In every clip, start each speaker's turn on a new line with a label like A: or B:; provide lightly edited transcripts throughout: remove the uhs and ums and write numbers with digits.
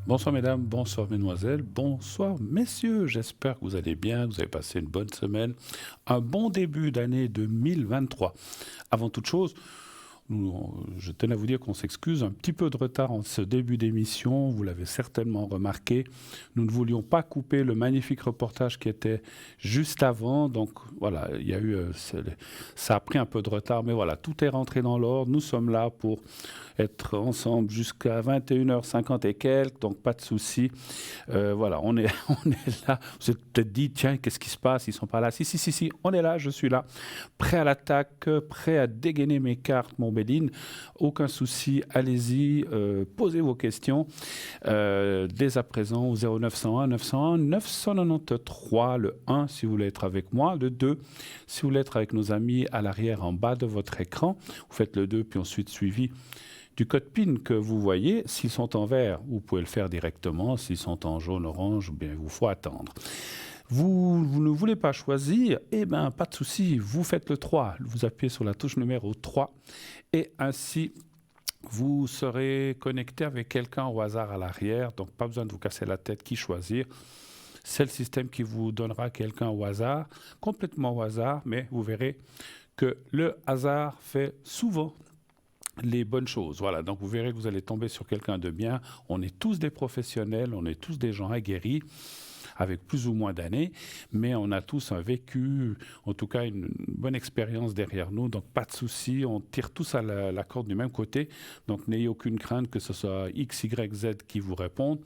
A: Bonsoir mesdames, bonsoir mesdemoiselles, bonsoir messieurs. J'espère que vous allez bien, que vous avez passé une bonne semaine, un bon début d'année 2023. Avant toute chose, je tenais à vous dire qu'on s'excuse, un petit peu de retard en ce début d'émission, vous l'avez certainement remarqué. Nous ne voulions pas couper le magnifique reportage qui était juste avant, donc voilà, il y a eu, ça a pris un peu de retard, mais voilà, tout est rentré dans l'ordre. Nous sommes là pour être ensemble jusqu'à 21h50 et quelques, donc pas de souci. Voilà, on est, on est là. Vous êtes peut-être dit, tiens, qu'est-ce qui se passe? Ils sont pas là. Si, on est là, je suis là. Prêt à l'attaque, prêt à dégainer mes cartes, mon Béline. Aucun souci, allez-y, posez vos questions. Dès à présent, au 0901 901 993, le 1 si vous voulez être avec moi, le 2 si vous voulez être avec nos amis à l'arrière en bas de votre écran. Vous faites le 2, puis ensuite suivi du code PIN que vous voyez. S'ils sont en vert, vous pouvez le faire directement. S'ils sont en jaune, orange, bien, il vous faut attendre. Vous ne voulez pas choisir, eh bien, pas de souci, vous faites le 3. Vous appuyez sur la touche numéro 3 et ainsi, vous serez connecté avec quelqu'un au hasard à l'arrière. Donc, pas besoin de vous casser la tête qui choisir. C'est le système qui vous donnera quelqu'un au hasard, complètement au hasard, mais vous verrez que le hasard fait souvent les bonnes choses. Voilà, donc vous verrez que vous allez tomber sur quelqu'un de bien. On est tous des professionnels, on est tous des gens aguerris, avec plus ou moins d'années, mais on a tous un vécu, en tout cas une bonne expérience derrière nous, donc pas de souci, on tire tous à la corde du même côté, donc n'ayez aucune crainte que ce soit X, Y, Z qui vous répondent.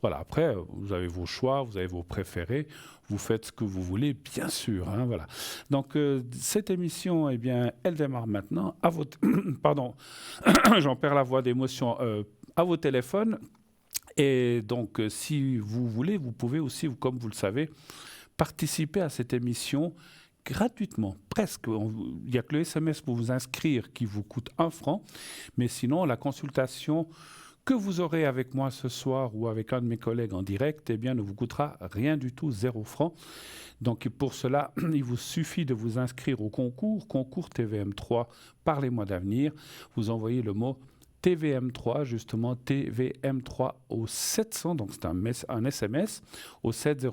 A: Voilà, après, vous avez vos choix, vous avez vos préférés, vous faites ce que vous voulez, bien sûr. Hein, voilà. Donc, cette émission, eh bien, elle démarre maintenant. À votre... Pardon, j'en perds la voix d'émotion. À vos téléphones. Et donc, si vous voulez, vous pouvez aussi, comme vous le savez, participer à cette émission gratuitement, presque. Il n'y a que le SMS pour vous inscrire qui vous coûte 1 franc. Mais sinon, la consultation que vous aurez avec moi ce soir ou avec un de mes collègues en direct, eh bien, ne vous coûtera rien du tout, 0 franc. Donc, pour cela, il vous suffit de vous inscrire au concours TVM3 par les mois d'avenir. Vous envoyez le mot TVM3, justement TVM3 au 700, donc c'est un SMS au 700,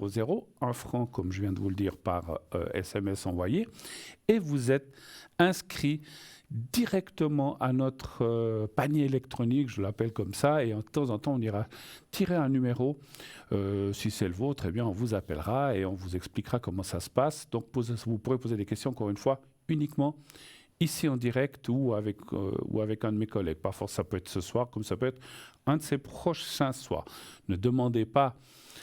A: 1 franc, comme je viens de vous le dire, par SMS envoyé, et vous êtes inscrit directement à notre panier électronique, je l'appelle comme ça, et de temps en temps, on ira tirer un numéro. Si c'est le vôtre, eh bien, on vous appellera et on vous expliquera comment ça se passe. Donc, vous pourrez poser des questions, encore une fois, uniquement ici en direct ou avec un de mes collègues. Parfois, ça peut être ce soir, comme ça peut être un de ces prochains soirs. Ne demandez pas,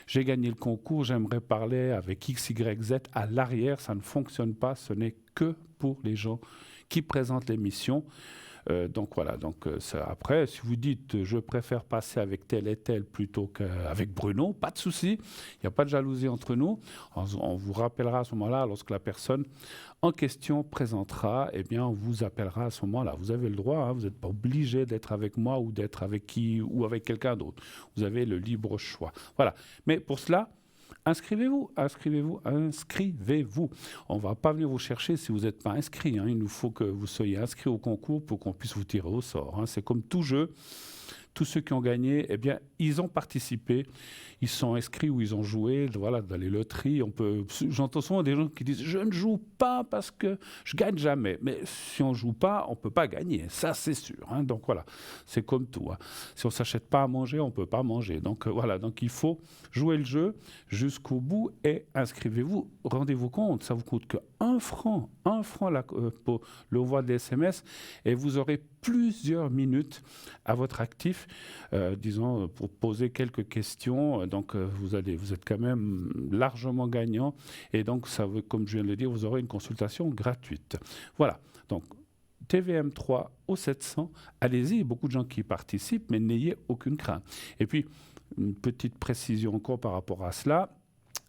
A: j'ai gagné le concours, j'aimerais parler avec X, Y, Z à l'arrière. Ça ne fonctionne pas, ce n'est que pour les gens qui présentent l'émission. Donc voilà, après, si vous dites je préfère passer avec tel et tel plutôt qu'avec Bruno, pas de souci, il n'y a pas de jalousie entre nous. On vous rappellera à ce moment-là, lorsque la personne en question présentera, eh bien on vous appellera à ce moment-là. Vous avez le droit, hein, vous n'êtes pas obligé d'être avec moi ou d'être avec qui ou avec quelqu'un d'autre. Vous avez le libre choix. Voilà. Mais pour cela, inscrivez-vous. On ne va pas venir vous chercher si vous n'êtes pas inscrit. Hein. Il nous faut que vous soyez inscrit au concours pour qu'on puisse vous tirer au sort. Hein. C'est comme tout jeu. Tous ceux qui ont gagné, eh bien, ils ont participé, ils sont inscrits ou ils ont joué, voilà, dans les loteries. J'entends souvent des gens qui disent « je ne joue pas parce que je gagne jamais ». Mais si on ne joue pas, on ne peut pas gagner, ça c'est sûr. Hein. Donc voilà, c'est comme tout. Hein. Si on ne s'achète pas à manger, on ne peut pas manger. Donc voilà, donc il faut jouer le jeu jusqu'au bout et inscrivez-vous. Rendez-vous compte, ça vous coûte que 1 franc, pour l'envoi des SMS et vous aurez plusieurs minutes à votre actif, disons, pour poser quelques questions. Donc, vous êtes quand même largement gagnant. Et donc, comme je viens de le dire, vous aurez une consultation gratuite. Voilà. Donc, TVM3 au 700, allez-y, il y a beaucoup de gens qui participent, mais n'ayez aucune crainte. Et puis, une petite précision encore par rapport à cela.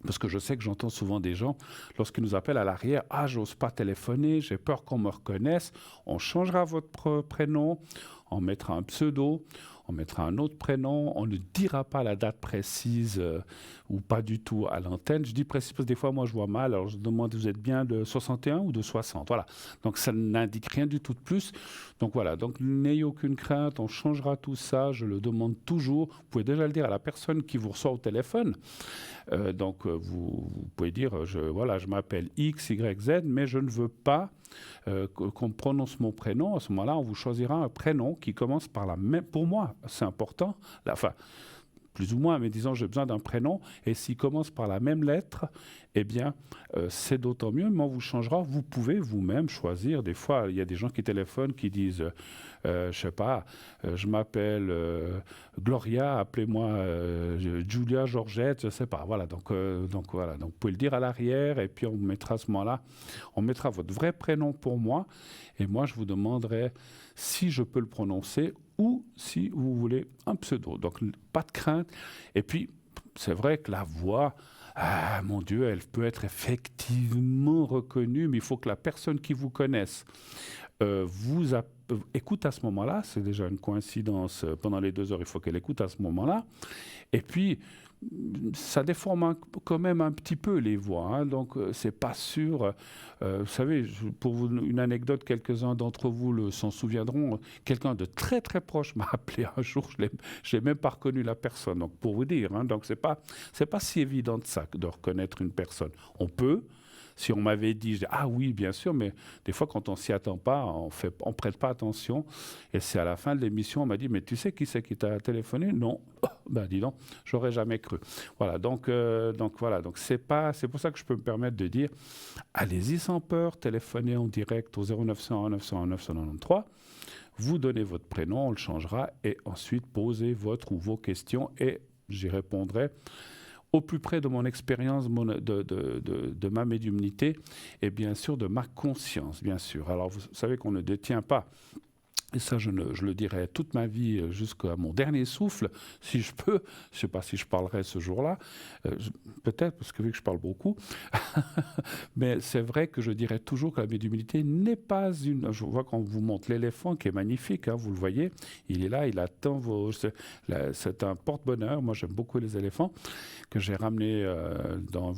A: Parce que je sais que j'entends souvent des gens, lorsqu'ils nous appellent à l'arrière, « Ah, j'ose pas téléphoner, j'ai peur qu'on me reconnaisse. » On changera votre prénom, on mettra un pseudo, on mettra un autre prénom, on ne dira pas la date précise ou pas du tout à l'antenne. Je dis précise parce que des fois, moi, je vois mal, alors je demande, vous êtes bien de 61 ou de 60, voilà. Donc ça n'indique rien du tout de plus. Donc voilà, donc n'ayez aucune crainte, on changera tout ça, je le demande toujours. Vous pouvez déjà le dire à la personne qui vous reçoit au téléphone. Vous pouvez dire, voilà, je m'appelle X, Y, Z, mais je ne veux pas qu'on prononce mon prénom. À ce moment-là, on vous choisira un prénom qui commence par la même. Pour moi, c'est important. Enfin, plus ou moins, mais disons, j'ai besoin d'un prénom, et s'il commence par la même lettre, eh bien, c'est d'autant mieux, mais on vous changera. Vous pouvez vous-même choisir. Des fois, il y a des gens qui téléphonent, qui disent, je sais pas, je m'appelle Gloria, appelez-moi Julia, Georgette, je sais pas. Voilà, donc voilà. Donc, vous pouvez le dire à l'arrière, et puis on mettra à ce moment-là, on mettra votre vrai prénom pour moi, et moi, je vous demanderai si je peux le prononcer ou si vous voulez un pseudo. Donc, pas de crainte. Et puis, c'est vrai que la voix, ah mon Dieu, elle peut être effectivement reconnue, mais il faut que la personne qui vous connaisse écoute à ce moment-là. C'est déjà une coïncidence. Pendant les 2 heures, il faut qu'elle écoute à ce moment-là. Et puis, ça déforme quand même un petit peu les voix, hein, donc c'est pas sûr. Vous savez, pour vous une anecdote, quelques-uns d'entre vous s'en souviendront. Quelqu'un de très très proche m'a appelé un jour, je l'ai même pas reconnu la personne. Donc pour vous dire, hein, donc c'est pas si évident de ça de reconnaître une personne. On peut. Si on m'avait dit, je dis, ah oui, bien sûr, mais des fois, quand on s'y attend pas, on prête pas attention. Et c'est à la fin de l'émission, on m'a dit, mais tu sais qui c'est qui t'a téléphoné? Non. Ben dis donc, j'aurais jamais cru. Voilà, donc voilà, donc c'est pour ça que je peux me permettre de dire, allez-y sans peur, téléphonez en direct au 0901 901 993. Vous donnez votre prénom, on le changera, et ensuite posez votre ou vos questions et j'y répondrai au plus près de mon expérience, de ma médiumnité et bien sûr de ma conscience, bien sûr. Alors vous savez qu'on ne détient pas, et ça je le dirai toute ma vie jusqu'à mon dernier souffle, si je peux. Je ne sais pas si je parlerai ce jour-là, peut-être parce que vu que je parle beaucoup, mais c'est vrai que je dirais toujours que la médiumnité n'est pas une... Je vois qu'on vous montre l'éléphant qui est magnifique, hein, vous le voyez, il est là, il attend c'est un porte-bonheur. Moi j'aime beaucoup les éléphants, que j'ai ramené d'un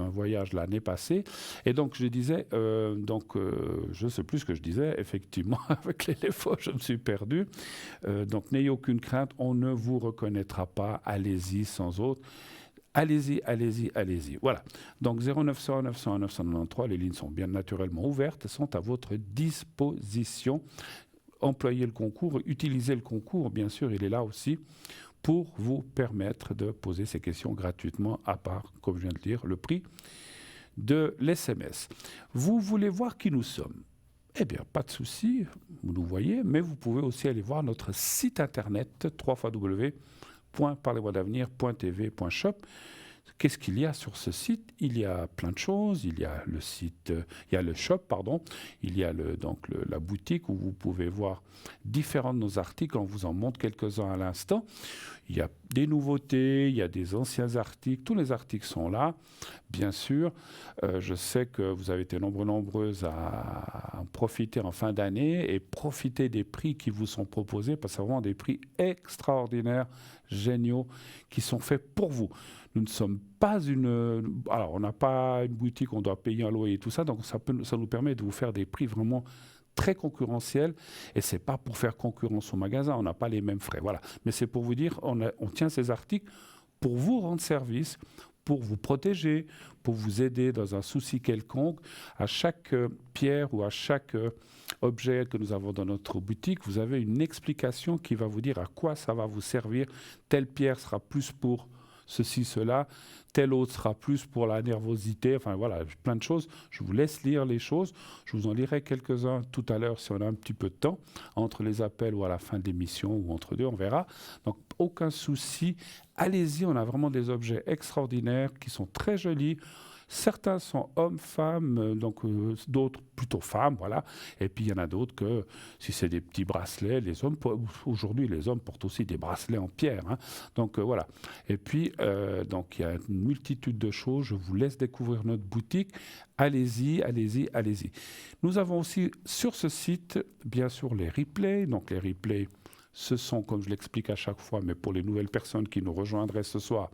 A: voyage l'année passée. Et donc je disais, je ne sais plus ce que je disais, effectivement, avec l'éléphant, je me suis perdu. Donc n'ayez aucune crainte, on ne vous reconnaîtra pas, allez-y sans autre. Allez-y, allez-y, allez-y. Voilà. Donc 0901 901 993, les lignes sont bien naturellement ouvertes, sont à votre disposition. Employez le concours, utilisez le concours, bien sûr, il est là aussi pour vous permettre de poser ces questions gratuitement, à part, comme je viens de dire, le prix de l'SMS. Vous voulez voir qui nous sommes? Eh bien, pas de souci, vous nous voyez, mais vous pouvez aussi aller voir notre site internet www.parlez-moi-d'avenir.tv.shop. Qu'est-ce qu'il y a sur ce site? Il y a plein de choses. Il y a le site, il y a le shop, pardon. Il y a la boutique où vous pouvez voir différents de nos articles. On vous en montre quelques-uns à l'instant. Il y a des nouveautés, il y a des anciens articles. Tous les articles sont là, bien sûr. Je sais que vous avez été nombreuses à en profiter en fin d'année et profiter des prix qui vous sont proposés, parce que c'est vraiment des prix extraordinaires, géniaux, qui sont faits pour vous. Nous ne sommes pas alors, on n'a pas une boutique, on doit payer un loyer et tout ça, donc ça nous permet de vous faire des prix vraiment très concurrentiels, et c'est pas pour faire concurrence au magasin, on n'a pas les mêmes frais, voilà. Mais c'est pour vous dire, on tient ces articles pour vous rendre service, pour vous protéger, pour vous aider dans un souci quelconque. À chaque pierre ou à chaque objet que nous avons dans notre boutique, vous avez une explication qui va vous dire à quoi ça va vous servir. Telle pierre sera plus pour ceci, cela, tel autre sera plus pour la nervosité, enfin voilà, plein de choses. Je vous laisse lire les choses, je vous en lirai quelques-uns tout à l'heure si on a un petit peu de temps, entre les appels ou à la fin de l'émission ou entre deux, on verra. Donc aucun souci, allez-y, on a vraiment des objets extraordinaires qui sont très jolis. Certains sont hommes, femmes, d'autres plutôt femmes, voilà. Et puis il y en a d'autres que, si c'est des petits bracelets, aujourd'hui les hommes portent aussi des bracelets en pierre, hein. Donc voilà. Et puis, donc il y a une multitude de choses. Je vous laisse découvrir notre boutique. Allez-y, allez-y, allez-y. Nous avons aussi sur ce site, bien sûr, les replays. Donc les replays ce sont, comme je l'explique à chaque fois, mais pour les nouvelles personnes qui nous rejoindraient ce soir,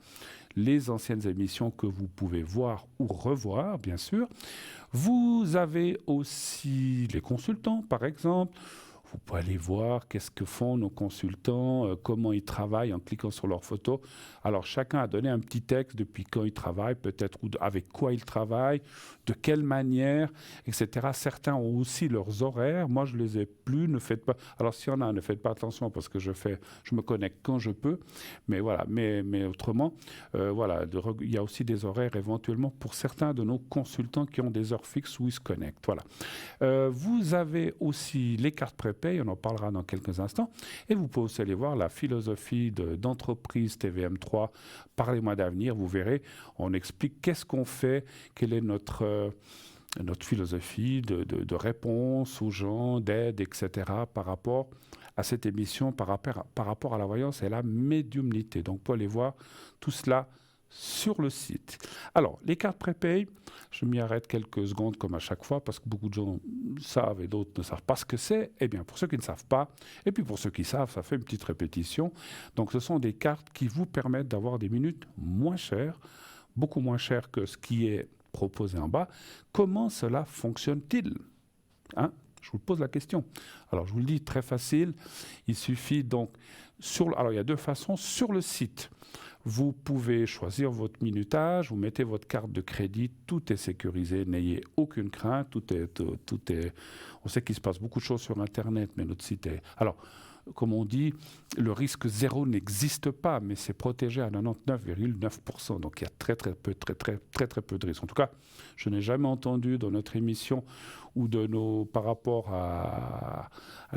A: les anciennes émissions que vous pouvez voir ou revoir, bien sûr. Vous avez aussi les consultants, par exemple. Vous pouvez aller voir qu'est-ce que font nos consultants, comment ils travaillent en cliquant sur leurs photos. Alors chacun a donné un petit texte depuis quand il travaille, peut-être ou avec quoi il travaille, de quelle manière, etc. Certains ont aussi leurs horaires. Moi, je les ai plus. Ne faites pas. Alors s'il y en a, ne faites pas attention parce que je me connecte quand je peux. Mais voilà. Mais autrement, voilà, il y a aussi des horaires éventuellement pour certains de nos consultants qui ont des heures fixes où ils se connectent. Voilà. Vous avez aussi les cartes prépay, on en parlera dans quelques instants. Et vous pouvez aussi aller voir la philosophie d'entreprise TVM3. Parlez-moi d'avenir, vous verrez. On explique qu'est-ce qu'on fait, quelle est notre philosophie de réponse aux gens, d'aide, etc. par rapport à cette émission, par rapport à la voyance et la médiumnité. Donc, pour aller voir tout cela sur le site. Alors, les cartes prépay, je m'y arrête quelques secondes comme à chaque fois parce que beaucoup de gens savent et d'autres ne savent pas ce que c'est. Eh bien, pour ceux qui ne savent pas, et puis pour ceux qui savent, ça fait une petite répétition. Donc, ce sont des cartes qui vous permettent d'avoir des minutes moins chères, beaucoup moins chères que ce qui est proposé en bas. Comment cela fonctionne-t-il, hein? Je vous pose la question. Alors, je vous le dis, très facile. Il suffit donc... Alors, il y a deux façons. Sur le site, vous pouvez choisir votre minutage, vous mettez votre carte de crédit, tout est sécurisé, n'ayez aucune crainte, tout est... On sait qu'il se passe beaucoup de choses sur Internet, mais notre site est... Alors, comme on dit, le risque zéro n'existe pas, mais c'est protégé à 99,9%. Donc il y a très peu de risques. En tout cas, je n'ai jamais entendu dans notre émission ou par rapport à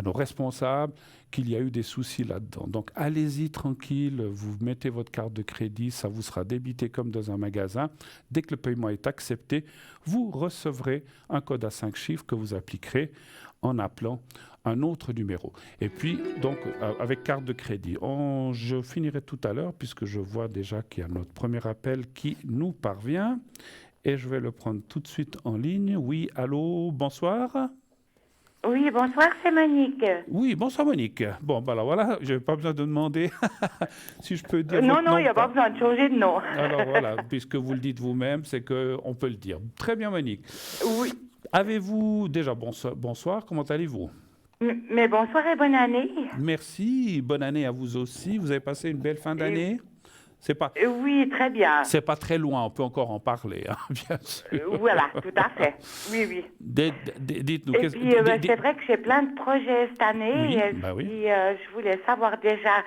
A: nos responsables qu'il y a eu des soucis là-dedans. Donc allez-y tranquille, vous mettez votre carte de crédit, ça vous sera débité comme dans un magasin. Dès que le paiement est accepté, vous recevrez un code à 5 chiffres que vous appliquerez en appelant un autre numéro. Et puis, donc, avec carte de crédit. Je finirai tout à l'heure, puisque je vois déjà qu'il y a notre premier appel qui nous parvient. Et je vais le prendre tout de suite en ligne. Oui, allô, bonsoir.
B: Oui, bonsoir, c'est Monique.
A: Oui, bonsoir Monique. Bon, ben alors voilà, je n'ai pas besoin de demander si je peux dire
B: Non,
A: votre nom.
B: il n'y a pas besoin de changer de nom.
A: Alors voilà, puisque vous le dites vous-même, c'est qu'on peut le dire. Très bien Monique.
B: Oui.
A: Avez-vous, déjà bonsoir, comment allez-vous?
B: Mais bonsoir et bonne année.
A: Merci, bonne année à vous aussi. Vous avez passé une belle fin d'année?
B: Oui, très bien.
A: C'est pas très loin, on peut encore en parler, hein, bien sûr.
B: Voilà, tout à fait. Oui, oui.
A: Dites-nous.
B: Et puis, c'est vrai que j'ai plein de projets cette année.
A: Oui,
B: et
A: bah oui.
B: puis, je voulais savoir déjà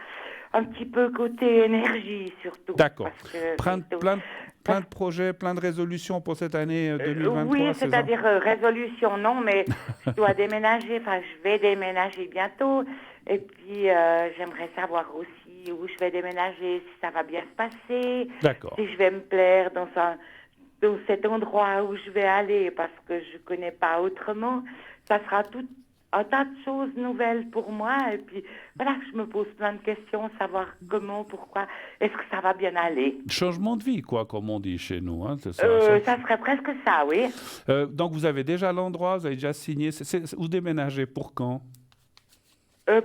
B: un petit peu côté énergie, surtout.
A: D'accord. Plein de projets, plein de résolutions pour cette année 2023.
B: Oui, c'est-à-dire résolution, non, mais je dois déménager, je vais déménager bientôt. Et puis, j'aimerais savoir aussi où je vais déménager, si ça va bien se passer,
A: D'accord.
B: si je vais me plaire dans cet endroit où je vais aller, parce que je ne connais pas autrement. Ça sera tout un tas de choses nouvelles pour moi. Et puis, voilà, je me pose plein de questions, savoir comment, pourquoi, est-ce que ça va bien aller.
A: Changement de vie, quoi, comme on dit chez nous. Hein, c'est ça,
B: ça serait presque ça, oui.
A: Donc, vous avez déjà l'endroit, vous avez déjà signé. Vous déménagez pour quand?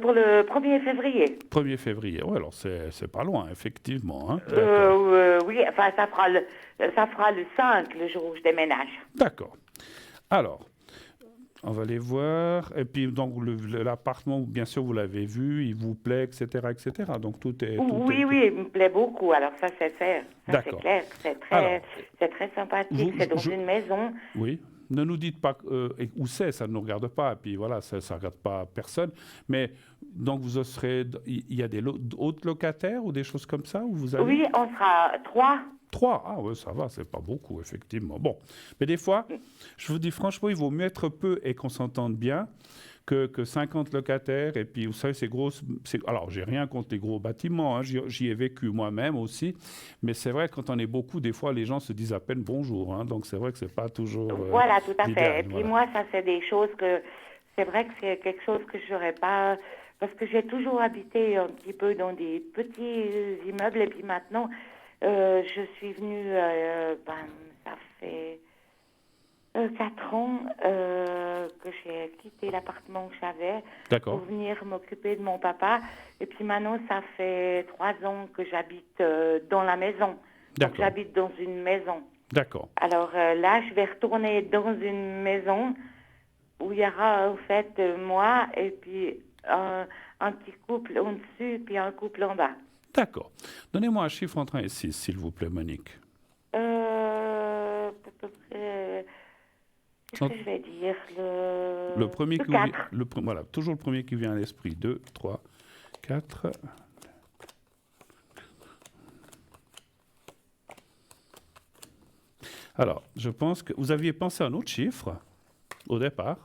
B: Pour le 1er février.
A: 1er février, oui, alors c'est pas loin, effectivement. Hein.
B: Oui, enfin, ça fera le 5, le jour où je déménage.
A: D'accord. Alors, on va aller voir. Et puis, donc, l'appartement, bien sûr, vous l'avez vu, il vous plaît, etc., etc. Donc, tout est...
B: Oui, il me plaît beaucoup. Alors, ça, c'est fait. Ça, c'est clair. C'est très sympathique. C'est dans une maison.
A: Oui. Ne nous dites pas où c'est, ça ne nous regarde pas, et puis voilà, ça ne regarde pas personne. Mais donc, vous serez... Il y a des autres locataires ou des choses comme ça où vous allez...
B: Oui, on sera 3.
A: 3, ah oui, ça va, c'est pas beaucoup, effectivement. Bon, mais des fois, je vous dis franchement, il vaut mieux être peu et qu'on s'entende bien que 50 locataires. Et puis, vous savez, c'est gros. Alors, j'ai rien contre les gros bâtiments, hein, j'y ai vécu moi-même aussi. Mais c'est vrai, quand on est beaucoup, des fois, les gens se disent à peine bonjour. Hein, donc, c'est vrai que c'est pas toujours.
B: Voilà, tout à fait. Et puis,
A: voilà.
B: moi, ça, c'est des choses que. C'est vrai que c'est quelque chose que je n'aurais pas. Parce que j'ai toujours habité un petit peu dans des petits immeubles. Et puis maintenant, je suis venue. Ça fait 4 ans que j'ai quitté l'appartement que j'avais pour
A: D'accord,
B: venir m'occuper de mon papa. Et puis maintenant, ça fait 3 ans que j'habite dans la maison. Donc
A: d'accord,
B: j'habite dans une maison.
A: d'accord,
B: Alors là, je vais retourner dans une maison où il y aura en fait moi et puis un petit couple en dessus puis un couple en bas.
A: d'accord. Donnez-moi un chiffre entre 1 et 6, s'il vous plaît, Monique.
B: À peu près, qu'est-ce
A: Cent-
B: que je vais dire?
A: Le premier
B: Le
A: qui vous vient,
B: 4.
A: voilà, toujours le premier qui vient à l'esprit. 2, 3, 4. Alors, je pense que vous aviez pensé à un autre chiffre au départ.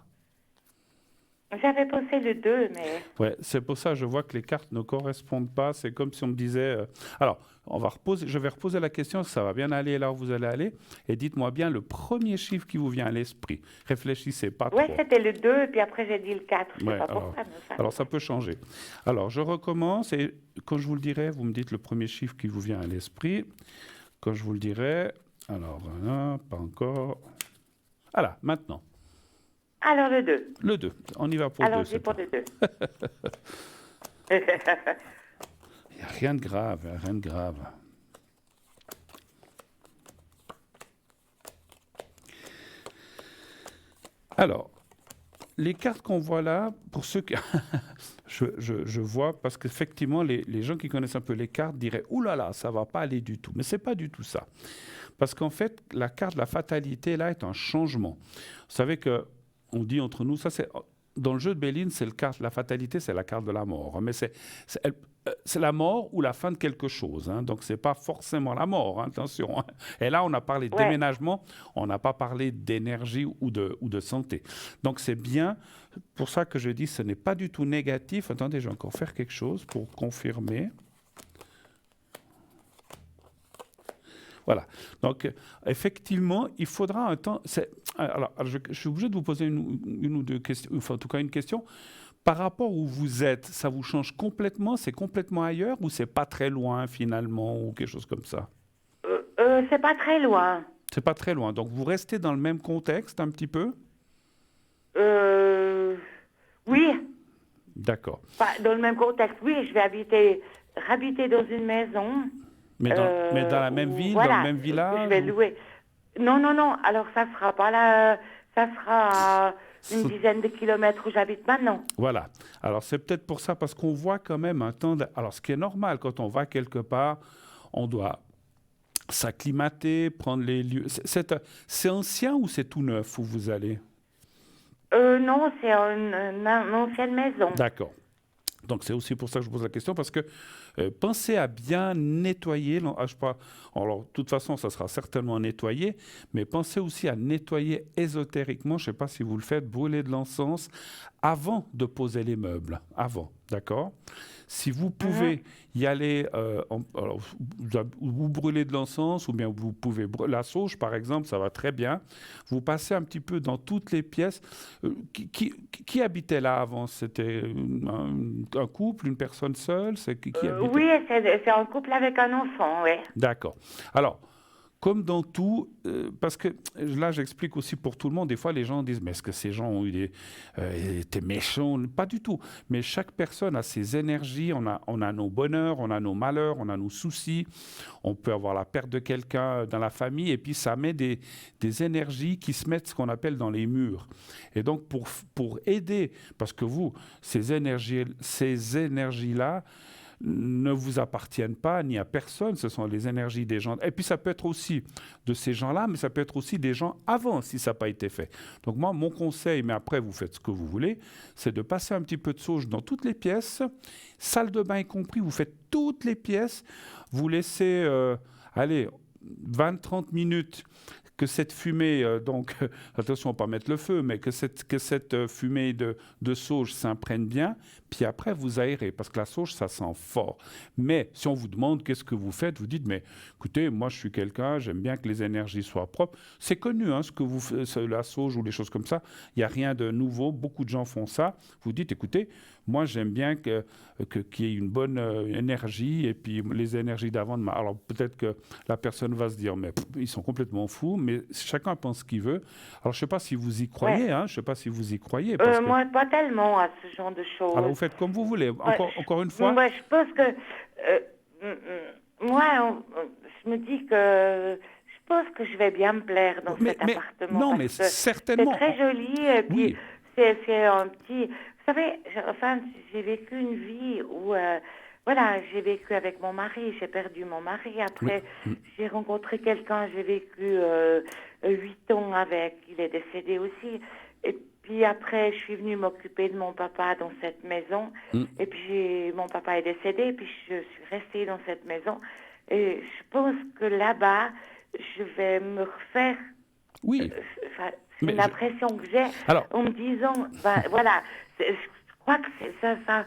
B: J'avais pensé le 2, mais
A: Ouais, c'est pour ça que je vois que les cartes ne correspondent pas. C'est comme si on me disait. Alors, je vais reposer la question, ça va bien aller là où vous allez aller. Et dites-moi bien le premier chiffre qui vous vient à l'esprit. Réfléchissez pas
B: ouais,
A: trop.
B: c'était le 2, et puis après j'ai dit le 4. Je sais
A: Ouais,
B: pas pourquoi, mais ça.
A: alors ça peut changer. Alors, je recommence et quand je vous le dirai, vous me dites le premier chiffre qui vous vient à l'esprit. Quand je vous le dirai, alors, voilà, pas encore. Voilà, maintenant.
B: Alors le 2.
A: Le 2. On y va pour le 2
B: Alors j'ai
A: cette
B: pour
A: fois.
B: le 2.
A: Il n'y a rien de grave, il y a rien de grave. Alors, les cartes qu'on voit là, pour ceux qui... je vois, parce qu'effectivement, les gens qui connaissent un peu les cartes diraient « Ouh là là, ça ne va pas aller du tout ». Mais ce n'est pas du tout ça. Parce qu'en fait, la carte de la fatalité, là, est un changement. Vous savez que on dit entre nous, ça c'est... Dans le jeu de Béline, c'est la fatalité, c'est la carte de la mort. Mais c'est la mort ou la fin de quelque chose. Hein. Donc, ce n'est pas forcément la mort, hein, attention. Hein. Et là, on a parlé de
B: Ouais.
A: déménagement, on n'a pas parlé d'énergie ou de santé. Donc, c'est bien. Pour ça que je dis, ce n'est pas du tout négatif. Attendez, je vais encore faire quelque chose pour confirmer. Voilà. Donc, effectivement, il faudra un temps. Alors, je suis obligé de vous poser une ou deux questions, enfin, en tout cas, une question. Par rapport où vous êtes, ça vous change complètement? C'est complètement ailleurs ou c'est pas très loin finalement ou quelque chose comme ça?
B: C'est pas très loin.
A: C'est pas très loin. Donc, vous restez dans le même contexte un petit peu?
B: Oui,
A: D'accord.
B: pas dans le même contexte. Oui, je vais habiter dans une maison.
A: Mais dans la même
B: Où,
A: ville, dans le
B: voilà,
A: même
B: que je
A: village
B: vais louer. Non, non, non. Alors, ça sera pas là. Ça sera à une dizaine de kilomètres où j'habite maintenant.
A: Voilà. Alors, c'est peut-être pour ça, parce qu'on voit quand même un temps... Alors, ce qui est normal, quand on va quelque part, on doit s'acclimater, prendre les lieux. C'est ancien ou c'est tout neuf où vous allez?
B: Non, c'est une ancienne maison.
A: D'accord. Donc c'est aussi pour ça que je pose la question, parce que pensez à bien nettoyer. Alors, de toute façon, ça sera certainement nettoyé, mais pensez aussi à nettoyer ésotériquement. Je ne sais pas si vous le faites, brûler de l'encens avant de poser les meubles. Avant, d'accord? Si vous pouvez y aller, alors, vous brûlez de l'encens, ou bien vous pouvez la sauge, par exemple, ça va très bien. Vous passez un petit peu dans toutes les pièces. Qui habitait là avant? C'était un couple, une personne seule? C'est qui habitait?
B: Oui, c'est un couple avec un enfant, oui.
A: D'accord. Alors, comme dans tout, parce que là j'explique aussi pour tout le monde, des fois les gens disent mais est-ce que ces gens ont étaient méchants? Pas du tout. Mais chaque personne a ses énergies, on a nos bonheurs, on a nos malheurs, on a nos soucis, on peut avoir la perte de quelqu'un dans la famille et puis ça met des énergies qui se mettent ce qu'on appelle dans les murs. Et donc pour aider, parce que vous, ces énergies-là, ne vous appartiennent pas ni à personne, ce sont les énergies des gens. Et puis ça peut être aussi de ces gens-là, mais ça peut être aussi des gens avant si ça n'a pas été fait. Donc moi, mon conseil, mais après vous faites ce que vous voulez, c'est de passer un petit peu de sauge dans toutes les pièces, salle de bain y compris, vous faites toutes les pièces, vous laissez, allez, 20-30 minutes que cette fumée, attention, pas mettre le feu, mais que cette fumée de sauge s'imprègne bien, puis après vous aérez, parce que la sauge, ça sent fort. Mais si on vous demande qu'est-ce que vous faites, vous dites, mais écoutez, moi je suis quelqu'un, j'aime bien que les énergies soient propres. C'est connu, hein, ce que vous faites, la sauge ou les choses comme ça. Il n'y a rien de nouveau, beaucoup de gens font ça. Vous dites, écoutez, moi j'aime bien qu'il y ait une bonne énergie, et puis les énergies d'avant. Alors peut-être que la personne va se dire, mais ils sont complètement fous, mais chacun pense ce qu'il veut. Alors je ne sais pas si vous y croyez,
B: Ouais.
A: hein, je ne sais pas si vous y croyez, parce que...
B: Moi, pas tellement à ce genre de
A: Alors
B: choses.
A: vous faites comme vous voulez.
B: Ouais,
A: Encore une fois,
B: moi, je pense que moi, je me dis que je pense que je vais bien me plaire dans cet appartement
A: non,
B: parce
A: mais
B: que c'est
A: certainement.
B: très joli et puis
A: Oui,
B: c'est un petit. Vous savez, enfin, j'ai vécu une vie où voilà, j'ai vécu avec mon mari, j'ai perdu mon mari.
A: oui.
B: Après, j'ai rencontré quelqu'un, j'ai vécu 8 ans avec. Il est décédé aussi. Et puis après, je suis venue m'occuper de mon papa dans cette maison.
A: Mm.
B: Et puis mon papa est décédé, et puis je suis restée dans cette maison. Et je pense que là-bas, je vais me refaire.
A: Oui.
B: Enfin, c'est
A: Mais
B: une impression que j'ai
A: Alors,
B: en me disant, ben, voilà, je crois que c'est ça,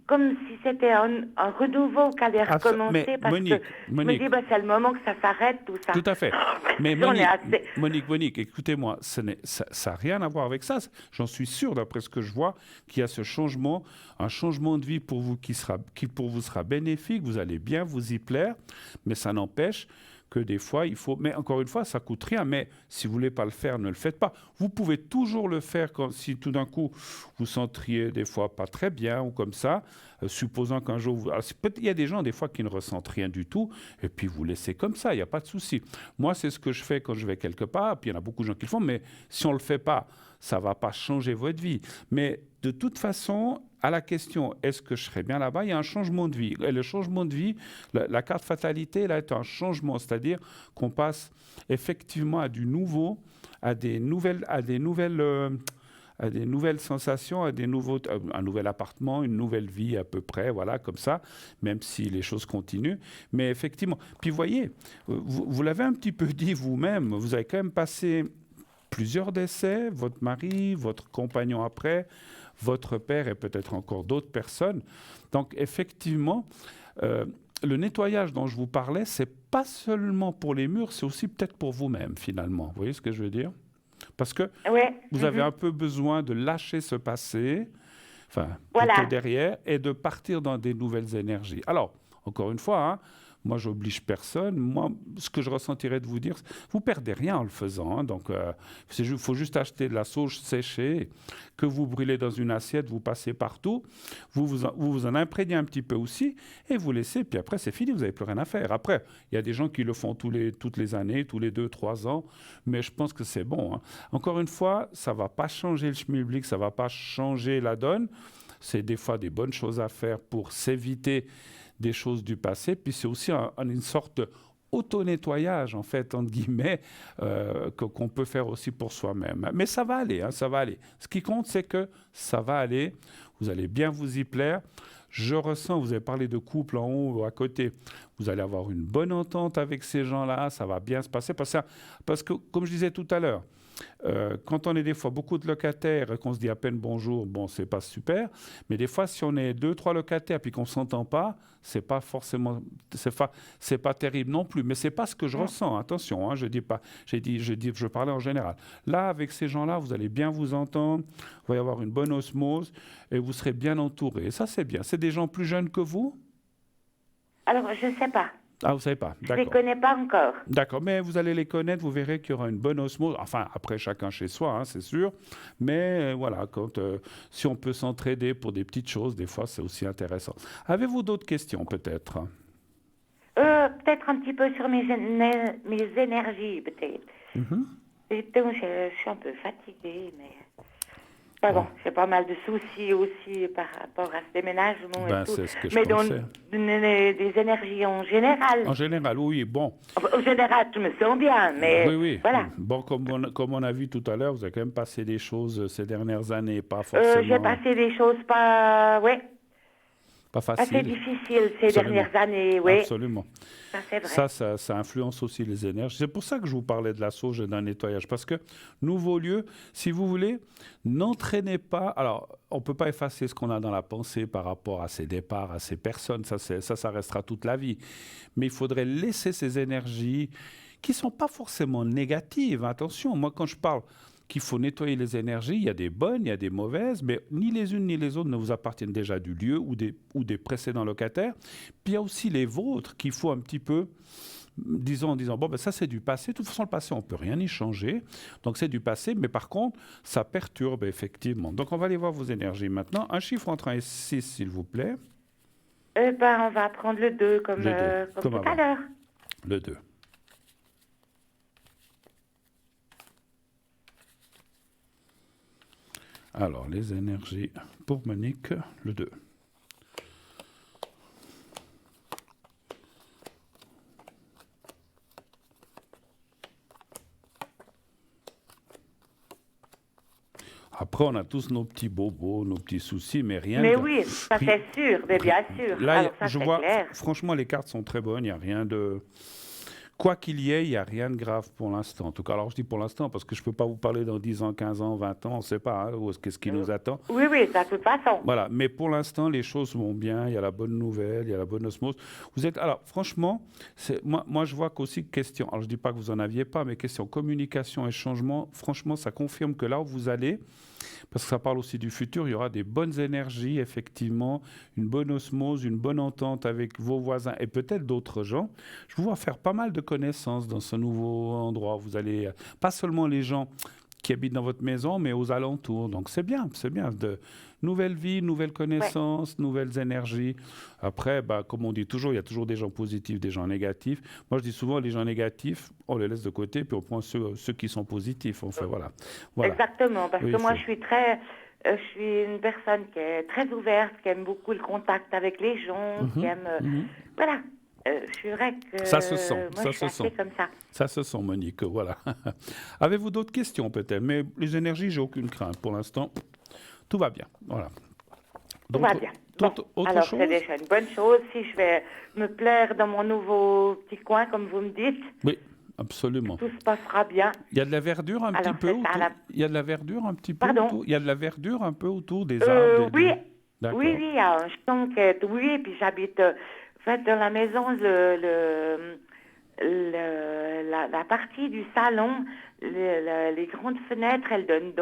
B: comme si c'était un renouveau qui allait
A: mais
B: recommencer, parce que je me
A: Monique,
B: dis, ben, c'est le moment que ça s'arrête, tout ça.
A: tout à fait. Mais
B: J'en ai assez.
A: Monique, écoutez-moi, ça n'a rien à voir avec ça. J'en suis sûr, d'après ce que je vois, qu'il y a ce changement, un changement de vie pour vous qui pour vous sera bénéfique. Vous allez bien vous y plaire, mais ça n'empêche que des fois, il faut... Mais encore une fois, ça coûte rien, mais si vous voulez pas le faire, ne le faites pas. Vous pouvez toujours le faire si tout d'un coup, vous sentriez des fois pas très bien ou comme ça, supposant qu'un jour... il y a des gens, des fois, qui ne ressentent rien du tout, et puis vous laissez comme ça, il n'y a pas de souci. Moi, c'est ce que je fais quand je vais quelque part, puis il y en a beaucoup de gens qui le font, mais si on ne le fait pas, ça ne va pas changer votre vie. Mais de toute façon, à la question, est-ce que je serai bien là-bas, il y a un changement de vie. Et le changement de vie, la carte fatalité, là, est un changement, c'est-à-dire qu'on passe effectivement à du nouveau, à des nouvelles sensations, un nouvel appartement, une nouvelle vie à peu près, voilà, comme ça, même si les choses continuent. Mais effectivement, puis voyez, vous l'avez un petit peu dit vous-même, vous avez quand même passé plusieurs décès, votre mari, votre compagnon après, votre père et peut-être encore d'autres personnes. Donc effectivement, le nettoyage dont je vous parlais, c'est pas seulement pour les murs, c'est aussi peut-être pour vous-même finalement. Vous voyez ce que je veux dire? Parce que
B: Ouais.
A: vous avez un peu besoin de lâcher ce passé, enfin
B: Voilà.
A: plutôt derrière, et de partir dans des nouvelles énergies. Alors, encore une fois, hein, moi, j'oblige personne. Moi, ce que je ressentirais de vous dire, vous perdez rien en le faisant. Hein. Donc, il faut juste acheter de la sauge séchée que vous brûlez dans une assiette, vous passez partout. Vous en imprégnez un petit peu aussi et vous laissez. Puis après, c'est fini, vous n'avez plus rien à faire. Après, il y a des gens qui le font toutes les années, tous les 2-3 ans. Mais je pense que c'est bon. Hein. Encore une fois, ça ne va pas changer le schmilblick, ça ne va pas changer la donne. C'est des fois des bonnes choses à faire pour s'éviter des choses du passé, puis c'est aussi une sorte d'auto-nettoyage, en fait, entre guillemets, qu'on peut faire aussi pour soi-même. Mais ça va aller, hein, ça va aller. Ce qui compte, c'est que ça va aller, vous allez bien vous y plaire. Je ressens, vous avez parlé de couple en haut ou à côté, vous allez avoir une bonne entente avec ces gens-là, ça va bien se passer, parce que comme je disais tout à l'heure, quand on est des fois beaucoup de locataires et qu'on se dit à peine bonjour, bon, c'est pas super. Mais des fois, si on est 2-3 locataires puis qu'on s'entend pas, c'est pas forcément, c'est pas terrible non plus. Mais c'est pas ce que je ressens. Attention, hein, je dis pas, je parlais en général. Là, avec ces gens-là, vous allez bien vous entendre, il va y avoir une bonne osmose et vous serez bien entouré. Et ça, c'est bien. C'est des gens plus jeunes que vous?
B: Alors, je ne sais pas.
A: Ah, vous ne savez pas,
B: Je ne
A: d'accord.
B: les connais pas encore.
A: D'accord, mais vous allez les connaître, vous verrez qu'il y aura une bonne osmose. Enfin, après, chacun chez soi, hein, c'est sûr. Mais voilà, si on peut s'entraider pour des petites choses, des fois, c'est aussi intéressant. Avez-vous d'autres questions, peut-être?
B: Peut-être un petit peu sur mes énergies, peut-être. Donc, je suis un peu fatiguée, mais... Bah bon, j'ai pas mal de soucis aussi par rapport à ce déménagement et tout.
A: C'est ce que je
B: mais
A: pensais.
B: Des énergies en général.
A: En général, oui, bon.
B: En général, je me sens bien, mais
A: Oui.
B: voilà.
A: Bon, comme on a vu tout à l'heure, vous avez quand même passé des choses ces dernières années, pas forcément...
B: J'ai passé des choses pas... Ouais.
A: Pas
B: Assez
A: facile.
B: difficile ces
A: Absolument.
B: dernières années, oui.
A: Absolument.
B: Ça, c'est vrai.
A: Ça influence aussi les énergies. C'est pour ça que je vous parlais de la sauge et d'un nettoyage. Parce que nouveau lieu, si vous voulez, n'entraînez pas. Alors, on ne peut pas effacer ce qu'on a dans la pensée par rapport à ces départs, à ces personnes. Ça restera toute la vie. Mais il faudrait laisser ces énergies qui ne sont pas forcément négatives. Attention, moi, quand je parle qu'il faut nettoyer les énergies, il y a des bonnes, il y a des mauvaises, mais ni les unes ni les autres ne vous appartiennent déjà du lieu ou des précédents locataires. Puis il y a aussi les vôtres qu'il faut un petit peu, disons, en disant, bon, ben ça c'est du passé, de toute façon le passé on ne peut rien y changer, donc c'est du passé, mais par contre ça perturbe effectivement. Donc on va aller voir vos énergies maintenant. Un chiffre entre 1 et 6 s'il vous plaît.
B: Eh ben, on va prendre le 2
A: Le 2,
B: comme
A: comme
B: tout à
A: avant.
B: l'heure.
A: Le 2. Alors, les énergies pour Monique, le 2. Après, on a tous nos petits bobos, nos petits soucis, mais rien
B: Mais
A: de...
B: oui, ça
A: rien-
B: c'est sûr, mais bien sûr.
A: Là,
B: Alors ça
A: je
B: c'est
A: vois,
B: clair.
A: franchement, les cartes sont très bonnes, il n'y a rien de... Quoi qu'il y ait, il n'y a rien de grave pour l'instant. En tout cas, alors je dis pour l'instant parce que je ne peux pas vous parler dans 10 ans, 15 ans, 20 ans, on ne sait pas qu'est-ce qui nous attend.
B: Oui, oui, ça, de toute façon.
A: Voilà, mais pour l'instant, les choses vont bien, il y a la bonne nouvelle, il y a la bonne osmose. Vous êtes, alors franchement, moi je vois qu'aussi question, alors je ne dis pas que vous n'en aviez pas, mais question communication et changement, franchement, ça confirme que là où vous allez, parce que ça parle aussi du futur, il y aura des bonnes énergies, effectivement, une bonne osmose, une bonne entente avec vos voisins et peut-être d'autres gens. Je vous vois faire pas mal de connaissances dans ce nouveau endroit. Vous allez, pas seulement les gens qui habitent dans votre maison, mais aux alentours. Donc c'est bien, c'est bien. De nouvelles vies, nouvelles
B: Ouais,
A: connaissances, nouvelles énergies. Après, bah, comme on dit toujours, il y a toujours des gens positifs, des gens négatifs. Moi, je dis souvent, les gens négatifs, on les laisse de côté, puis on prend ceux qui sont positifs. On fait, voilà. Voilà.
B: exactement. Parce
A: Oui,
B: que
A: il
B: moi,
A: faut.
B: je suis une personne qui est très ouverte, qui aime beaucoup le contact avec les gens, qui
A: Mhm,
B: aime,
A: mhm.
B: voilà. Je dirais
A: Ça se sent,
B: que moi, je
A: ça
B: suis
A: se
B: assez
A: sent.
B: comme ça.
A: Ça se sent, Monique, voilà. Avez-vous d'autres questions peut-être? Mais les énergies, j'ai aucune crainte. Pour l'instant, tout va bien. Voilà.
B: Tout va
A: D'autres,
B: bien. Bon,
A: autre
B: alors c'est
A: chose?
B: déjà une bonne chose. Si je vais me plaire dans mon nouveau petit coin, comme vous me dites,
A: Oui, absolument.
B: tout se passera bien.
A: Il y a de la verdure un petit
B: Alors
A: peu
B: c'est ça.
A: autour. Il y a de la verdure un petit peu
B: Pardon.
A: autour. Il y a de la verdure un peu autour des arbres.
B: Oui, oui,
A: D'accord.
B: oui, il y a un champ qui est, oui, et puis j'habite, en fait, dans la maison, la partie du salon, les grandes fenêtres, elles donnent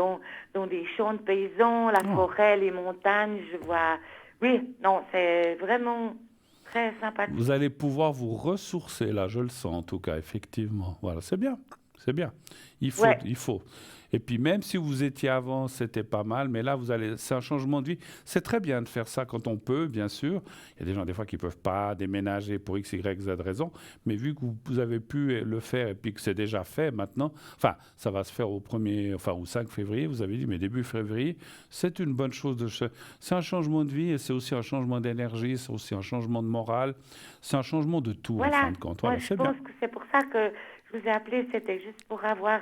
B: dans des champs de paysans, la
A: Oh.
B: forêt, les montagnes, je vois, oui, non, c'est vraiment très sympathique.
A: Vous allez pouvoir vous ressourcer là, je le sens en tout cas, effectivement. Voilà, c'est bien, c'est bien. Il faut,
B: Ouais,
A: il faut. Et puis même si vous étiez avant, c'était pas mal, mais là, c'est un changement de vie. C'est très bien de faire ça quand on peut, bien sûr. Il y a des gens des fois qui peuvent pas déménager pour X, Y, Z raison, mais vu que vous avez pu le faire et puis que c'est déjà fait maintenant, enfin, ça va se faire au 5 février, vous avez dit, mais début février, c'est une bonne chose c'est un changement de vie et c'est aussi un changement d'énergie, c'est aussi un changement de morale, c'est un changement de tout en fin
B: voilà.
A: de compte.
B: Moi,
A: Voilà,
B: je
A: c'est bien.
B: pense que c'est pour ça que je vous ai appelé, c'était juste pour avoir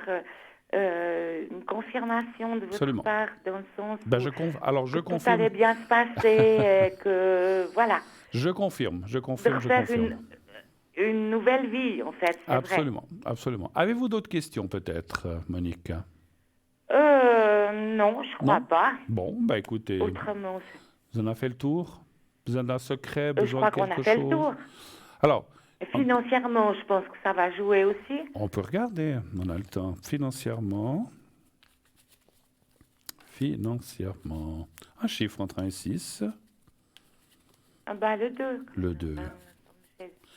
B: une confirmation de votre
A: Absolument.
B: part, dans le sens
A: Ben,
B: où
A: alors
B: que tout allait bien se passer, et que, voilà,
A: je confirme, je
B: de
A: confirme, je
B: refaire
A: confirme.
B: une nouvelle vie, en fait, c'est vrai.
A: Absolument, absolument. Avez-vous d'autres questions peut-être, Monique?
B: Non, je crois
A: Non?
B: pas.
A: Bon, bah écoutez,
B: Autrement,
A: vous en avez fait le tour? Besoin d'un secret,
B: je
A: besoin de
B: crois qu'on a
A: quelque
B: fait le
A: chose?
B: tour.
A: Alors,
B: Et
A: on,
B: financièrement, je pense que ça va jouer aussi.
A: on peut regarder, on a le temps. Financièrement. Un chiffre entre 1 et 6,
B: Ah bah, le 2.
A: le 2.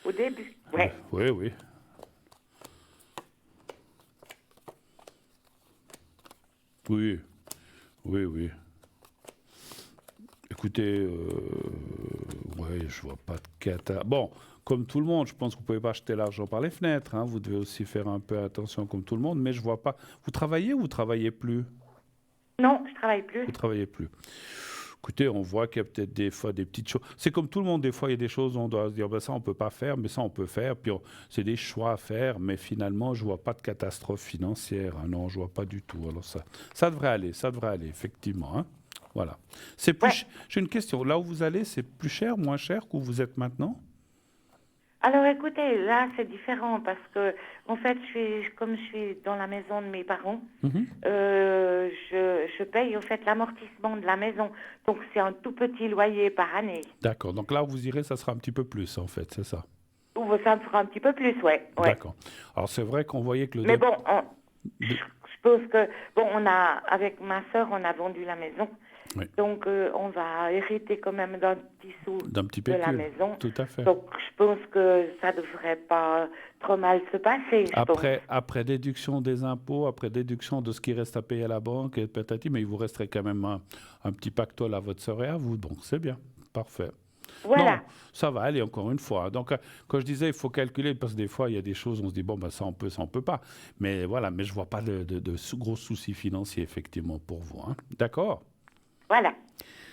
B: Au début. Ouais.
A: Oui, oui. Oui, oui, oui. Écoutez, ouais, je vois pas de cata. Bon, comme tout le monde, je pense que vous pouvez pas jeter l'argent par les fenêtres, hein. Vous devez aussi faire un peu attention comme tout le monde, mais je vois pas. Vous travaillez ou vous travaillez plus?
B: Non, je travaille plus.
A: Vous travaillez plus. Écoutez, on voit qu'il y a peut-être des fois des petites choses. C'est comme tout le monde, des fois il y a des choses où on doit se dire, ben ça on peut pas faire, mais ça on peut faire. Puis c'est des choix à faire, mais finalement je vois pas de catastrophe financière. Hein. Non, je vois pas du tout. Alors ça devrait aller, effectivement. Hein. Voilà. C'est plus
B: Ouais.
A: J'ai une question. Là où vous allez, c'est plus cher, moins cher qu'où vous êtes maintenant?
B: Alors écoutez, là c'est différent parce que en fait comme je suis dans la maison de mes parents,
A: Mhm.
B: je paye en fait l'amortissement de la maison. Donc c'est un tout petit loyer par année.
A: D'accord. Donc là où vous irez, ça sera un petit peu plus, en fait, c'est ça?
B: Ou ça me fera un petit peu plus, ouais, ouais.
A: D'accord. Alors c'est vrai qu'on voyait que
B: Mais bon, je
A: de-
B: suppose que bon, avec ma sœur, on a vendu la maison.
A: oui,
B: Donc, on va hériter quand même d'un petit sou
A: d'un petit
B: de la
A: pécule.
B: maison.
A: Tout à fait.
B: Donc, je pense que ça devrait pas trop mal se passer, je pense.
A: Après déduction des impôts, après déduction de ce qui reste à payer à la banque, et patati, mais il vous resterait quand même un petit pactole à votre sœur et à vous. Donc c'est bien. Parfait. Non,
B: Voilà,
A: ça va aller encore une fois. Donc, quand je disais, il faut calculer, parce que des fois, il y a des choses, on se dit, bon, ben, ça on peut pas. Mais voilà, mais je vois pas de gros soucis financiers, effectivement, pour vous. Hein. D'accord?
B: voilà.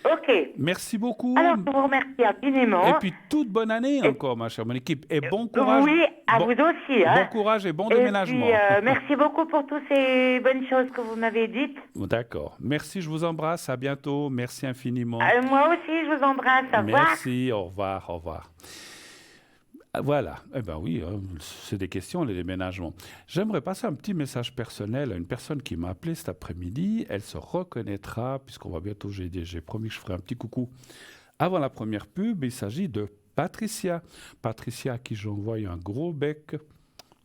B: OK.
A: Merci beaucoup.
B: Alors, je vous remercie
A: Et
B: infiniment.
A: puis, toute bonne année
B: Et,
A: encore, ma chère mon équipe. Et bon courage.
B: oui, à
A: Bon,
B: vous aussi,
A: bon
B: hein.
A: courage et bon
B: Et puis,
A: déménagement.
B: merci beaucoup pour toutes ces bonnes choses que vous m'avez dites.
A: D'accord. Merci, je vous embrasse. À bientôt. Merci infiniment.
B: Moi aussi, je vous embrasse. Au revoir.
A: Merci. Au revoir. Au revoir. Voilà, eh ben oui, hein, c'est des questions, les déménagements. J'aimerais passer un petit message personnel à une personne qui m'a appelé cet après-midi. Elle se reconnaîtra, puisqu'on va bientôt, j'ai promis que je ferai un petit coucou avant la première pub. Il s'agit de Patricia. Patricia, à qui j'envoie un gros bec,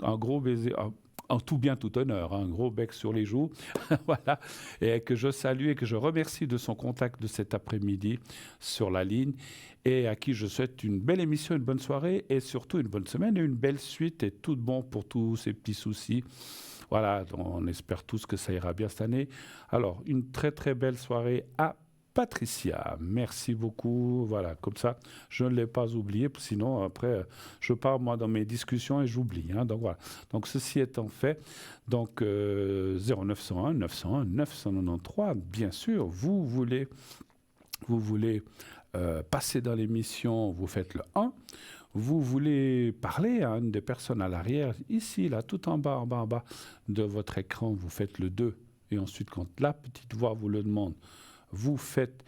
A: un gros baiser, en tout bien, tout honneur, hein, un gros bec sur les joues, voilà, et que je salue et que je remercie de son contact de cet après-midi sur la ligne, et à qui je souhaite une belle émission, une bonne soirée, et surtout une bonne semaine et une belle suite, et tout de bon pour tous ces petits soucis. Voilà, on espère tous que ça ira bien cette année. Alors, une très très belle soirée à Patricia, merci beaucoup. Voilà, comme ça, je ne l'ai pas oublié, sinon après, je pars moi dans mes discussions et j'oublie. Hein, donc voilà. Donc ceci étant fait, donc 0901 901 993, bien sûr, vous voulez passer dans l'émission, vous faites le 1. Vous voulez parler à une des personnes à l'arrière, ici, là, tout en bas, en bas, en bas de votre écran, vous faites le 2. Et ensuite, quand la petite voix vous le demande, vous faites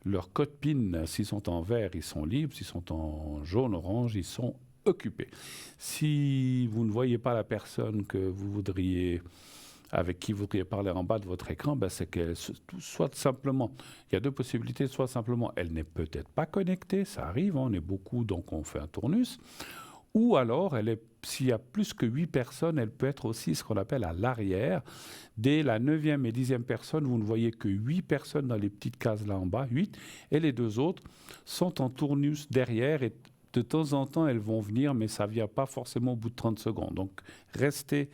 A: leur code PIN. S'ils sont en vert, ils sont libres. S'ils sont en jaune, orange, ils sont occupés. Si vous ne voyez pas la personne avec qui vous voudriez parler en bas de votre écran, ben c'est qu'elle, soit simplement, il y a deux possibilités, soit simplement elle n'est peut-être pas connectée, ça arrive, on est beaucoup, donc on fait un tournus, ou alors, s'il y a plus que 8 personnes, elle peut être aussi ce qu'on appelle à l'arrière. Dès la 9e et 10e personne, vous ne voyez que 8 personnes dans les petites cases là en bas, 8, et les deux autres sont en tournus derrière, et de temps en temps, elles vont venir, mais ça ne vient pas forcément au bout de 30 secondes. Donc, restez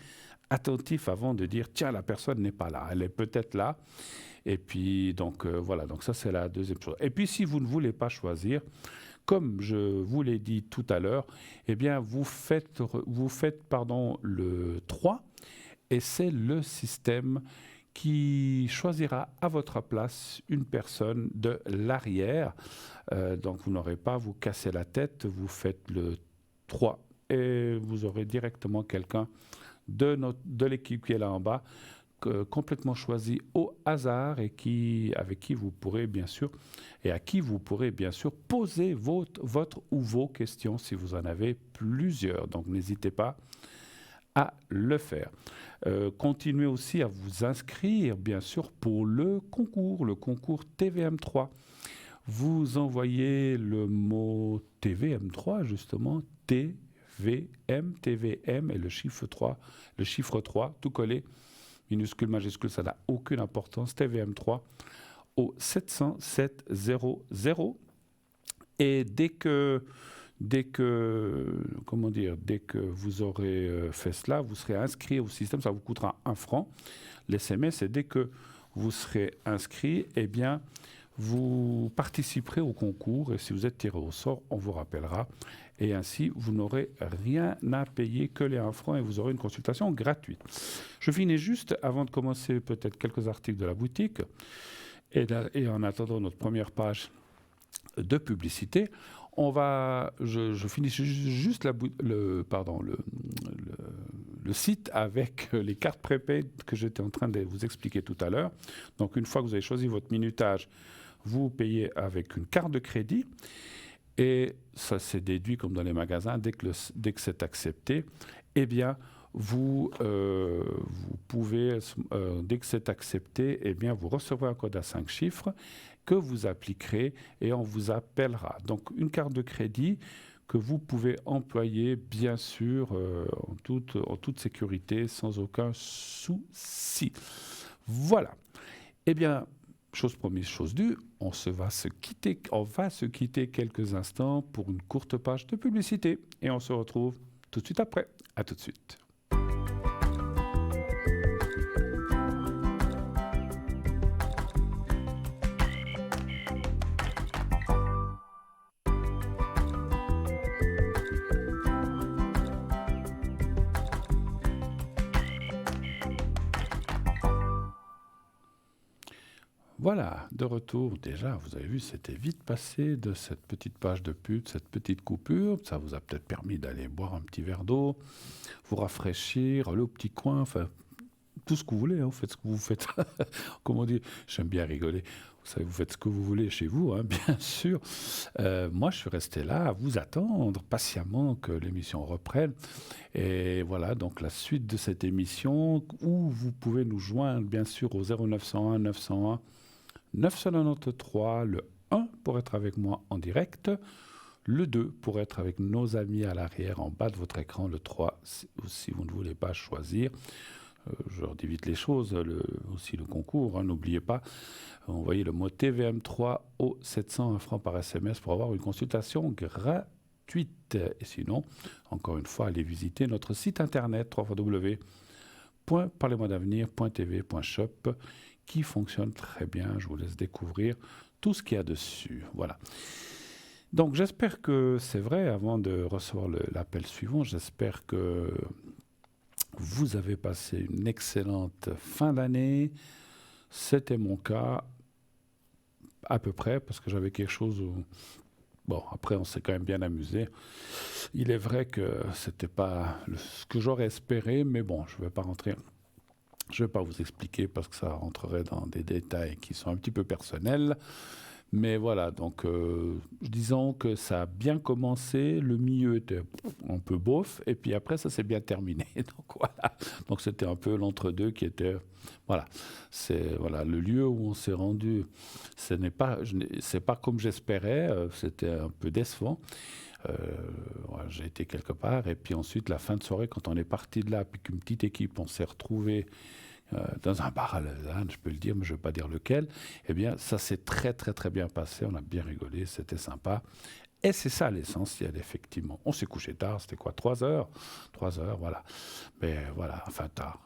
A: attentif avant de dire, tiens, la personne n'est pas là, elle est peut-être là. Et puis, donc, voilà, donc ça, c'est la deuxième chose. Et puis, si vous ne voulez pas choisir, comme je vous l'ai dit tout à l'heure, eh bien, vous faites le 3, et c'est le système qui choisira à votre place une personne de l'arrière. Donc, vous n'aurez pas à vous casser la tête, vous faites le 3 et vous aurez directement quelqu'un de l'équipe qui est là en bas, complètement choisi au hasard, et avec qui vous pourrez bien sûr, et à qui vous pourrez bien sûr poser votre ou vos questions si vous en avez plusieurs. Donc n'hésitez pas à le faire. Continuez aussi à vous inscrire bien sûr pour le concours TVM3. Vous envoyez le mot TVM3 justement, TVM et le chiffre 3, tout collé, minuscule, majuscule, ça n'a aucune importance, TVM3 au 70700. Et dès que vous aurez fait cela, vous serez inscrit au système, ça vous coûtera 1 franc, l'SMS, et dès que vous serez inscrit, eh bien, vous participerez au concours, et si vous êtes tiré au sort, on vous rappellera. Et ainsi, vous n'aurez rien à payer que les 1 franc, et vous aurez une consultation gratuite. Je finis juste, avant de commencer, peut-être quelques articles de la boutique. Et en attendant notre première page de publicité, je finis juste le le site avec les cartes prépaid que j'étais en train de vous expliquer tout à l'heure. Donc une fois que vous avez choisi votre minutage, vous payez avec une carte de crédit et ça c'est déduit comme dans les magasins. Dès que c'est accepté, eh bien vous pouvez, dès que c'est accepté, eh bien vous recevrez un code à 5 chiffres que vous appliquerez et on vous appellera. Donc une carte de crédit que vous pouvez employer, bien sûr, en toute sécurité, sans aucun souci. Voilà. Eh bien, chose promise, chose due, on va se quitter quelques instants pour une courte page de publicité. Et on se retrouve tout de suite après. À tout de suite. Voilà, de retour. Déjà, vous avez vu, c'était vite passé de cette petite page de pub, cette petite coupure. Ça vous a peut-être permis d'aller boire un petit verre d'eau, vous rafraîchir, aller au petit coin, enfin, tout ce que vous voulez, hein, vous faites ce que vous faites. Comment dire, j'aime bien rigoler. Vous savez, vous faites ce que vous voulez chez vous, hein, bien sûr. Moi, je suis resté là à vous attendre patiemment que l'émission reprenne. Et voilà, donc la suite de cette émission, où vous pouvez nous joindre, bien sûr, au 0901 901 993, le 1 pour être avec moi en direct, le 2 pour être avec nos amis à l'arrière en bas de votre écran, le 3 si vous ne voulez pas choisir. Je redis vite les choses, aussi le concours, hein, n'oubliez pas, envoyez le mot TVM3 au 701 francs par SMS pour avoir une consultation gratuite. Et sinon, encore une fois, allez visiter notre site internet www.parlez-moi-d'avenir.tv.shop qui fonctionne très bien. Je vous laisse découvrir tout ce qu'il y a dessus. Voilà. Donc j'espère que c'est vrai, avant de recevoir l'appel suivant, j'espère que vous avez passé une excellente fin d'année. C'était mon cas, à peu près, parce que j'avais quelque chose où... Bon, après, on s'est quand même bien amusé. Il est vrai que c'était pas ce que j'aurais espéré, mais bon, je ne vais pas rentrer... Je ne vais pas vous expliquer parce que ça rentrerait dans des détails qui sont un petit peu personnels. Mais voilà, donc disons que ça a bien commencé, le milieu était un peu bof, et puis après ça s'est bien terminé. Donc voilà, donc c'était un peu l'entre-deux qui était, voilà, c'est voilà le lieu où on s'est rendu. C'est pas comme j'espérais, c'était un peu décevant. Voilà, j'ai été quelque part, et puis ensuite la fin de soirée, quand on est parti de là, puis qu'une petite équipe, on s'est retrouvé dans un bar à Lausanne, je peux le dire, mais je ne vais pas dire lequel, eh bien, ça s'est très, très, très bien passé. On a bien rigolé, c'était sympa. Et c'est ça l'essentiel, effectivement. On s'est couché tard, c'était quoi, 3 heures 3 heures, voilà. Mais voilà, enfin tard,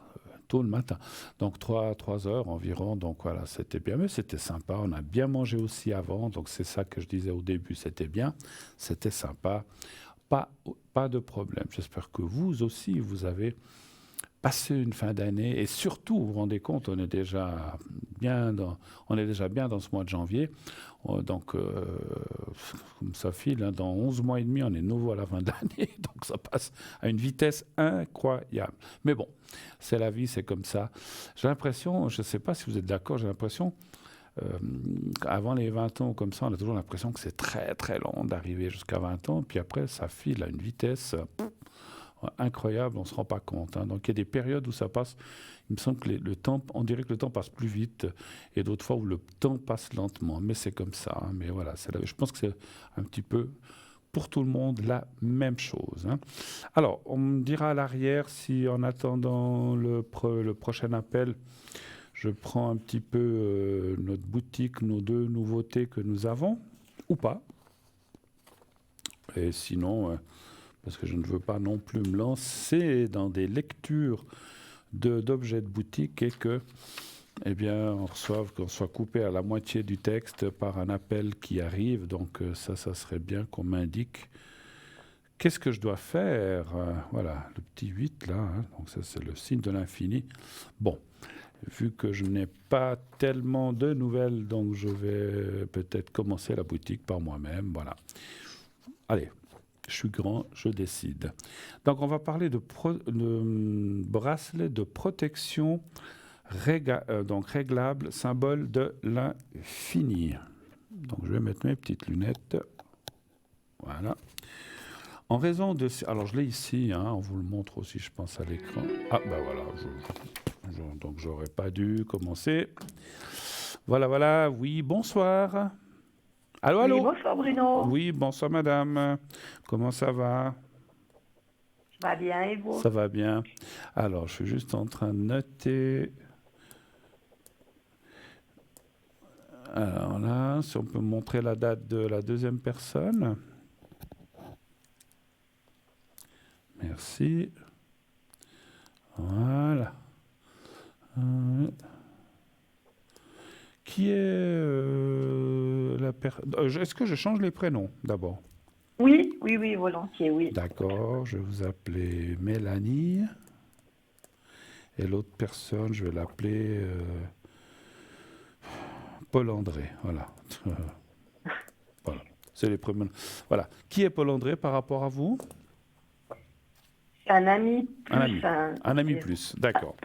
A: tôt le matin. Donc 3 heures environ, donc voilà, c'était bien. Mais c'était sympa, on a bien mangé aussi avant, donc c'est ça que je disais au début, c'était bien, c'était sympa. Pas de problème. J'espère que vous aussi, vous avez passer une fin d'année et surtout, vous vous rendez compte, on est déjà bien dans ce mois de janvier. Donc, comme ça file, hein, dans 11 mois et demi, on est nouveau à la fin de l'année. Donc, ça passe à une vitesse incroyable. Mais bon, c'est la vie, c'est comme ça. J'ai l'impression, je ne sais pas si vous êtes d'accord, j'ai l'impression, avant les 20 ans, comme ça, on a toujours l'impression que c'est très, très long d'arriver jusqu'à 20 ans. Puis après, ça file à une vitesse... incroyable, on ne se rend pas compte. Hein. Donc il y a des périodes où ça passe, il me semble que le temps, on dirait que le temps passe plus vite, et d'autres fois où le temps passe lentement. Mais c'est comme ça. Hein. Mais voilà, je pense que c'est un petit peu pour tout le monde la même chose. Hein. Alors, on me dira à l'arrière si en attendant le prochain appel, je prends un petit peu notre boutique, nos 2 nouveautés que nous avons, ou pas. Et sinon... parce que je ne veux pas non plus me lancer dans des lectures d'objets de boutique et que, eh bien, qu'on soit coupé à la moitié du texte par un appel qui arrive. Donc ça serait bien qu'on m'indique qu'est-ce que je dois faire. Voilà, le petit 8 là, hein, donc ça c'est le signe de l'infini. Bon, vu que je n'ai pas tellement de nouvelles, donc je vais peut-être commencer la boutique par moi-même. Voilà. Allez. Je suis grand, je décide. Donc, on va parler de bracelet de protection donc réglable, symbole de l'infini. Donc, je vais mettre mes petites lunettes. Voilà. En raison de... Alors, je l'ai ici, hein, on vous le montre aussi, je pense, à l'écran. Ah, ben voilà, donc j'aurais pas dû commencer. Voilà, voilà, oui, bonsoir. Allô,
C: Oui,
A: allô?
C: bonsoir Bruno.
A: Oui, bonsoir madame. Comment ça va?
C: Ça va bien et vous?
A: Ça va bien. Alors, je suis juste en train de noter. Alors là, si on peut montrer la date de la deuxième personne. Merci. Voilà. Qui est la personne... Est-ce que je change les prénoms d'abord?
C: Oui, oui, oui, volontiers, oui.
A: D'accord, je vais vous appeler Mélanie. Et l'autre personne, je vais l'appeler Paul-André. Voilà. Voilà. C'est les prénoms. Voilà. Qui est Paul-André par rapport à vous?
C: C'est un ami
A: Un
C: plus
A: ami. Un ami plus. D'accord.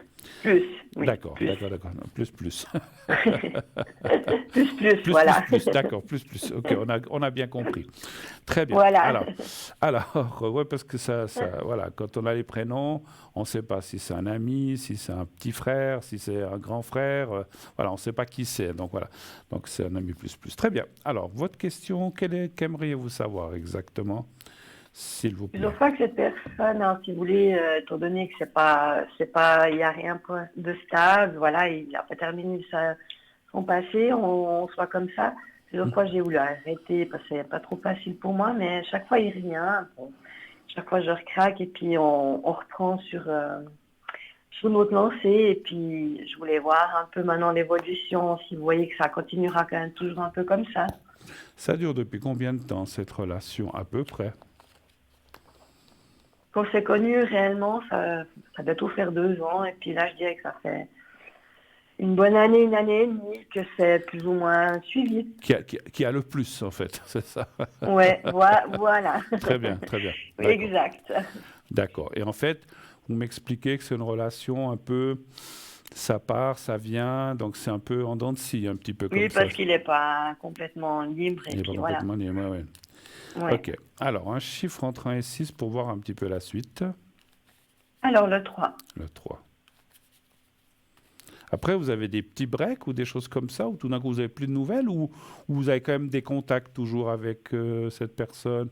C: Plus, oui.
A: D'accord,
C: Plus.
A: d'accord. Plus, plus.
C: Plus,
A: Plus,
C: voilà.
A: plus, d'accord, plus. Ok, on a bien compris. Très bien.
C: Voilà.
A: Alors, ouais, parce que voilà, quand on a les prénoms, on ne sait pas si c'est un ami, si c'est un petit frère, si c'est un grand frère. Voilà, on ne sait pas qui c'est. Donc voilà. Donc c'est un ami plus. Très bien. Alors, votre question, qu'aimeriez-vous savoir exactement, s'il vous plaît?
C: Plusieurs fois que cette personne, hein, si vous voulez, étant donné que il n'y a rien de stable, voilà, il n'a pas terminé son passé, on soit comme ça. Plusieurs fois, j'ai voulu arrêter parce que c'est pas trop facile pour moi, mais chaque fois, il revient. Bon, chaque fois, je recraque et puis on reprend sur notre lancée. Et puis, je voulais voir un peu maintenant l'évolution, si vous voyez que ça continuera quand même toujours un peu comme ça.
A: Ça dure depuis combien de temps, cette relation, à peu près?
C: Quand c'est connu réellement, ça doit tout faire 2 ans. Et puis là, je dirais que ça fait une bonne année, une année et demie que c'est plus ou moins suivi.
A: Qui a le plus, en fait, c'est ça?
C: Ouais, voilà.
A: Très bien.
C: Oui, exact.
A: D'accord. Et en fait, vous m'expliquez que c'est une relation un peu, ça part, ça vient, donc c'est un peu en dents de scie, un petit peu comme
C: Oui,
A: ça.
C: parce qu'il n'est pas complètement libre. Et
A: Il n'est
C: puis
A: pas
C: voilà.
A: complètement libre, ouais.
C: Ouais.
A: Ok. Alors, un chiffre entre 1 et 6 pour voir un petit peu la suite.
C: Alors, le 3.
A: Le 3. Après, vous avez des petits breaks ou des choses comme ça, ou tout d'un coup, vous n'avez plus de nouvelles, ou vous avez quand même des contacts toujours avec cette personne,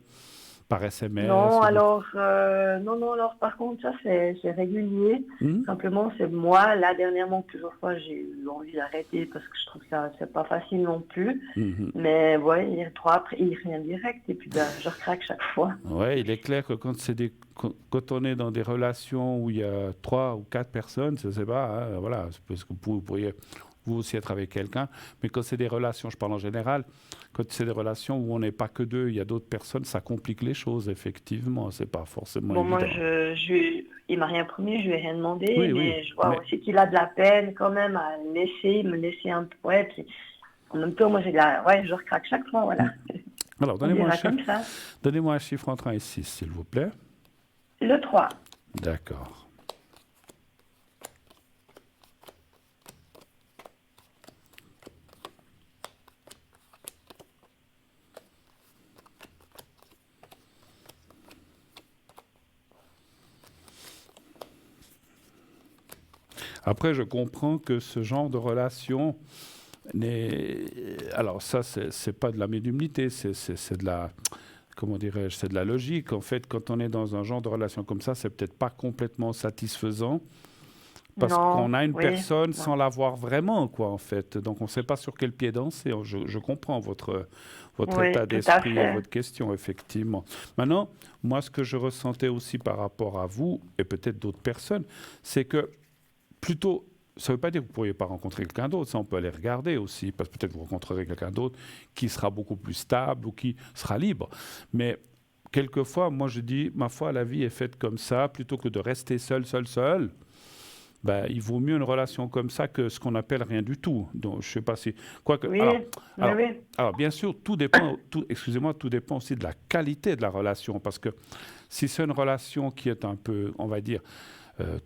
A: par SMS?
C: Non, alors, alors par contre, ça, c'est régulier. Simplement, c'est moi, là, dernièrement, plusieurs fois, j'ai eu envie d'arrêter parce que je trouve que ça, c'est pas facile non plus. Mais ouais, il y a 3 après, il revient direct et puis ben, je recraque chaque fois.
A: Ouais, il est clair que quand on est dans des relations où il y a 3 ou 4 personnes, je ne sais pas, hein, voilà, parce que vous pourriez vous aussi être avec quelqu'un, mais quand c'est des relations, je parle en général, quand c'est des relations où on n'est pas que 2, il y a d'autres personnes, ça complique les choses, effectivement, c'est pas forcément évident.
C: Moi, il m'a rien promis, je lui ai rien demandé, mais je vois
A: mais...
C: aussi qu'il a de la peine quand même à me laisser un peu, ouais, puis en même temps, moi, je recraque chaque fois, voilà.
A: Alors, donnez-moi un chiffre entre 1 et 6, s'il vous plaît.
C: Le 3.
A: D'accord. Après, je comprends que ce genre de relation alors ça, c'est pas de la médiumnité, c'est de la... Comment dirais-je, c'est de la logique. En fait, quand on est dans un genre de relation comme ça, c'est peut-être pas complètement satisfaisant parce qu'on a une personne sans la voir vraiment, quoi, en fait. Donc, on ne sait pas sur quel pied danser. Je comprends votre état d'esprit et votre question, effectivement. Maintenant, moi, ce que je ressentais aussi par rapport à vous et peut-être d'autres personnes, c'est que plutôt... Ça ne veut pas dire que vous ne pourriez pas rencontrer quelqu'un d'autre, ça on peut aller regarder aussi, parce que peut-être vous rencontrerez quelqu'un d'autre qui sera beaucoup plus stable ou qui sera libre. Mais quelquefois, moi je dis, ma foi, la vie est faite comme ça, plutôt que de rester seul, ben, il vaut mieux une relation comme ça que ce qu'on appelle rien du tout. Donc, je sais pas si... Quoique,
C: Oui,
A: alors,
C: oui.
A: alors, bien sûr, tout dépend, excusez-moi, tout dépend aussi de la qualité de la relation. Parce que si c'est une relation qui est un peu, on va dire,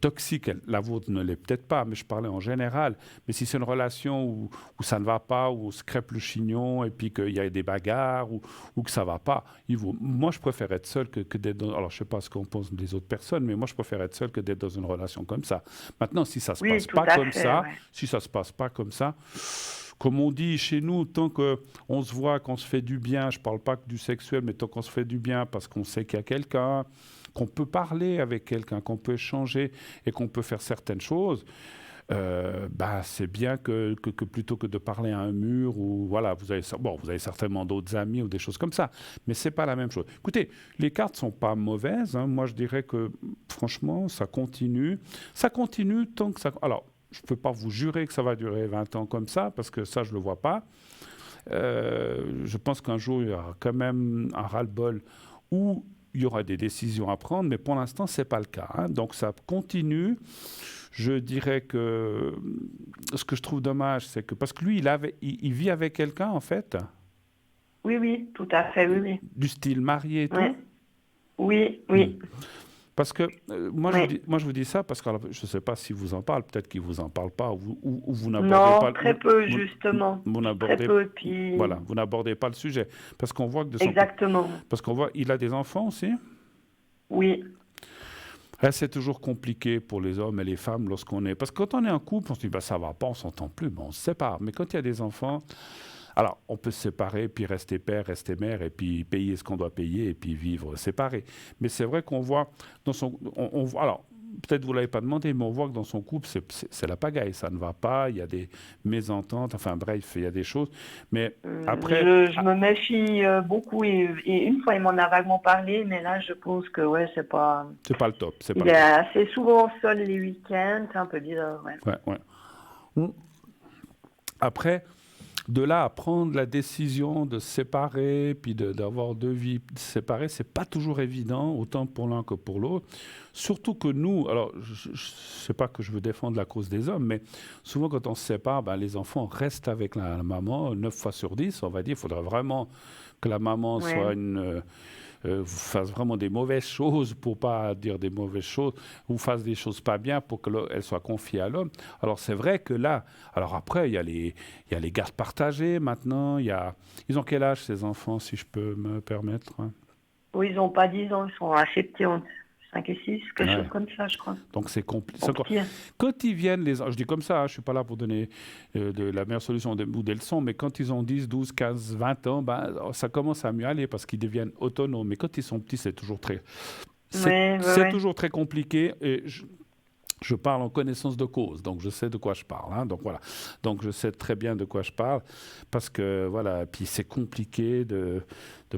A: toxique, la vôtre ne l'est peut-être pas, mais je parlais en général. Mais si c'est une relation où ça ne va pas, où on se crêpe le chignon et puis qu'il y a des bagarres ou que ça ne va pas, moi je préfère être seul que d'être dans... Alors je ne sais pas ce qu'on pense des autres personnes, mais moi je préfère être seul que d'être dans une relation comme ça. Maintenant, si ça ne se
C: Oui,
A: passe
C: tout
A: pas
C: à
A: comme
C: fait,
A: ça,
C: ouais.
A: si ça se passe pas comme ça, comme on dit chez nous, tant qu'on se voit, qu'on se fait du bien, je ne parle pas que du sexuel, mais tant qu'on se fait du bien parce qu'on sait qu'il y a quelqu'un, qu'on peut parler avec quelqu'un, qu'on peut échanger et qu'on peut faire certaines choses, bah, c'est bien que plutôt que de parler à un mur ou voilà, vous avez certainement d'autres amis ou des choses comme ça, mais c'est pas la même chose. Écoutez, les cartes sont pas mauvaises, hein. Moi je dirais que franchement ça continue tant que ça. Alors je peux pas vous jurer que ça va durer 20 ans comme ça parce que ça je le vois pas. Je pense qu'un jour il y aura quand même un ras-le-bol où il y aura des décisions à prendre, mais pour l'instant, ce n'est pas le cas, hein. Donc ça continue. Je dirais que ce que je trouve dommage, c'est que, parce que lui, il vit avec quelqu'un, en fait,
C: Oui, oui, tout à fait, oui, oui.
A: du style marié et
C: Ouais.
A: tout.
C: Oui,
A: Hmm.
C: oui,
A: Parce que
C: oui.
A: moi, je vous dis ça parce que alors, je ne sais pas si vous en parle, peut-être qu'il ne vous en parle pas, ou vous n'abordez
C: Non,
A: pas,
C: très peu,
A: vous,
C: justement.
A: vous
C: Très
A: n'abordez,
C: peu, puis...
A: voilà, vous n'abordez pas le sujet. Parce qu'on voit que de son côté,
C: Exactement.
A: parce qu'on voit, il a des enfants aussi.
C: Oui,
A: Là, c'est toujours compliqué pour les hommes et les femmes lorsqu'on est... Parce que quand on est en couple, on se dit, bah, ça va pas, on s'entend plus, ben, on se sépare. Mais quand il y a des enfants, alors on peut se séparer, puis rester père, rester mère, et puis payer ce qu'on doit payer, et puis vivre séparés. Mais c'est vrai qu'on voit dans son... alors, peut-être vous ne l'avez pas demandé, mais on voit que dans son couple, c'est la pagaille. Ça ne va pas, il y a des mésententes, enfin bref, il y a des choses. Mais après...
C: je me méfie beaucoup et une fois il m'en a vaguement parlé, mais là je pense que ouais, c'est pas...
A: c'est pas le top, c'est pas
C: Il
A: le
C: est
A: top.
C: assez souvent seul les week-ends, c'est un peu bizarre, ouais.
A: Ouais, ouais. Après... De là à prendre la décision de se séparer, puis d'avoir deux vies séparées, c'est pas toujours évident, autant pour l'un que pour l'autre. Surtout que nous, alors je ne sais pas que je veux défendre la cause des hommes, mais souvent quand on se sépare, ben, les enfants restent avec la maman 9 fois sur 10, on va dire. Il faudrait vraiment que la maman
C: Ouais.
A: soit fasse vraiment des mauvaises choses pour pas dire des mauvaises choses, ou fasse des choses pas bien pour qu'elle soit confiée à l'homme. Alors c'est vrai que là, alors après, il y a les gardes partagées maintenant, ils ont quel âge ces enfants, si je peux me permettre, hein?
C: Oui, ils n'ont pas 10 ans, ils sont assez petits, 5 et 6, quelque chose
A: Ouais.
C: comme ça, je crois.
A: Donc c'est
C: Ils
A: compliqué.
C: sont petits.
A: Quand ils viennent, je dis comme ça, hein, je ne suis pas là pour donner de la meilleure solution ou des leçons, mais quand ils ont 10, 12, 15, 20 ans, ben, ça commence à mieux aller parce qu'ils deviennent autonomes. Mais quand ils sont petits,
C: Ouais, ouais,
A: c'est
C: ouais.
A: toujours très compliqué. Et je parle en connaissance de cause, donc je sais de quoi je parle, hein, donc voilà. Donc je sais très bien de quoi je parle, parce que voilà, puis c'est compliqué de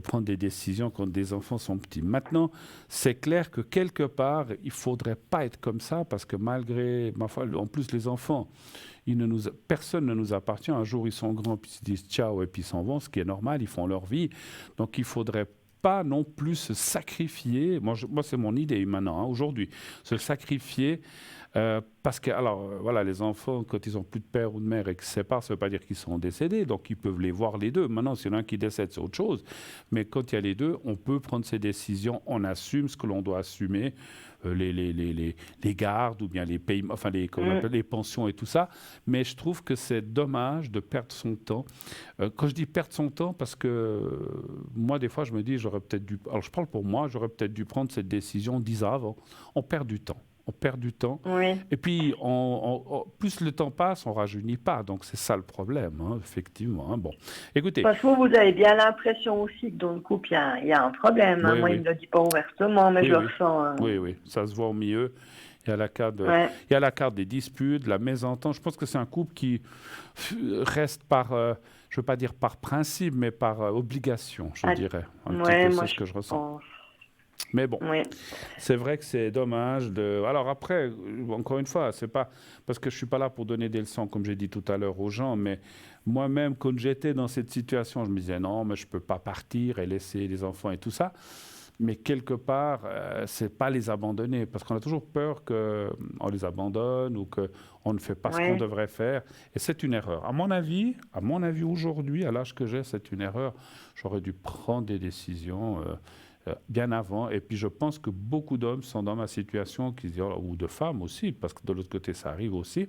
A: prendre des décisions quand des enfants sont petits. Maintenant, c'est clair que quelque part, il faudrait pas être comme ça, parce que malgré, ma foi, en plus les enfants, personne ne nous appartient. Un jour, ils sont grands, puis ils se disent ciao, et puis ils s'en vont, ce qui est normal, ils font leur vie. Donc il faudrait pas non plus se sacrifier, moi c'est mon idée maintenant, hein, aujourd'hui, se sacrifier parce que, alors, voilà, les enfants, quand ils n'ont plus de père ou de mère et qu'ils se séparent, ça ne veut pas dire qu'ils sont décédés, donc ils peuvent les voir les deux. Maintenant, s'il y en a un qui décède, c'est autre chose. Mais quand il y a les deux, on peut prendre ses décisions, on assume ce que l'on doit assumer, les gardes ou bien les paiements, enfin, qu'on appelle les pensions et tout ça. Mais je trouve que c'est dommage de perdre son temps. Quand je dis perdre son temps, parce que moi, des fois, je me dis, j'aurais peut-être dû, alors je parle pour moi, j'aurais peut-être dû prendre cette décision 10 ans avant. On perd du temps. On perd du temps.
C: Oui.
A: Et puis, plus le temps passe, on rajeunit pas. Donc, c'est ça le problème, hein, effectivement, hein. Bon, écoutez.
C: Parce que vous avez bien l'impression aussi que dans le couple, il y a un problème, hein.
A: Oui,
C: Moi, il
A: oui.
C: ne me le dit pas ouvertement, mais
A: Oui,
C: je le
A: oui.
C: ressens, hein.
A: Oui, oui. Ça se voit au milieu. Il y a la carte,
C: Ouais.
A: il y a la carte des disputes, de la mésentente. Je pense que c'est un couple qui reste par, je ne veux pas dire par principe, mais par obligation, je dirais. Un petit
C: Ouais,
A: peu,
C: moi
A: c'est ce que je ressens.
C: pense.
A: Mais bon,
C: Oui.
A: c'est vrai que c'est dommage de... Alors après, encore une fois, c'est pas... Parce que je suis pas là pour donner des leçons, comme j'ai dit tout à l'heure aux gens, mais moi-même, quand j'étais dans cette situation, je me disais non, mais je peux pas partir et laisser les enfants et tout ça. mais quelque part, c'est pas les abandonner, parce qu'on a toujours peur qu'on les abandonne ou qu'on ne fait pas ce qu'on
C: Oui.
A: devrait faire. Et c'est une erreur. À mon avis aujourd'hui, à l'âge que j'ai, c'est une erreur. J'aurais dû prendre des décisions bien avant. Et puis je pense que beaucoup d'hommes sont dans ma situation, qui se disent, ou de femmes aussi, parce que de l'autre côté, ça arrive aussi.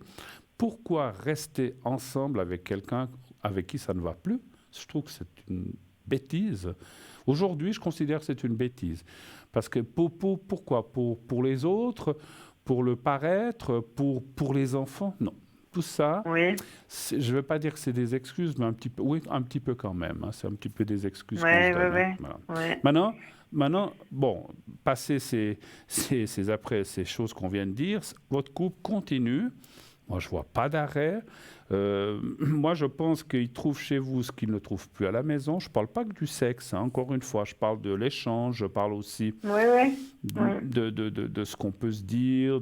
A: Pourquoi rester ensemble avec quelqu'un avec qui ça ne va plus? Je trouve que c'est une bêtise. Aujourd'hui, je considère que c'est une bêtise. Parce que pourquoi? Pour les autres, pour le paraître, pour les enfants? Non. Tout ça,
C: Oui.
A: je ne veux pas dire que c'est des excuses, mais un petit peu, oui, un petit peu quand même. Hein. C'est un petit peu des excuses qu'on
C: Oui,
A: se
C: oui,
A: donne. Hein.
C: oui.
A: Voilà.
C: Oui.
A: Maintenant, bon, passer ces choses qu'on vient de dire, votre couple continue. Moi, je ne vois pas d'arrêt. Moi, je pense qu'il trouve chez vous ce qu'il ne trouve plus à la maison. Je ne parle pas que du sexe, hein, encore une fois. Je parle de l'échange, je parle aussi
C: Oui, oui. Oui.
A: de ce qu'on peut se dire,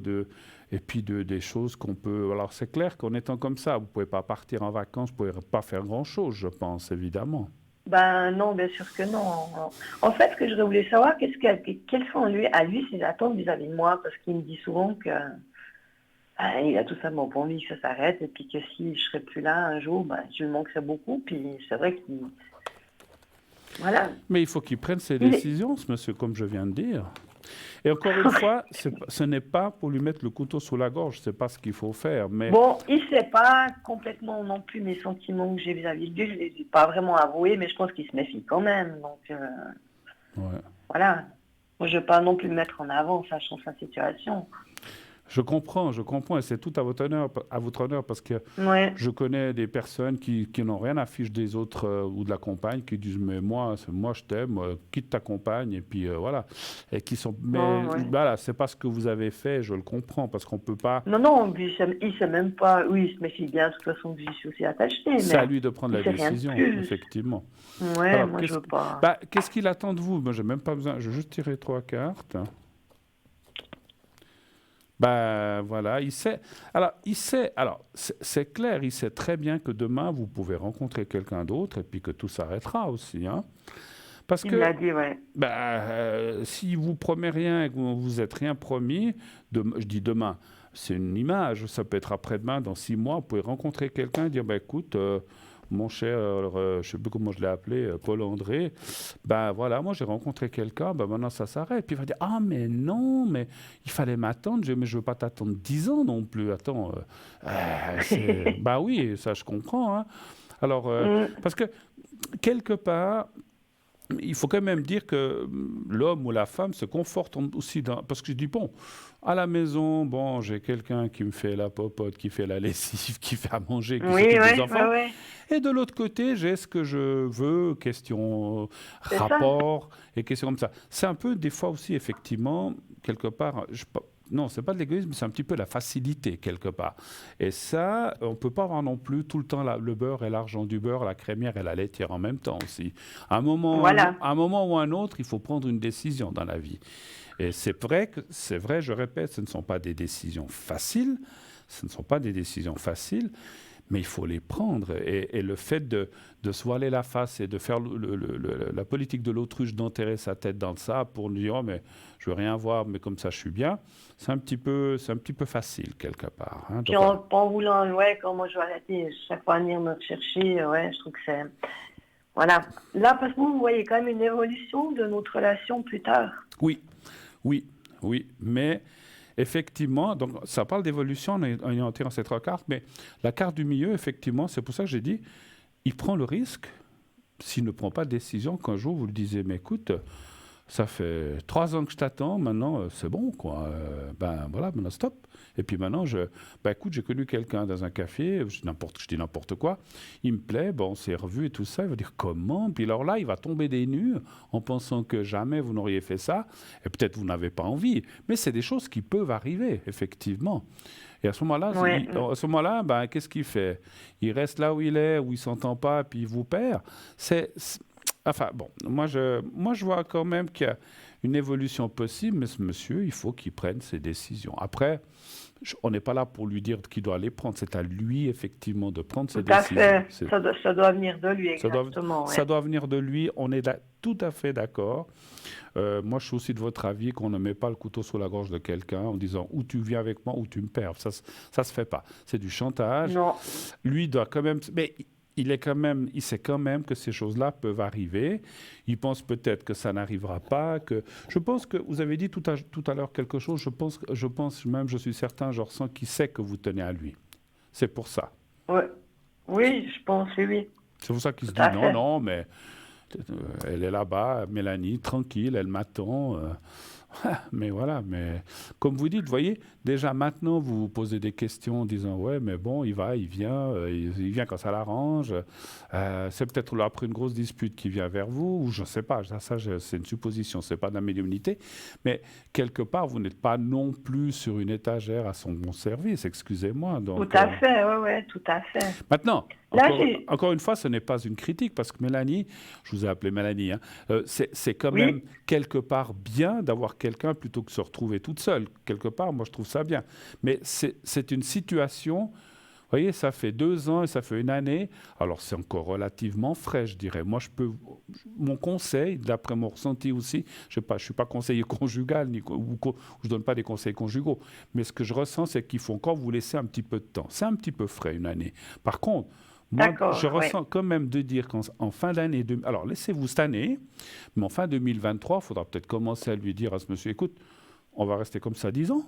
A: et puis des choses qu'on peut... Alors, c'est clair qu'en étant comme ça, vous ne pouvez pas partir en vacances, vous ne pouvez pas faire grand-chose, je pense, évidemment.
C: Ben non, bien sûr que non. En fait, ce que je voulais savoir, quelles sont à lui ses attentes vis-à-vis de moi, parce qu'il me dit souvent que il a tout ça bon pour lui, que ça s'arrête, et puis que si je serais plus là un jour, ben, je lui manquerais beaucoup. Puis c'est vrai qu'il, voilà.
A: Mais il faut qu'il prenne ses
C: Il est-
A: décisions, ce monsieur, comme je viens de dire. Et encore une fois, ce n'est pas pour lui mettre le couteau sous la gorge, c'est pas ce qu'il faut faire. Mais
C: Bon, il sait pas complètement non plus mes sentiments que j'ai vis-à-vis de lui. Je les ai pas vraiment avoués, mais je pense qu'il se méfie quand même. Donc
A: ouais.
C: voilà. Moi, je veux pas non plus me mettre en avant, sachant sa situation.
A: Je comprends, et c'est tout à votre honneur, parce que
C: Ouais.
A: je connais des personnes qui n'ont rien à fiche des autres ou de la compagne, qui disent mais moi je t'aime, quitte ta compagne, et puis voilà, et qui sont. Mais
C: Non, ouais.
A: voilà, c'est pas ce que vous avez fait, je le comprends, parce qu'on peut pas.
C: Non, non, puis il sait même pas. Oui, il se méfie bien, de toute façon, que j'y suis aussi attachée.
A: C'est à
C: Mais
A: lui de prendre
C: il
A: la
C: sait rien de
A: décision,
C: plus.
A: effectivement.
C: Ouais,
A: Alors,
C: moi, je veux pas.
A: qu'est-ce qu'il attend de vous? Moi, j'ai même pas besoin. Je vais juste tirer 3 cartes. Ben voilà, il sait. Alors, c'est clair, il sait très bien que demain, vous pouvez rencontrer quelqu'un d'autre et puis que tout s'arrêtera aussi. Hein. Parce
C: Il me
A: que
C: l'a dit, ouais.
A: si vous promet rien et que vous vous êtes rien promis, je dis demain, c'est une image, ça peut être après-demain, dans 6 mois, vous pouvez rencontrer quelqu'un et dire, ben écoute, mon cher, je ne sais plus comment je l'ai appelé, Paul-André, ben voilà, moi j'ai rencontré quelqu'un, ben maintenant ça s'arrête. Puis il va dire, ah mais non, mais il fallait m'attendre, mais je ne veux pas t'attendre 10 ans non plus, attends. Ben oui, ça je comprends. Hein. Alors, parce que quelque part, il faut quand même dire que l'homme ou la femme se conforte aussi dans... Parce que je dis, bon, à la maison, bon, j'ai quelqu'un qui me fait la popote, qui fait la lessive, qui fait à manger, qui
C: Oui,
A: s'occupe
C: ouais,
A: des enfants.
C: ouais, ouais.
A: Et de l'autre côté, j'ai ce que je veux, question
C: C'est ça.
A: rapport et questions comme ça. C'est un peu, des fois aussi, effectivement, quelque part, non, c'est pas de l'égoïsme, c'est un petit peu la facilité, quelque part. Et ça, on peut pas avoir non plus tout le temps le beurre et l'argent du beurre, la crémière et la laitière en même temps aussi. À un moment,
C: Voilà.
A: à un moment ou à un autre, il faut prendre une décision dans la vie. Et c'est vrai, je répète, ce ne sont pas des décisions faciles, mais il faut les prendre. Et le fait de se voiler la face et de faire la politique de l'autruche, d'enterrer sa tête dans le sable pour dire oh, mais je veux rien voir, mais comme ça je suis bien, c'est un petit peu facile quelque part. Hein.
C: Puis
A: Donc,
C: en voulant, ouais, quand moi je vais arrêter chaque fois venir me rechercher, ouais, je trouve que c'est... Voilà. Là, parce que vous voyez quand même une évolution de notre relation plus tard.
A: oui, mais effectivement, donc ça parle d'évolution en ayant tiré ces 3 cartes, mais la carte du milieu, effectivement, c'est pour ça que j'ai dit, il prend le risque, s'il ne prend pas de décision, qu'un jour vous lui disiez, mais écoute, ça fait 3 ans que je t'attends, maintenant c'est bon, quoi. Ben voilà, maintenant stop. Et puis maintenant, écoute, j'ai connu quelqu'un dans un café, je dis n'importe quoi, il me plaît, bon, on s'est revus et tout ça, il va dire comment? Puis alors là, il va tomber des nues en pensant que jamais vous n'auriez fait ça, et peut-être vous n'avez pas envie. Mais c'est des choses qui peuvent arriver, effectivement. Et à ce moment-là, qu'est-ce qu'il fait? Il reste là où il est, où il ne s'entend pas, puis il vous perd. Enfin, bon, moi, je vois quand même qu'il y a une évolution possible, mais ce monsieur, il faut qu'il prenne ses décisions. Après, on n'est pas là pour lui dire qu'il doit les prendre. C'est à lui, effectivement, de prendre ses
C: Tout à
A: décisions.
C: fait. Ça doit venir de lui,
A: Ça doit,
C: exactement.
A: ça
C: Ouais.
A: doit venir de lui. On est tout à fait d'accord. Moi, je suis aussi de votre avis qu'on ne met pas le couteau sous la gorge de quelqu'un en disant ou tu viens avec moi ou tu me perds. Ça se fait pas. C'est du chantage.
C: Non,
A: Lui doit quand même, mais il sait quand même que ces choses-là peuvent arriver. Il pense peut-être que ça n'arrivera pas. Je pense que vous avez dit tout à l'heure quelque chose. Je pense même, je suis certain, je ressens qu'il sait que vous tenez à lui. C'est pour ça.
C: ouais. Oui, je pense, oui, oui.
A: C'est pour ça qu'il se
C: Tout
A: dit
C: à
A: non,
C: fait.
A: non, mais elle est là-bas, Mélanie, tranquille, elle m'attend. Mais voilà, mais comme vous dites, voyez, déjà maintenant, vous vous posez des questions en disant, ouais, mais bon, il va, il vient, il vient quand ça l'arrange. C'est peut-être là, après une grosse dispute qui vient vers vous, ou je ne sais pas, c'est une supposition, c'est pas de la médiumnité, mais quelque part, vous n'êtes pas non plus sur une étagère à son bon service, excusez-moi.
C: Tout
A: Donc,
C: à fait, oui, oui, tout à fait.
A: maintenant,
C: Là,
A: encore,
C: j'ai...
A: encore une fois, ce n'est pas une critique, parce que Mélanie, je vous ai appelé Mélanie, hein, c'est quand même
C: Oui,
A: quelque part bien d'avoir quelqu'un plutôt que de se retrouver toute seule. Quelque part, moi, je trouve ça bien. Mais c'est une situation, vous voyez, ça fait 2 ans et ça fait une année, alors c'est encore relativement frais, je dirais. Moi, mon conseil, d'après mon ressenti aussi, je ne suis pas conseiller conjugal, je ne donne pas des conseils conjugaux, mais ce que je ressens, c'est qu'il faut encore vous laisser un petit peu de temps. C'est un petit peu frais, une année. Par contre, moi, je
C: d'accord, oui.
A: ressens quand même de dire qu'en fin d'année, alors laissez-vous cette année, mais en fin 2023, il faudra peut-être commencer à lui dire à ce monsieur, écoute, on va rester comme ça 10 ans.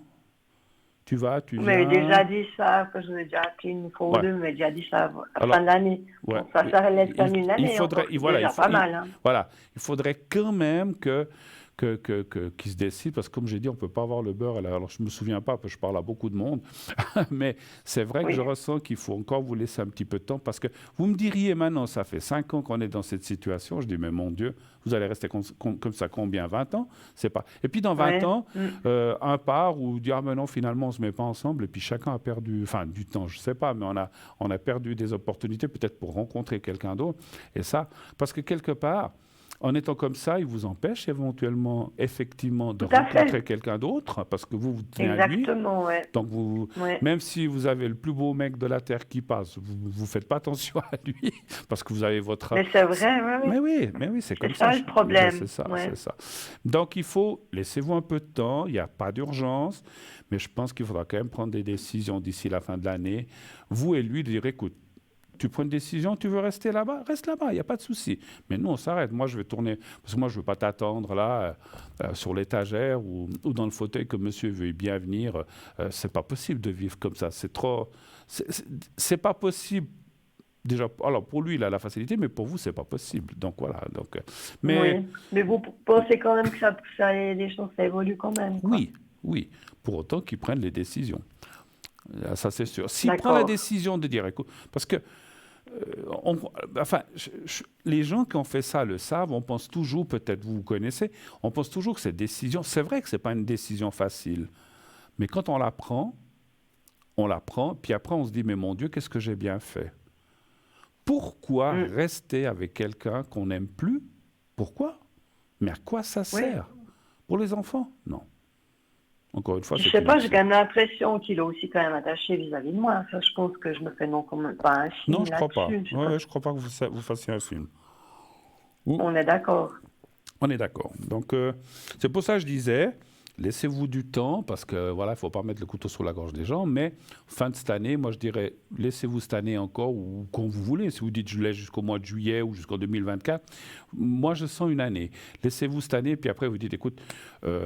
A: Tu vas, tu
C: Vous m'avez
A: viens.
C: déjà dit ça, que je vous ai déjà appelé une fois ou
A: Ouais.
C: deux, vous m'avez déjà dit ça à la
A: Alors,
C: fin de l'année.
A: ouais.
C: Bon, ça laisse quand même une
A: Il
C: année
A: faudrait,
C: encore, c'est
A: voilà,
C: déjà pas mal. Hein.
A: voilà, il faudrait quand même qu'il se décide, parce que comme j'ai dit, on ne peut pas avoir le beurre. Alors, je ne me souviens pas, parce que je parle à beaucoup de monde, mais c'est vrai que je
C: Oui,
A: ressens qu'il faut encore vous laisser un petit peu de temps, parce que vous me diriez maintenant, ça fait 5 ans qu'on est dans cette situation, je dis, mais mon Dieu, vous allez rester comme ça combien? 20 ans? C'est pas. Et puis dans 20
C: ouais.
A: ans,
C: Mm.
A: un part où dit, ah mais non, finalement, on ne se met pas ensemble, et puis chacun a perdu, enfin, du temps, je ne sais pas, mais on a perdu des opportunités peut-être pour rencontrer quelqu'un d'autre. Et ça, parce que quelque part, en étant comme ça, il vous empêche éventuellement, effectivement, de
C: Tout à
A: rencontrer
C: fait.
A: quelqu'un d'autre, parce que vous tenez à lui.
C: Exactement, ouais.
A: Donc,
C: Ouais.
A: même si vous avez le plus beau mec de la Terre qui passe, vous ne faites pas attention à lui, parce que vous avez votre...
C: Mais c'est vrai, oui, oui.
A: Mais oui, c'est
C: C'est
A: comme
C: ça
A: ça.
C: le problème.
A: C'est ça,
C: Ouais.
A: c'est ça. Donc, il faut, laissez-vous un peu de temps, il n'y a pas d'urgence, mais je pense qu'il faudra quand même prendre des décisions d'ici la fin de l'année. Vous et lui, de dire, écoute, tu prends une décision, tu veux rester là-bas, reste là-bas, il n'y a pas de souci. Mais nous, on s'arrête. Moi, je vais tourner, parce que moi, je ne veux pas t'attendre là, sur l'étagère ou dans le fauteuil que monsieur veuille bien venir. C'est pas possible de vivre comme ça. C'est trop. C'est pas possible. Déjà, alors pour lui, il a la facilité, mais pour vous, c'est pas possible. Donc voilà. Donc, mais
C: Oui. Mais vous pensez quand même que les choses, ça évolue quand même, quoi.
A: oui, oui. Pour autant qu'il prenne les décisions. Ça, c'est sûr. S'il prend la
C: D'accord.
A: décision de dire, écoute, parce que enfin, les gens qui ont fait ça le savent, on pense toujours, peut-être vous connaissez, on pense toujours que cette décision, c'est vrai que ce n'est pas une décision facile, mais quand on la prend, puis après on se dit, mais mon Dieu, qu'est-ce que j'ai bien fait? Pourquoi
C: Mm.
A: rester avec quelqu'un qu'on n'aime plus? Pourquoi? Mais à quoi ça
C: Oui.
A: sert? Pour les enfants? Non. Encore une fois,
C: Je
A: c'est
C: sais
A: une
C: pas, j'ai
A: option.
C: quand même l'impression qu'il est aussi quand même attaché vis-à-vis de moi. Ça, je pense que je me fais non comme pas un
A: Non,
C: film
A: je crois pas.
C: là-dessus. Je sais
A: Ouais,
C: pas.
A: ouais, je crois pas que vous fassiez un film. Ou-
C: On est d'accord.
A: On est d'accord. Donc, c'est pour ça que je disais, laissez-vous du temps, parce que voilà, il ne faut pas mettre le couteau sur la gorge des gens, mais fin de cette année, moi je dirais, laissez-vous cette année encore, ou quand vous voulez, si vous dites je laisse jusqu'au mois de juillet ou jusqu'en 2024, moi je sens une année. Laissez-vous cette année, puis après vous dites, écoute,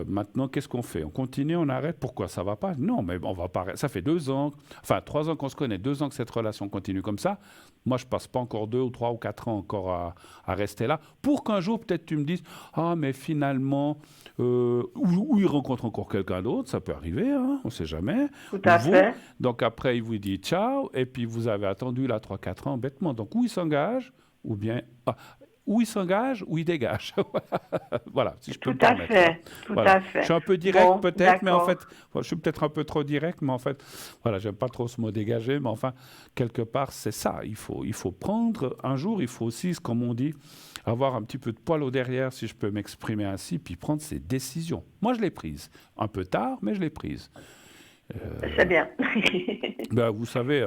A: maintenant qu'est-ce qu'on fait? On continue, on arrête? Pourquoi ça ne va pas? Non, mais on va pas arrêter. Ça fait 2 ans, enfin 3 ans qu'on se connaît, 2 ans que cette relation continue comme ça. Moi, je ne passe pas encore 2 ou 3 ou 4 ans encore à rester là, pour qu'un jour, peut-être, tu me dises, ah, mais finalement, ou il rencontre encore quelqu'un d'autre, ça peut arriver, hein, on ne sait jamais.
C: Tout
A: Ou
C: à
A: vous,
C: fait.
A: donc après, il vous dit ciao, et puis vous avez attendu là 3-4 ans bêtement. Donc, ou il s'engage, ou bien... ou il s'engage ou il dégage. Voilà, si je peux me
C: Tout à
A: permettre.
C: fait, tout
A: Voilà.
C: à fait.
A: Je suis un peu direct
C: Bon,
A: peut-être, mais en
C: d'accord.
A: fait, je suis peut-être un peu trop direct, mais en fait, voilà, j'aime pas trop ce mot dégager, mais enfin, quelque part, c'est ça. Il faut prendre un jour, il faut aussi, comme on dit, avoir un petit peu de poil au derrière, si je peux m'exprimer ainsi, puis prendre ses décisions. Moi, je l'ai prise. Un peu tard, mais je l'ai prise.
C: C'est bien.
A: Ben, vous savez,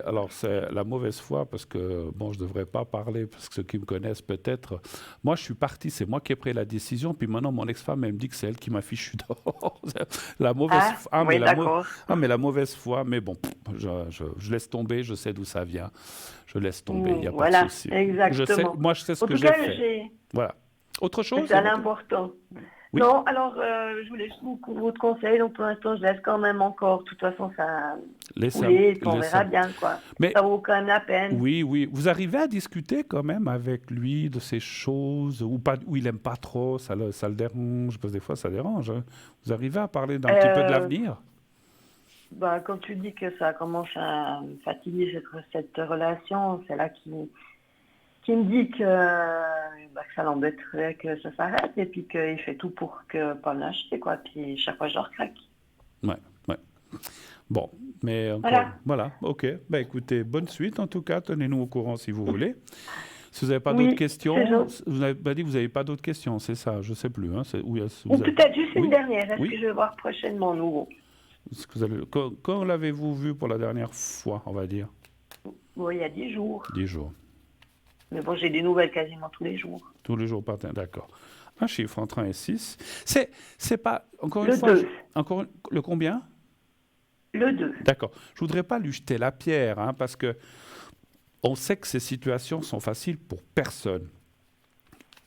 A: alors c'est la mauvaise foi parce que, bon, je ne devrais pas parler parce que ceux qui me connaissent peut-être, moi je suis parti, c'est moi qui ai pris la décision, puis maintenant mon ex-femme elle me dit que c'est elle qui m'a fichu dehors. La mauvaise
C: Ah,
A: foi,
C: oui, d'accord.
A: mais la mauvaise foi, mais bon, je laisse tomber, je sais d'où ça vient, je laisse tomber, il n'y a pas
C: Voilà,
A: de souci.
C: exactement.
A: Moi je sais ce
C: En
A: que
C: tout
A: j'ai
C: cas,
A: fait. Voilà. Autre chose,
C: c'est l'important.
A: Oui.
C: Non, alors, je voulais juste vous conseiller, donc pour l'instant, je laisse quand même encore, de toute façon, ça couler, et puis on verra bien, quoi.
A: Mais
C: Ça vaut quand même la peine.
A: oui, oui. Vous arrivez à discuter quand même avec lui de ces choses ou pas, où il aime pas trop, ça le dérange, parce que des fois ça dérange. Hein. Vous arrivez à parler d'un petit peu de l'avenir?
C: Bah, quand tu dis que ça commence à me fatiguer cette relation, c'est là qui me dit que ça l'embêterait que ça s'arrête et puis qu'il fait tout pour que pas me lâcher, quoi. Puis chaque fois je leur craque.
A: Ouais, ouais. Bon, mais encore,
C: Voilà.
A: ok. Ben écoutez, bonne suite en tout cas, tenez-nous au courant si vous voulez. Si vous n'avez pas
C: Oui,
A: d'autres
C: c'est
A: questions,
C: gentil.
A: vous n'avez pas dit que vous n'avez pas d'autres questions, c'est ça, je ne sais plus. Hein,
C: Ou peut-être juste
A: Oui,
C: une dernière. Est-ce
A: oui.
C: que je vais voir prochainement nouveau?
A: Est-ce que quand l'avez-vous vu pour la dernière fois, on va dire?
C: Bon, il y a 10 jours.
A: 10 jours.
C: Mais bon, j'ai des nouvelles quasiment tous les jours.
A: Tous les jours par d'accord. Un chiffre entre 1 et 6. C'est pas, encore une
C: Le
A: fois,
C: 2.
A: le combien?
C: Le 2.
A: D'accord. Je voudrais pas lui jeter la pierre, hein, parce que on sait que ces situations sont faciles pour personne.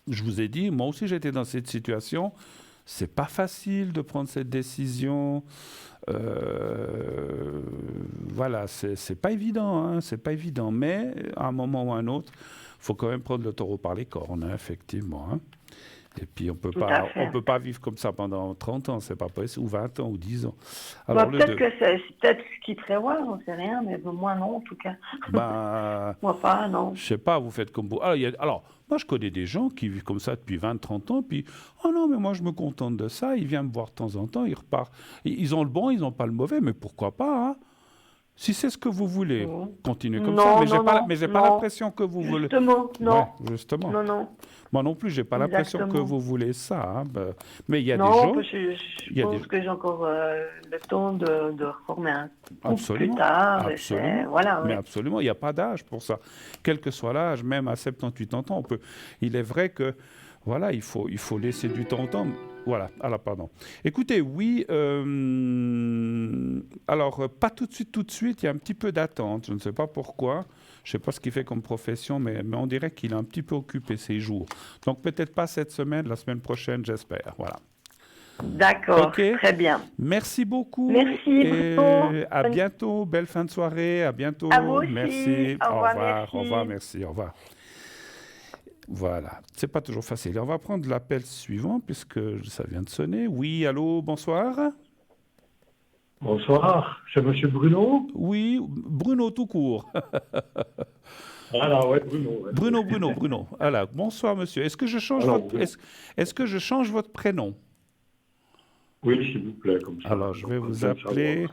A: Je vous ai dit, moi aussi j'étais dans cette situation. C'est pas facile de prendre cette décision. Voilà, c'est pas évident, hein, c'est pas évident. Mais à un moment ou à un autre, faut quand même prendre le taureau par les cornes, hein, effectivement. Hein. Et puis on peut pas vivre comme ça pendant 30 ans, c'est pas possible, ou 20 ans, ou 10 ans. Alors
C: peut-être que c'est peut-être ce qu'il prévoit, j'en sais rien, mais moi non en tout cas.
A: Ben,
C: Moi pas, non.
A: je sais pas, vous faites comme vous. Alors, moi je connais des gens qui vivent comme ça depuis 20-30 ans, puis oh non, mais moi je me contente de ça, il vient me voir de temps en temps, il repart. Ils ont le bon, ils n'ont pas le mauvais, mais pourquoi pas, hein? Si c'est ce que vous voulez, continuez comme ça. Mais j'ai pas l'impression que vous voulez.
C: Justement, non.
A: Ouais, justement.
C: Non, non.
A: Moi non plus, j'ai pas l'impression que
C: Exactement.
A: vous voulez ça. Hein. Mais il y a des
C: Non,
A: gens.
C: je pense que j'ai encore le temps de reformer un couple
A: Absolument.
C: plus tard.
A: Absolument.
C: Voilà,
A: Mais
C: oui.
A: absolument, il n'y a pas d'âge pour ça. Quel que soit l'âge, même à 78 ans, on peut. Il est vrai que voilà, il faut laisser du temps au temps. Voilà, pardon. Écoutez, oui, alors, pas tout de suite, il y a un petit peu d'attente, je ne sais pas pourquoi, je ne sais pas ce qu'il fait comme profession, mais on dirait qu'il est un petit peu occupé ces jours. Donc peut-être pas cette semaine, la semaine prochaine, j'espère, voilà.
C: D'accord,
A: Ok.
C: très bien.
A: Merci beaucoup.
C: Merci,
A: et
C: Bruno.
A: à bientôt, belle fin de soirée, à bientôt.
C: À vous aussi.
A: Merci,
C: Au revoir, merci.
A: au revoir, merci, au revoir. Voilà, c'est pas toujours facile. On va prendre l'appel suivant puisque ça vient de sonner. Oui, allô, bonsoir.
D: Bonsoir, c'est Monsieur Bruno.
A: Oui, Bruno tout court.
D: Voilà, ouais, Bruno. Ouais.
A: Bruno. Voilà, bonsoir monsieur. Est-ce que je change est-ce que je change votre prénom?
D: Oui, s'il vous plaît, comme ça.
A: Alors, je vais vous appeler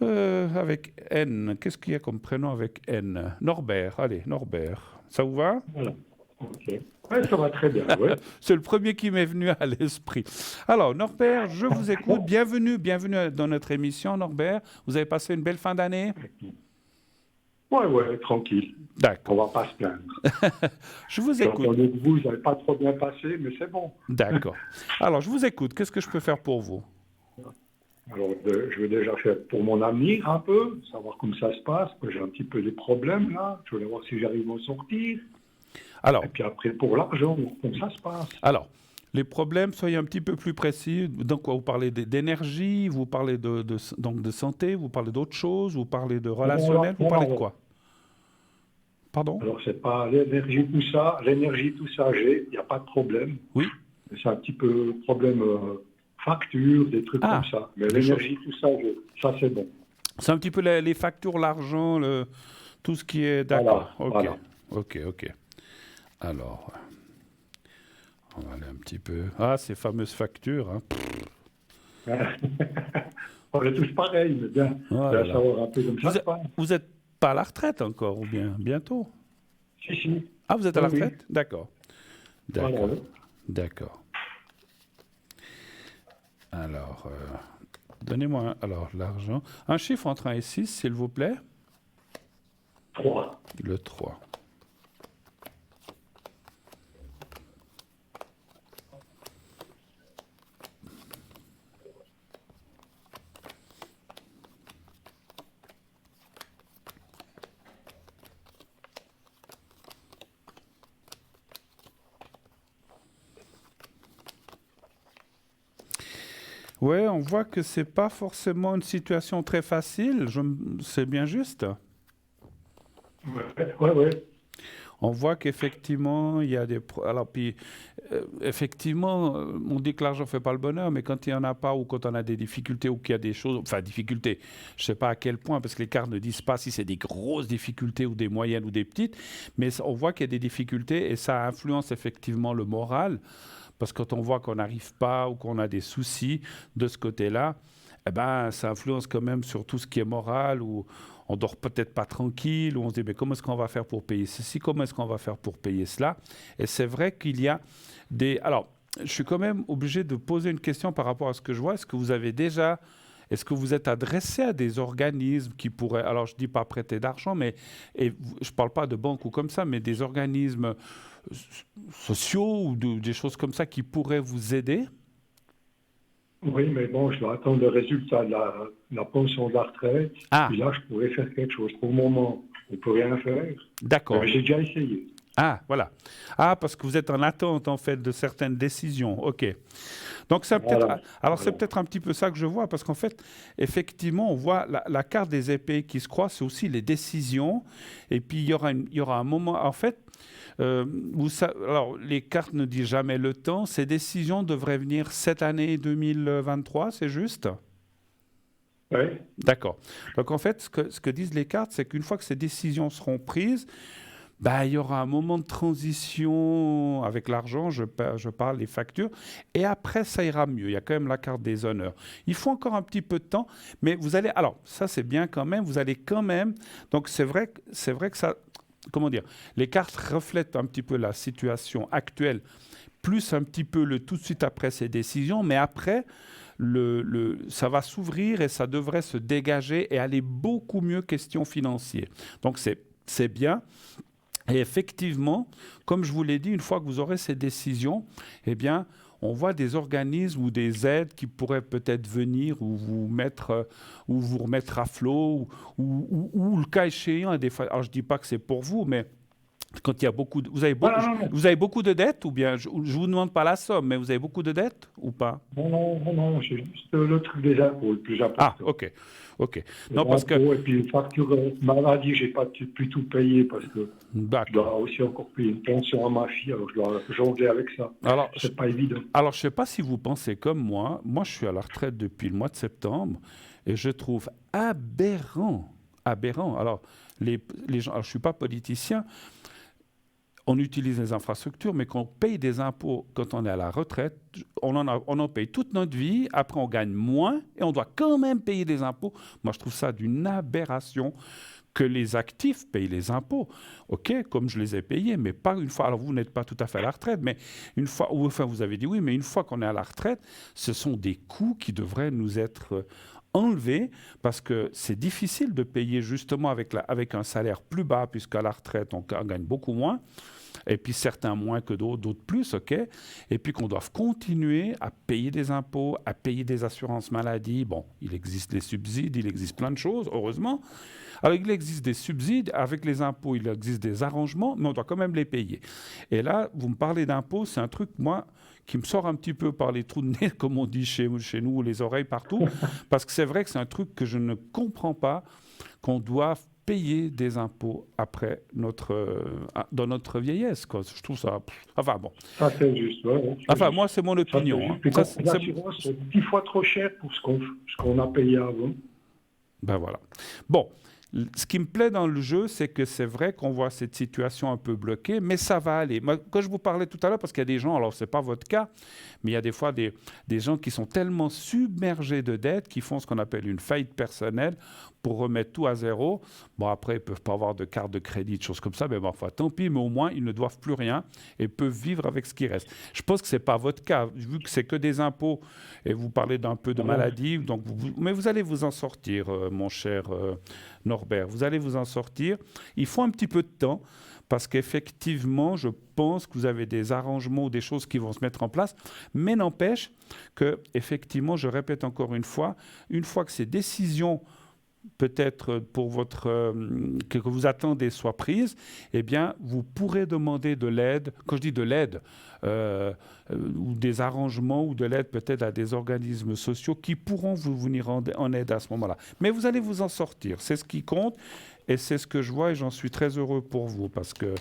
A: avec N. Qu'est-ce qu'il y a comme prénom avec N? Norbert. Allez, Norbert. Ça vous va?
D: Voilà. Ok. Ouais, ça va très bien, ouais.
A: C'est le premier qui m'est venu à l'esprit. Alors, Norbert, je vous écoute. Bienvenue dans notre émission, Norbert. Vous avez passé une belle fin d'année?
D: Ouais, tranquille.
A: D'accord.
D: On va pas se plaindre.
A: Je vous
D: J'ai
A: écoute.
D: entendu que vous n'avez pas trop bien passé, mais c'est bon.
A: D'accord. Alors, je vous écoute. Qu'est-ce que je peux faire pour vous?
D: Alors, je vais déjà faire pour mon avenir un peu, savoir comment ça se passe. J'ai un petit peu des problèmes, là. Je voulais voir si j'arrive à m'en sortir.
A: Alors,
D: Et puis après, pour l'argent, comment ça se passe.
A: Alors, les problèmes, soyez un petit peu plus précis. Donc, quoi, vous parlez d'énergie, vous parlez donc de santé, vous parlez d'autre chose, vous parlez de relationnel, vous parlez de quoi? Pardon?
D: Alors, c'est pas l'énergie, tout ça. L'énergie, tout ça, il n'y a pas de problème.
A: Oui.
D: Mais c'est un petit peu problème facture, des trucs comme ça. Mais l'énergie, tout ça, ça c'est bon.
A: C'est un petit peu les factures, l'argent, tout ce qui est... D'accord.
D: Voilà.
A: Ok. Alors, on va aller un petit peu. Ah, ces fameuses factures. Hein.
D: On est tous pareils, mais bien.
A: Voilà.
D: Savoir un peu comme ça.
A: Vous n'êtes pas à la retraite encore, ou bien bientôt?
D: Si.
A: Ah, vous êtes à la
D: Oui.
A: retraite? D'accord. D'accord.
D: Voilà.
A: D'accord. Alors, donnez-moi alors l'argent. Un chiffre entre 1 et 6, s'il vous plaît.
D: 3.
A: Le 3. Ouais, on voit que c'est pas forcément une situation très facile. C'est bien juste.
D: Ouais.
A: On voit qu'effectivement, il y a des... Alors, puis, effectivement, on dit que l'argent ne fait pas le bonheur, mais quand il n'y en a pas ou quand on a des difficultés ou qu'il y a des choses... Enfin, difficultés, je ne sais pas à quel point, parce que les cartes ne disent pas si c'est des grosses difficultés ou des moyennes ou des petites, mais on voit qu'il y a des difficultés et ça influence effectivement le moral, parce que quand on voit qu'on n'arrive pas ou qu'on a des soucis de ce côté-là, eh ben, ça influence quand même sur tout ce qui est moral ou... On dort peut-être pas tranquille, ou on se dit mais comment est-ce qu'on va faire pour payer ceci, comment est-ce qu'on va faire pour payer cela. Et c'est vrai qu'il y a des... Alors, je suis quand même obligé de poser une question par rapport à ce que je vois. Est-ce que vous êtes adressé à des organismes qui pourraient... Alors, je ne dis pas prêter d'argent, mais je ne parle pas de banque ou comme ça, mais des organismes sociaux ou des choses comme ça qui pourraient vous aider?
D: Oui, mais bon, je dois attendre le résultat de la pension de la retraite.
A: Ah.
D: Puis là, je pourrais faire quelque chose. Pour le moment, on ne peut rien faire.
A: D'accord.
D: J'ai déjà essayé.
A: Ah, voilà. Ah, parce que vous êtes en attente, en fait, de certaines décisions. OK. Donc, c'est peut-être...
D: Voilà.
A: Alors, c'est peut-être un petit peu ça que je vois, parce qu'en fait, effectivement, on voit la carte des épées qui se croisent, c'est aussi les décisions. Et puis, il y aura un moment... En fait, alors, les cartes ne disent jamais le temps. Ces décisions devraient venir cette année 2023, c'est juste?
D: Oui.
A: D'accord. Donc, en fait, ce que disent les cartes, c'est qu'une fois que ces décisions seront prises, il y aura un moment de transition avec l'argent, je parle des factures, et après, ça ira mieux. Il y a quand même la carte des honneurs. Il faut encore un petit peu de temps, mais vous allez... Alors, ça, c'est bien quand même. Vous allez quand même... Donc, c'est vrai que ça... Comment dire? Les cartes reflètent un petit peu la situation actuelle, plus un petit peu le tout de suite après ces décisions, mais après, ça va s'ouvrir et ça devrait se dégager et aller beaucoup mieux question financière. Donc, c'est bien. Et effectivement, comme je vous l'ai dit, une fois que vous aurez ces décisions, eh bien, on voit des organismes ou des aides qui pourraient peut-être venir ou vous remettre à flot ou le cas échéant, des fois, alors je ne dis pas que c'est pour vous, mais quand il y a vous avez beaucoup de dettes ou bien, je ne vous demande pas la somme, mais vous avez beaucoup de dettes ou pas?
D: Non, c'est juste le truc des impôts le plus important.
A: Ah, ok. Non, parce que...
D: Et puis une facture maladie, je n'ai pas pu tout payer parce que je dois aussi encore payer une pension à ma fille, alors je dois jongler avec ça. Alors, c'est pas évident.
A: Alors, je ne sais pas si vous pensez comme moi. Moi, je suis à la retraite depuis le mois de septembre et je trouve aberrant. Alors, les gens, alors, je ne suis pas politicien, on utilise les infrastructures, mais qu'on paye des impôts quand on est à la retraite, on en paye toute notre vie, après on gagne moins et on doit quand même payer des impôts. Moi, je trouve ça d'une aberration que les actifs payent les impôts. OK, comme je les ai payés, mais pas une fois. Alors, vous n'êtes pas tout à fait à la retraite, mais une fois, enfin, vous avez dit oui, mais une fois qu'on est à la retraite, ce sont des coûts qui devraient nous être enlevés parce que c'est difficile de payer justement avec un salaire plus bas, puisqu'à la retraite, on gagne beaucoup moins. Et puis certains moins que d'autres plus, OK? Et puis qu'on doive continuer à payer des impôts, à payer des assurances maladie. Bon, il existe des subsides, il existe plein de choses, heureusement. Alors, il existe des subsides, avec les impôts, il existe des arrangements, mais on doit quand même les payer. Et là, vous me parlez d'impôts, c'est un truc, moi, qui me sort un petit peu par les trous de nez, comme on dit chez nous, les oreilles partout, parce que c'est vrai que c'est un truc que je ne comprends pas, qu'on doit payer des impôts après dans notre vieillesse, quoi. Je trouve ça... Enfin, bon.
D: Ça, c'est juste. Ouais,
A: enfin, moi, c'est mon opinion.
D: L'assurance, c'est 10 fois trop cher pour ce qu'on a payé avant.
A: Ben voilà. Bon. Ce qui me plaît dans le jeu, c'est que c'est vrai qu'on voit cette situation un peu bloquée, mais ça va aller. Moi, quand je vous parlais tout à l'heure, parce qu'il y a des gens, alors ce n'est pas votre cas, mais il y a des fois des gens qui sont tellement submergés de dettes qui font ce qu'on appelle une faillite personnelle pour remettre tout à zéro. Bon, après, ils ne peuvent pas avoir de carte de crédit, de choses comme ça, mais bon, enfin, tant pis, mais au moins, ils ne doivent plus rien et peuvent vivre avec ce qui reste. Je pense que ce n'est pas votre cas, vu que c'est que des impôts et vous parlez d'un peu de maladie, donc mais vous allez vous en sortir, mon cher Norbert, vous allez vous en sortir. Il faut un petit peu de temps parce qu'effectivement, je pense que vous avez des arrangements ou des choses qui vont se mettre en place, mais n'empêche que, effectivement, je répète encore une fois que ces décisions peut-être pour que vous attendez soient prises, eh bien, vous pourrez demander de l'aide. Quand je dis de l'aide, ou des arrangements ou de l'aide peut-être à des organismes sociaux qui pourront vous venir en aide à ce moment-là. Mais vous allez vous en sortir. C'est ce qui compte et c'est ce que je vois et j'en suis très heureux pour vous parce que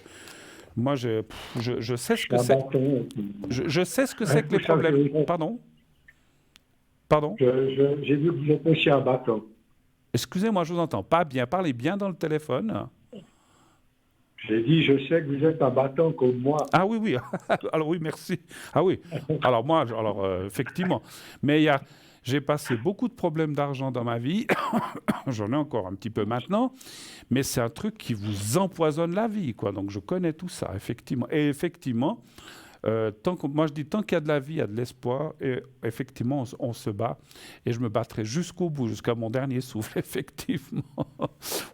A: moi, je sais ce que c'est. Je sais ce que c'est que les problèmes. Pardon.
D: J'ai vu que vous êtes aussi un bâton.
A: Excusez-moi, je vous entends pas bien. Parlez bien dans le téléphone.
D: J'ai dit, je sais que vous êtes un battant comme moi.
A: Ah oui, oui. Alors oui, merci. Ah oui. Alors moi, effectivement. Mais j'ai passé beaucoup de problèmes d'argent dans ma vie. J'en ai encore un petit peu maintenant. Mais c'est un truc qui vous empoisonne la vie, quoi. Donc je connais tout ça, effectivement. Et effectivement, moi je dis tant qu'il y a de la vie, il y a de l'espoir et effectivement on se bat et je me battrai jusqu'au bout, jusqu'à mon dernier souffle, effectivement.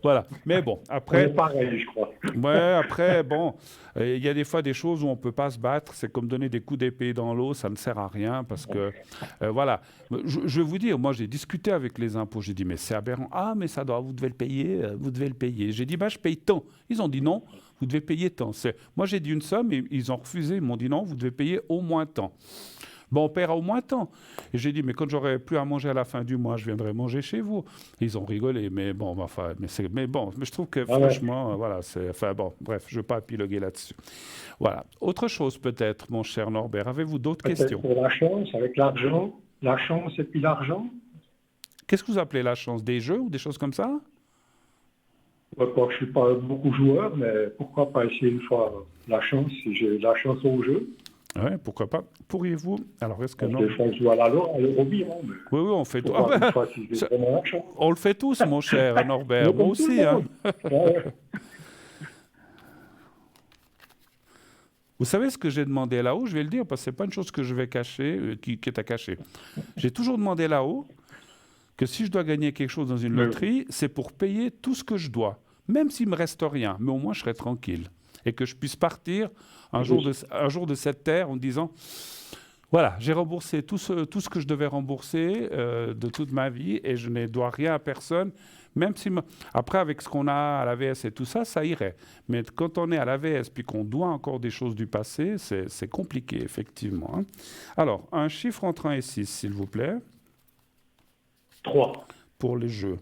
A: Voilà. Mais bon, après...
D: C'est pareil, je crois.
A: Ouais, après, bon, il y a des fois des choses où on ne peut pas se battre, c'est comme donner des coups d'épée dans l'eau, ça ne sert à rien parce que, voilà. Je vais vous dire, moi j'ai discuté avec les impôts, j'ai dit mais c'est aberrant, ah mais ça doit, vous devez le payer, vous devez le payer. J'ai dit bah je paye tant. Ils ont dit non, vous devez payer tant. Moi j'ai dit une somme et ils ont refusé, ils m'ont dit non, vous devez payer au moins tant. Bon, on paiera au moins tant. Et j'ai dit, mais quand j'aurai plus à manger à la fin du mois, je viendrai manger chez vous. Ils ont rigolé, mais bon, mais je trouve que franchement, voilà, bref, je ne vais pas épiloguer là-dessus. Voilà. Autre chose peut-être, mon cher Norbert, avez-vous d'autres questions?
D: Pour la chance, avec l'argent, la chance et puis l'argent.
A: Qu'est-ce que vous appelez la chance? Des jeux ou des choses comme ça?
D: Je ne suis pas beaucoup joueur, mais pourquoi pas essayer une fois la chance, si j'ai la chance au jeu.
A: Oui, pourquoi pas. Pourriez-vous... Alors, est-ce que non?
D: Des fois, je joue à l'Eurobion.
A: Oui, on fait tout. On le fait tous, mon cher Norbert. Moi aussi. Hein. Vous savez ce que j'ai demandé là-haut? Je vais le dire parce que ce n'est pas une chose que je vais cacher, qui est à cacher. J'ai toujours demandé là-haut que si je dois gagner quelque chose dans une loterie, c'est pour payer tout ce que je dois. Même s'il ne me reste rien, mais au moins je serai tranquille. Et que je puisse partir un jour de cette terre en disant, voilà, j'ai remboursé tout ce que je devais rembourser de toute ma vie et je ne dois rien à personne, même si... Après, avec ce qu'on a à l'AVS et tout ça, ça irait. Mais quand on est à l'AVS puis qu'on doit encore des choses du passé, c'est compliqué, effectivement. Hein. Alors, un chiffre entre 1 et 6, s'il vous plaît.
D: 3.
A: Pour les jeux.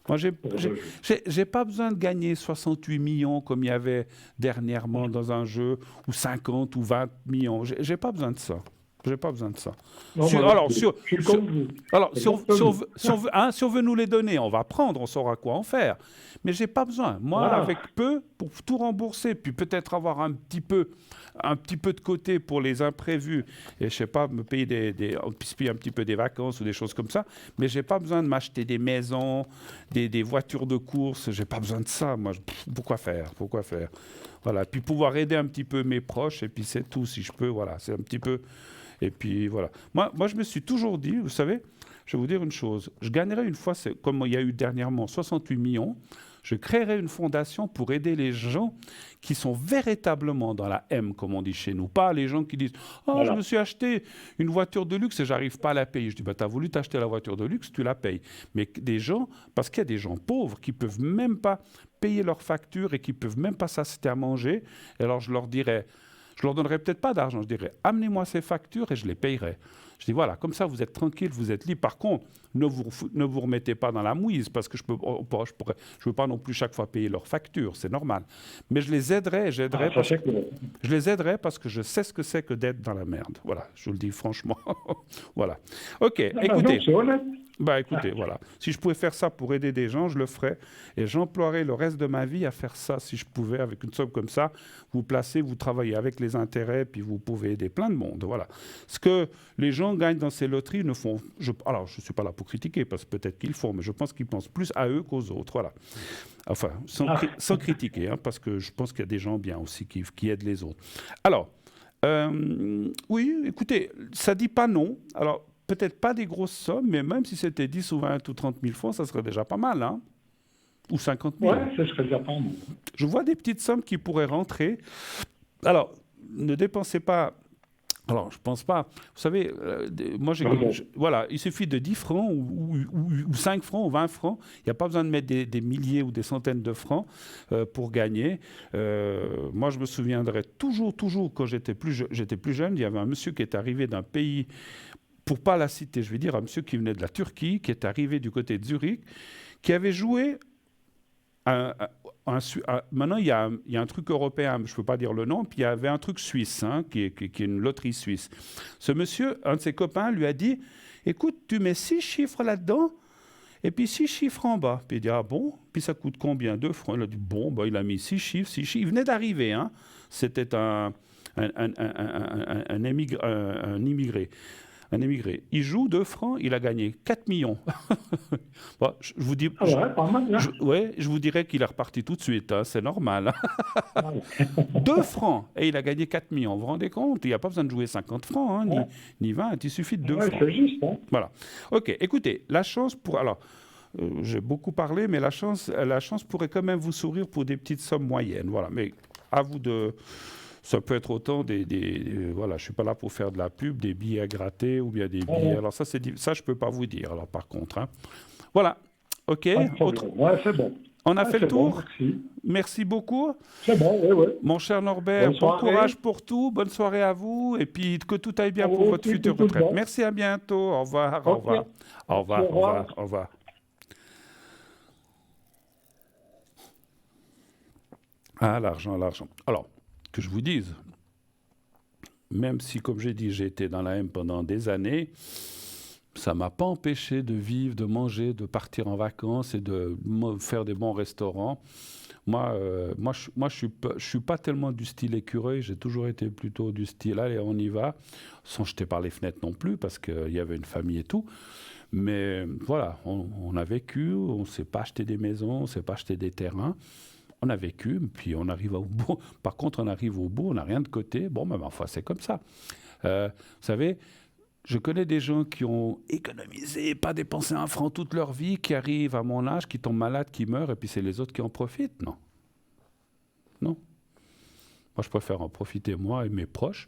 A: Moi, j'ai pas besoin de gagner 68 millions comme il y avait dernièrement dans un jeu, ou 50 ou 20 millions. J'ai pas besoin de ça. J'ai pas besoin de ça.
D: Non, si
A: on veut nous les donner, on va prendre, on saura quoi en faire. Mais j'ai pas besoin. Moi, avec peu, pour tout rembourser, puis peut-être avoir un petit peu de côté pour les imprévus, et je sais pas, me payer un petit peu des vacances ou des choses comme ça, mais j'ai pas besoin de m'acheter des maisons, des voitures de course, j'ai pas besoin de ça, moi. Pourquoi faire? Voilà, puis pouvoir aider un petit peu mes proches, et puis c'est tout, si je peux, voilà, c'est un petit peu... Et puis voilà. Moi, je me suis toujours dit, vous savez, je vais vous dire une chose, je gagnerai une fois, comme il y a eu dernièrement 68 millions, je créerai une fondation pour aider les gens qui sont véritablement dans la M, comme on dit chez nous. Pas les gens qui disent « Oh, je me suis acheté une voiture de luxe et j'arrive pas à la payer. » Je dis bah, « Tu as voulu t'acheter la voiture de luxe, tu la payes. » Mais des gens, parce qu'il y a des gens pauvres qui peuvent même pas payer leurs factures et qui peuvent même pas s'acheter à manger, et alors je leur donnerai peut-être pas d'argent, je dirais « Amenez-moi ces factures et je les payerai. » Je dis voilà, comme ça vous êtes tranquille, vous êtes libre. Par contre, ne vous remettez pas dans la mouise parce que je veux pas non plus chaque fois payer leurs factures, c'est normal. Mais je les aiderai, je les aiderai parce que je sais ce que c'est que d'être dans la merde. Voilà, je vous le dis franchement. Voilà. Ok, écoutez. Bah écoutez, voilà. Si je pouvais faire ça pour aider des gens, je le ferais. Et j'emploierais le reste de ma vie à faire ça si je pouvais, avec une somme comme ça. Vous placez, vous travaillez avec les intérêts, puis vous pouvez aider plein de monde. Voilà. Ce que les gens gagnent dans ces loteries ne font. Alors, je ne suis pas là pour critiquer, parce que peut-être qu'ils font, mais je pense qu'ils pensent plus à eux qu'aux autres. Voilà. Enfin, sans critiquer, hein, parce que je pense qu'il y a des gens bien aussi qui aident les autres. Alors, oui, écoutez, ça ne dit pas non. Alors, peut-être pas des grosses sommes, mais même si c'était 10 ou 20 ou 30 000 francs, ça serait déjà pas mal, hein? Ou 50 000.
D: Ouais, ça serait déjà pas mal.
A: Je vois des petites sommes qui pourraient rentrer. Alors, ne dépensez pas... Alors, je pense pas. Vous savez, moi, voilà, il suffit de 10 francs ou 5 francs ou 20 francs. Il n'y a pas besoin de mettre des milliers ou des centaines de francs pour gagner. Moi, je me souviendrai toujours, quand j'étais plus jeune, il y avait un monsieur qui est arrivé d'un pays, pour pas la citer, je vais dire un monsieur qui venait de la Turquie, qui est arrivé du côté de Zurich, qui avait joué maintenant, il y a un truc européen, je ne peux pas dire le nom, puis il y avait un truc suisse, hein, qui est une loterie suisse. Ce monsieur, un de ses copains, lui a dit, écoute, tu mets 6 chiffres là-dedans, et puis 6 chiffres en bas. Puis il dit, ah bon? Puis ça coûte combien? 2 francs. Il a dit, bon, bah, il a mis 6 chiffres, 6 chiffres. Il venait d'arriver, hein. C'était un immigré. Un émigré. Il joue 2 francs, il a gagné 4 millions. Bon, je vous dis,
D: pas mal,
A: je vous dirais qu'il est reparti tout de suite, hein, c'est normal. 2 francs, et il a gagné 4 millions. Vous vous rendez compte? Il n'y a pas besoin de jouer 50 francs, hein, ni 20, il suffit de 2 francs.
D: C'est juste, hein.
A: Voilà. OK, écoutez, la chance pour... Alors, j'ai beaucoup parlé, mais la chance pourrait quand même vous sourire pour des petites sommes moyennes. Voilà, mais à vous de... Ça peut être autant voilà, je suis pas là pour faire de la pub, des billets à gratter ou bien des billets. Alors ça, je peux pas vous dire. Alors par contre, hein. Voilà. OK.
D: Ouais, c'est bon.
A: On a fait le tour.
D: Bon,
A: merci beaucoup.
D: C'est bon, oui.
A: Mon cher Norbert, bon courage pour tout. Bonne soirée à vous. Et puis que tout aille bien pour votre future retraite. Merci, à bientôt. Au revoir. Au revoir. Au revoir. Au revoir. Au revoir. Ah, l'argent. Alors, que je vous dise, même si, comme j'ai dit, j'ai été dans la M pendant des années, ça ne m'a pas empêché de vivre, de manger, de partir en vacances et de faire des bons restaurants. Moi, je suis pas tellement du style écureuil, j'ai toujours été plutôt du style, allez, on y va, sans jeter par les fenêtres non plus, parce qu'il y avait une famille et tout. Mais voilà, on a vécu, on ne s'est pas acheté des maisons, on ne s'est pas acheté des terrains. On a vécu, puis on arrive au bout. Par contre, on arrive au bout, on n'a rien de côté. Bon, mais enfin, c'est comme ça. Vous savez, je connais des gens qui ont économisé, pas dépensé un franc toute leur vie, qui arrivent à mon âge, qui tombent malades, qui meurent, et puis c'est les autres qui en profitent. Non. Moi, je préfère en profiter, moi et mes proches.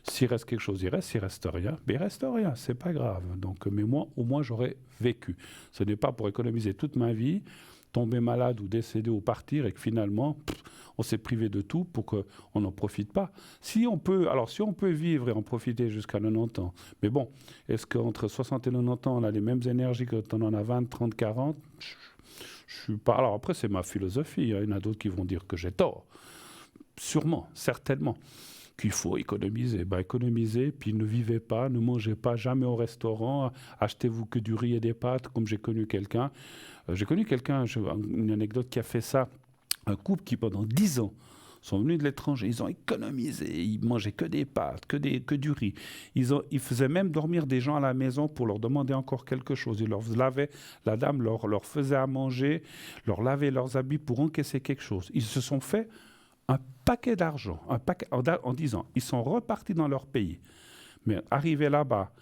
A: S'il reste quelque chose, il reste. S'il reste rien, mais il reste rien. C'est pas grave. Donc, mais moi, au moins, j'aurais vécu. Ce n'est pas pour économiser toute ma vie, tomber malade ou décéder ou partir et que finalement, on s'est privé de tout pour qu'on n'en profite pas. Si on peut vivre et en profiter jusqu'à 90 ans, mais bon, est-ce qu'entre 60 et 90 ans, on a les mêmes énergies que quand on en a 20, 30, 40 ? Je suis pas... Alors après, c'est ma philosophie. Hein. Il y en a d'autres qui vont dire que j'ai tort. Sûrement, certainement. Qu'il faut économiser. Économisez, puis ne vivez pas, ne mangez pas jamais au restaurant, achetez-vous que du riz et des pâtes, comme j'ai connu quelqu'un. Une anecdote qui a fait ça, un couple qui pendant 10 ans sont venus de l'étranger, ils ont économisé, ils mangeaient que des pâtes, que du riz. Ils faisaient même dormir des gens à la maison pour leur demander encore quelque chose. Ils leur lavaient, la dame leur faisait à manger, leur lavait leurs habits pour encaisser quelque chose. Ils se sont fait un paquet d'argent, en disant, ils sont repartis dans leur pays. Mais arrivés là-bas,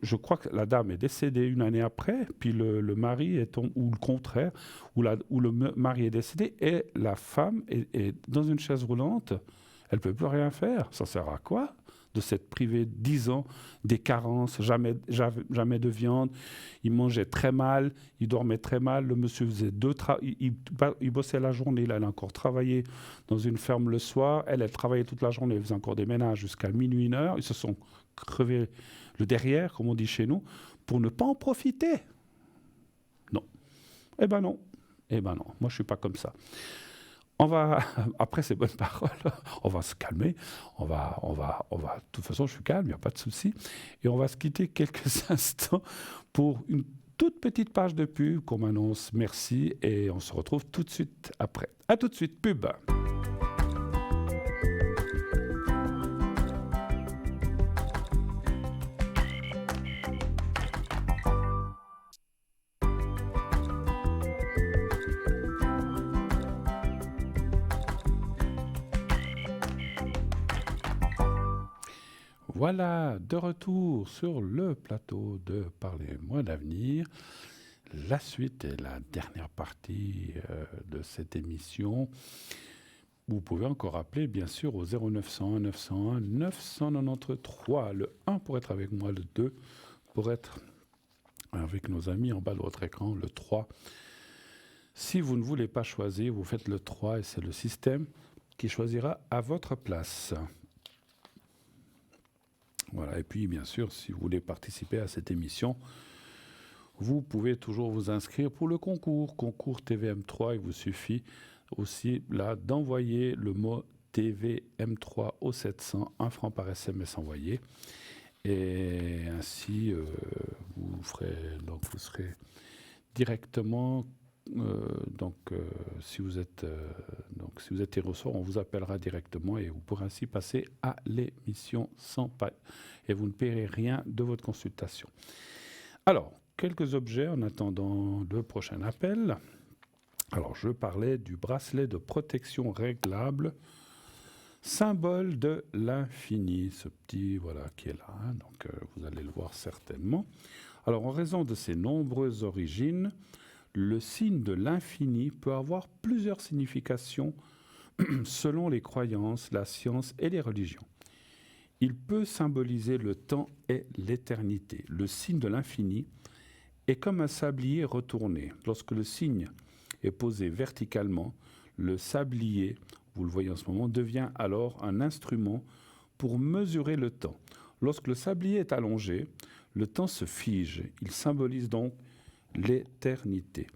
A: je crois que la dame est décédée une année après, puis le mari est ou le contraire, ou le mari est décédé, et la femme est dans une chaise roulante, elle ne peut plus rien faire. Ça sert à quoi de s'être privé 10 ans des carences, jamais de viande, il mangeait très mal, il dormait très mal, le monsieur faisait il bossait la journée, il allait encore travailler dans une ferme le soir, elle travaillait toute la journée, elle faisait encore des ménages jusqu'à minuit, 1 heure, ils se sont crevés le derrière, comme on dit chez nous, pour ne pas en profiter. Non. Eh ben non, moi je ne suis pas comme ça. On va, après ces bonnes paroles, on va se calmer. De toute façon, je suis calme, il n'y a pas de souci. Et on va se quitter quelques instants pour une toute petite page de pub qu'on m'annonce. Merci. Et on se retrouve tout de suite après. À tout de suite, pub. Voilà, de retour sur le plateau de Parlez-moi d'avenir. La suite et la dernière partie de cette émission. Vous pouvez encore appeler, bien sûr, au 0901 901 993. Le 1 pour être avec moi, le 2 pour être avec nos amis en bas de votre écran, le 3. Si vous ne voulez pas choisir, vous faites le 3 et c'est le système qui choisira à votre place. Voilà, et puis bien sûr, si vous voulez participer à cette émission, vous pouvez toujours vous inscrire pour le concours TVM3. Il vous suffit aussi là d'envoyer le mot TVM3 au 700, 1 franc par SMS envoyé. Et ainsi, vous serez directement... si vous êtes tiré au sort, on vous appellera directement et vous pourrez ainsi passer à l'émission sans paille. Et vous ne paierez rien de votre consultation. Alors, quelques objets en attendant le prochain appel. Alors, je parlais du bracelet de protection réglable, symbole de l'infini, ce petit voilà qui est là. Hein, donc, vous allez le voir certainement. Alors, en raison de ses nombreuses origines, le signe de l'infini peut avoir plusieurs significations selon les croyances, la science et les religions. Il peut symboliser le temps et l'éternité. Le signe de l'infini est comme un sablier retourné. Lorsque le signe est posé verticalement, le sablier, vous le voyez en ce moment, devient alors un instrument pour mesurer le temps. Lorsque le sablier est allongé, le temps se fige. Il symbolise donc l'éternité,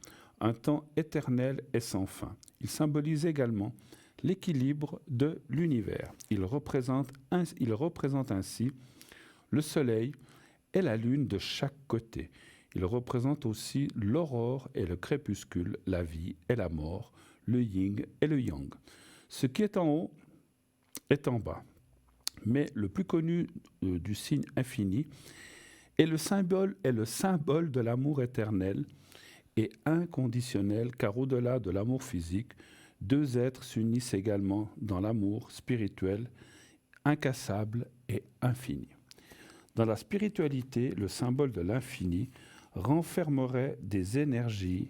A: un temps éternel et sans fin. Il symbolise également l'équilibre de l'univers. Il représente ainsi le soleil et la lune de chaque côté. Il représente aussi l'aurore et le crépuscule, la vie et la mort, le yin et le yang. Ce qui est en haut est en bas. Mais le plus connu du signe infini est le symbole de l'amour éternel et inconditionnel, car au-delà de l'amour physique, deux êtres s'unissent également dans l'amour spirituel, incassable et infini. Dans la spiritualité, le symbole de l'infini renfermerait des énergies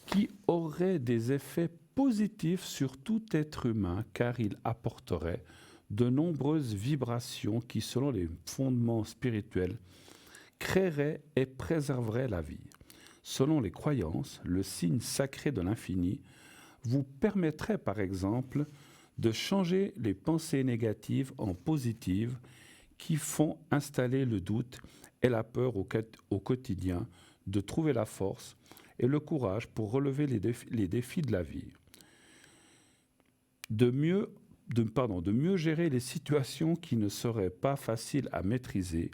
A: qui auraient des effets positifs sur tout être humain, car il apporterait de nombreuses vibrations qui, selon les fondements spirituels, créeraient et préserveraient la vie. Selon les croyances, le signe sacré de l'infini vous permettrait par exemple de changer les pensées négatives en positives qui font installer le doute et la peur au quotidien, de trouver la force et le courage pour relever les défis de la vie. De mieux gérer les situations qui ne seraient pas faciles à maîtriser,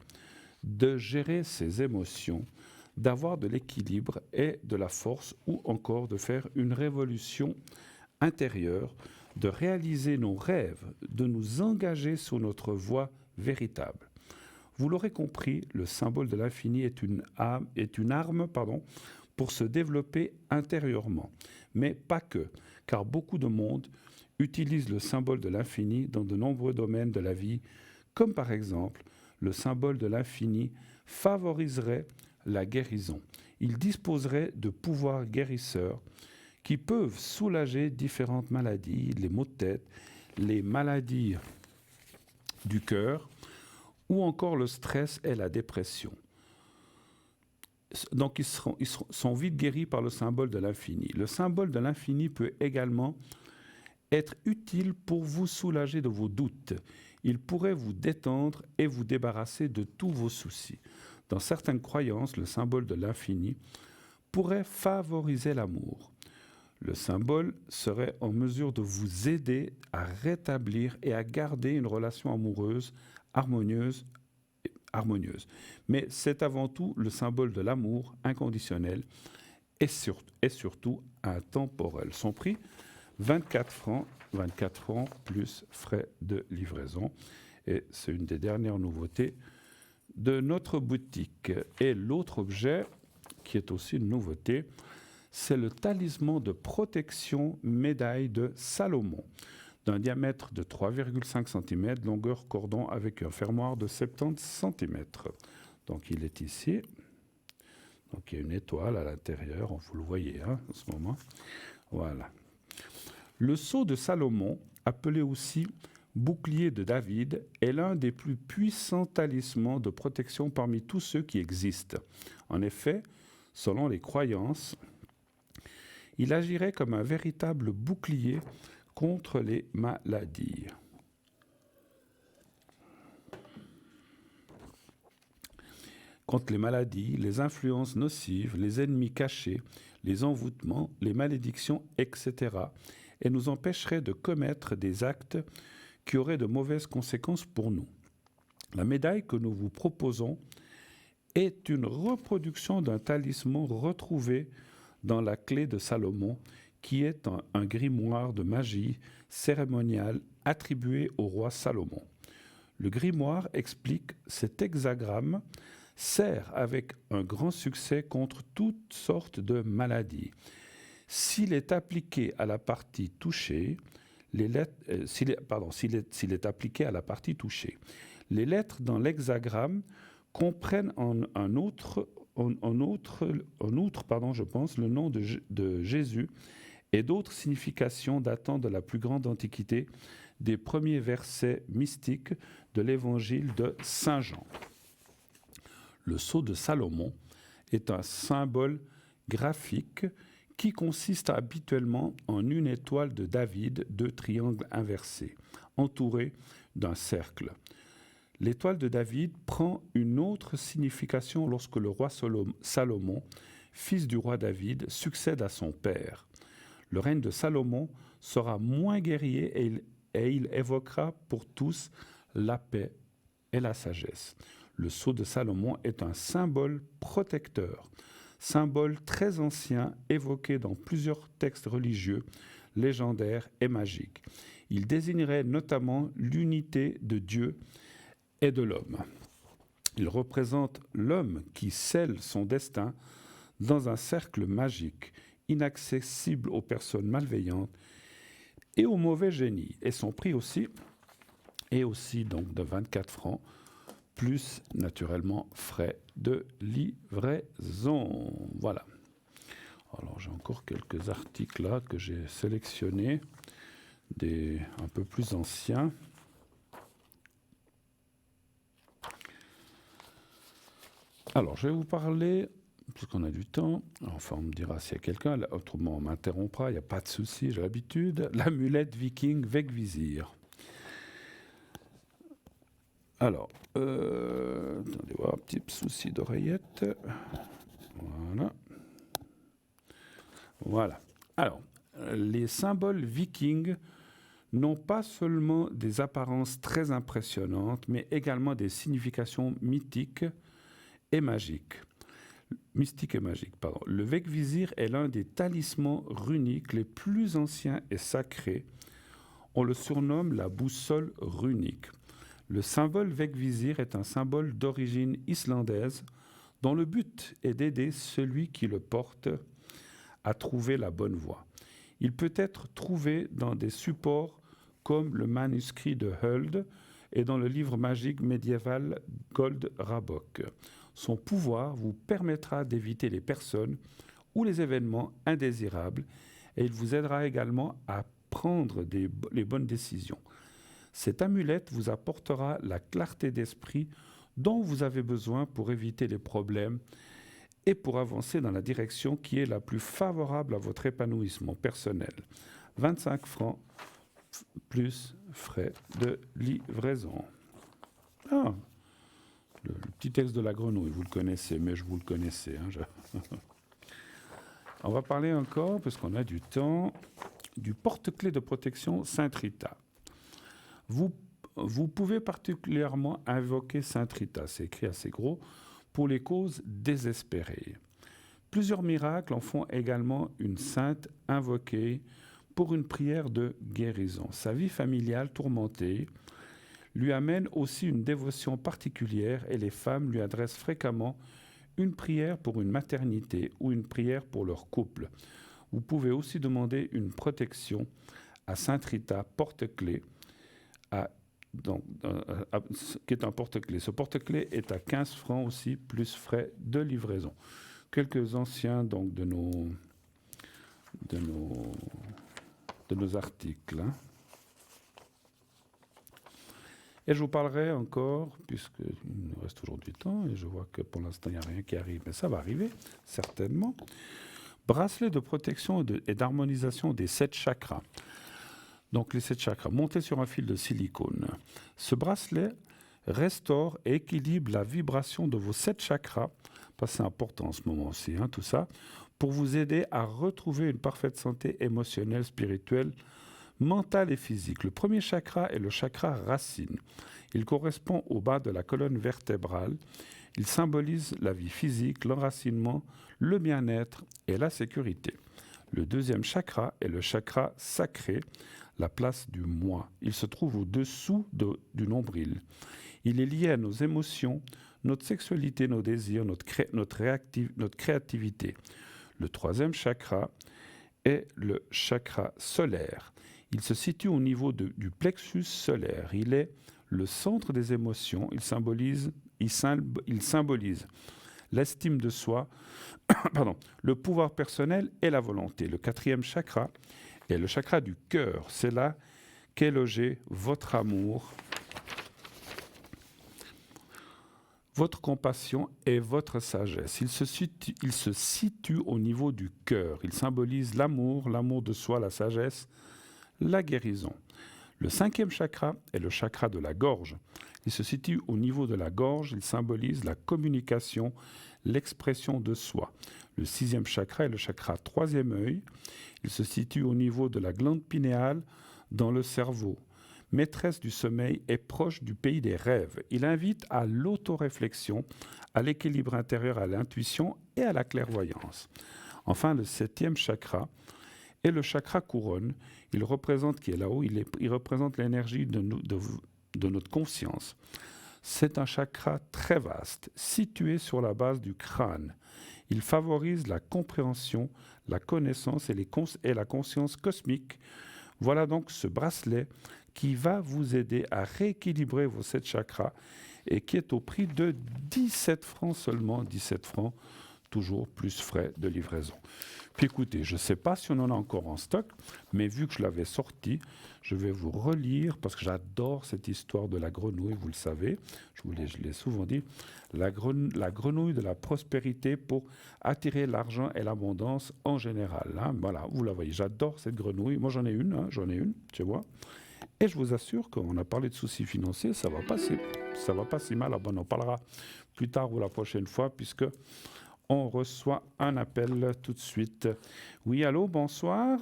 A: de gérer ses émotions, d'avoir de l'équilibre et de la force, ou encore de faire une révolution intérieure, de réaliser nos rêves, de nous engager sur notre voie véritable. Vous l'aurez compris, le symbole de l'infini est une arme pour se développer intérieurement. Mais pas que, car beaucoup de monde utilise le symbole de l'infini dans de nombreux domaines de la vie, comme par exemple, le symbole de l'infini favoriserait la guérison. Il disposerait de pouvoirs guérisseurs qui peuvent soulager différentes maladies, les maux de tête, les maladies du cœur, ou encore le stress et la dépression. Donc ils sont vite guéris par le symbole de l'infini. Le symbole de l'infini peut également être utile pour vous soulager de vos doutes. Il pourrait vous détendre et vous débarrasser de tous vos soucis. Dans certaines croyances, le symbole de l'infini pourrait favoriser l'amour. Le symbole serait en mesure de vous aider à rétablir et à garder une relation amoureuse harmonieuse. Mais c'est avant tout le symbole de l'amour inconditionnel et surtout intemporel. Son prix, 24 francs plus frais de livraison. Et c'est une des dernières nouveautés de notre boutique. Et l'autre objet, qui est aussi une nouveauté, c'est le talisman de protection médaille de Salomon, d'un diamètre de 3,5 cm, longueur cordon avec un fermoir de 70 cm. Donc il est ici. Donc il y a une étoile à l'intérieur, vous le voyez en ce moment. Voilà. Le sceau de Salomon, appelé aussi bouclier de David, est l'un des plus puissants talismans de protection parmi tous ceux qui existent. En effet, selon les croyances, il agirait comme un véritable bouclier contre les maladies. Contre les maladies, les influences nocives, les ennemis cachés, les envoûtements, les malédictions, etc. et nous empêcherait de commettre des actes qui auraient de mauvaises conséquences pour nous. La médaille que nous vous proposons est une reproduction d'un talisman retrouvé dans la clé de Salomon, qui est un grimoire de magie cérémoniale attribué au roi Salomon. Le grimoire, explique, cet hexagramme sert avec un grand succès contre toutes sortes de maladies. S'il est appliqué à la partie touchée, s'il est appliqué à la partie touchée, les lettres dans l'hexagramme comprennent en outre, je pense, le nom de Jésus et d'autres significations datant de la plus grande antiquité des premiers versets mystiques de l'évangile de Saint Jean. Le sceau de Salomon est un symbole graphique qui consiste habituellement en une étoile de David, deux triangles inversés, entourés d'un cercle. L'étoile de David prend une autre signification lorsque le roi Salomon, fils du roi David, succède à son père. Le règne de Salomon sera moins guerrier et il évoquera pour tous la paix et la sagesse. Le sceau de Salomon est un symbole protecteur, symbole très ancien évoqué dans plusieurs textes religieux, légendaires et magiques. Il désignerait notamment l'unité de Dieu et de l'homme. Il représente l'homme qui scelle son destin dans un cercle magique, inaccessible aux personnes malveillantes et aux mauvais génies. Et son prix aussi est aussi donc de 24 francs, plus naturellement frais de livraison. Voilà. Alors j'ai encore quelques articles là que j'ai sélectionnés, un peu plus anciens. Alors, je vais vous parler, puisqu'on a du temps, enfin on me dira s'il y a quelqu'un, autrement on m'interrompra, il n'y a pas de souci, j'ai l'habitude, l'amulette viking Vegvisir. Alors, attendez voir, un petit souci d'oreillette. Voilà. Alors, les symboles vikings n'ont pas seulement des apparences très impressionnantes, mais également des significations mystiques et magique. Le Vegvisir est l'un des talismans runiques les plus anciens et sacrés. On le surnomme la boussole runique. Le symbole Vegvisir est un symbole d'origine islandaise dont le but est d'aider celui qui le porte à trouver la bonne voie. Il peut être trouvé dans des supports comme le manuscrit de Huld et dans le livre magique médiéval Gold Rabok. Son pouvoir vous permettra d'éviter les personnes ou les événements indésirables et il vous aidera également à prendre les bonnes décisions. Cette amulette vous apportera la clarté d'esprit dont vous avez besoin pour éviter les problèmes et pour avancer dans la direction qui est la plus favorable à votre épanouissement personnel. 25 francs plus frais de livraison. Ah, le petit texte de la grenouille, vous le connaissez, mais je vous le connaissais. On va parler encore, parce qu'on a du temps, du porte-clés de protection Sainte Rita. Vous pouvez particulièrement invoquer Sainte Rita, c'est écrit assez gros, pour les causes désespérées. Plusieurs miracles en font également une sainte invoquée pour une prière de guérison. Sa vie familiale tourmentée lui amène aussi une dévotion particulière et les femmes lui adressent fréquemment une prière pour une maternité ou une prière pour leur couple. Vous pouvez aussi demander une protection à Sainte Rita, porte-clés, qui est un porte-clés. Ce porte-clés est à 15 francs aussi, plus frais de livraison. Quelques anciens donc, de nos articles. Et je vous parlerai encore, puisqu'il nous reste toujours du temps, et je vois que pour l'instant, il n'y a rien qui arrive, mais ça va arriver, certainement. Bracelet de protection et d'harmonisation des 7 chakras. Donc les 7 chakras, montés sur un fil de silicone. Ce bracelet restaure et équilibre la vibration de vos 7 chakras, parce que c'est important en ce moment aussi, tout ça, pour vous aider à retrouver une parfaite santé émotionnelle, spirituelle, mentale et physique. Le premier chakra est le chakra racine. Il correspond au bas de la colonne vertébrale. Il symbolise la vie physique, l'enracinement, le bien-être et la sécurité. Le deuxième chakra est le chakra sacré, la place du moi. Il se trouve au-dessous du nombril. Il est lié à nos émotions, notre sexualité, nos désirs, notre créativité. Le troisième chakra est le chakra solaire. Il se situe au niveau du plexus solaire. Il est le centre des émotions. Il symbolise l'estime de soi, le pouvoir personnel et la volonté. Le quatrième chakra est le chakra du cœur. C'est là qu'est logé votre amour, votre compassion et votre sagesse. Il se situe au niveau du cœur. Il symbolise l'amour de soi, la sagesse, la guérison. Le cinquième chakra est le chakra de la gorge. Il se situe au niveau de la gorge. Il symbolise la communication, l'expression de soi. Le sixième chakra est le chakra troisième œil. Il se situe au niveau de la glande pinéale dans le cerveau. Maîtresse du sommeil et proche du pays des rêves. Il invite à l'autoréflexion, à l'équilibre intérieur, à l'intuition et à la clairvoyance. Enfin, le septième chakra est le chakra couronne. Il représente, qui est là-haut, il représente l'énergie de notre conscience. C'est un chakra très vaste, situé sur la base du crâne. Il favorise la compréhension, la connaissance et la conscience cosmique. Voilà donc ce bracelet qui va vous aider à rééquilibrer vos 7 chakras et qui est au prix de 17 francs seulement, 17 francs, toujours plus frais de livraison. Puis écoutez, je ne sais pas si on en a encore en stock, mais vu que je l'avais sorti, je vais vous relire, parce que j'adore cette histoire de la grenouille, vous le savez, je l'ai souvent dit, la grenouille de la prospérité pour attirer l'argent et l'abondance en général. Voilà, vous la voyez, j'adore cette grenouille. Moi j'en ai une, tu vois. Et je vous assure qu'on a parlé de soucis financiers, ça va pas si mal. On en parlera plus tard ou la prochaine fois, puisque on reçoit un appel tout de suite. Oui, allô, bonsoir.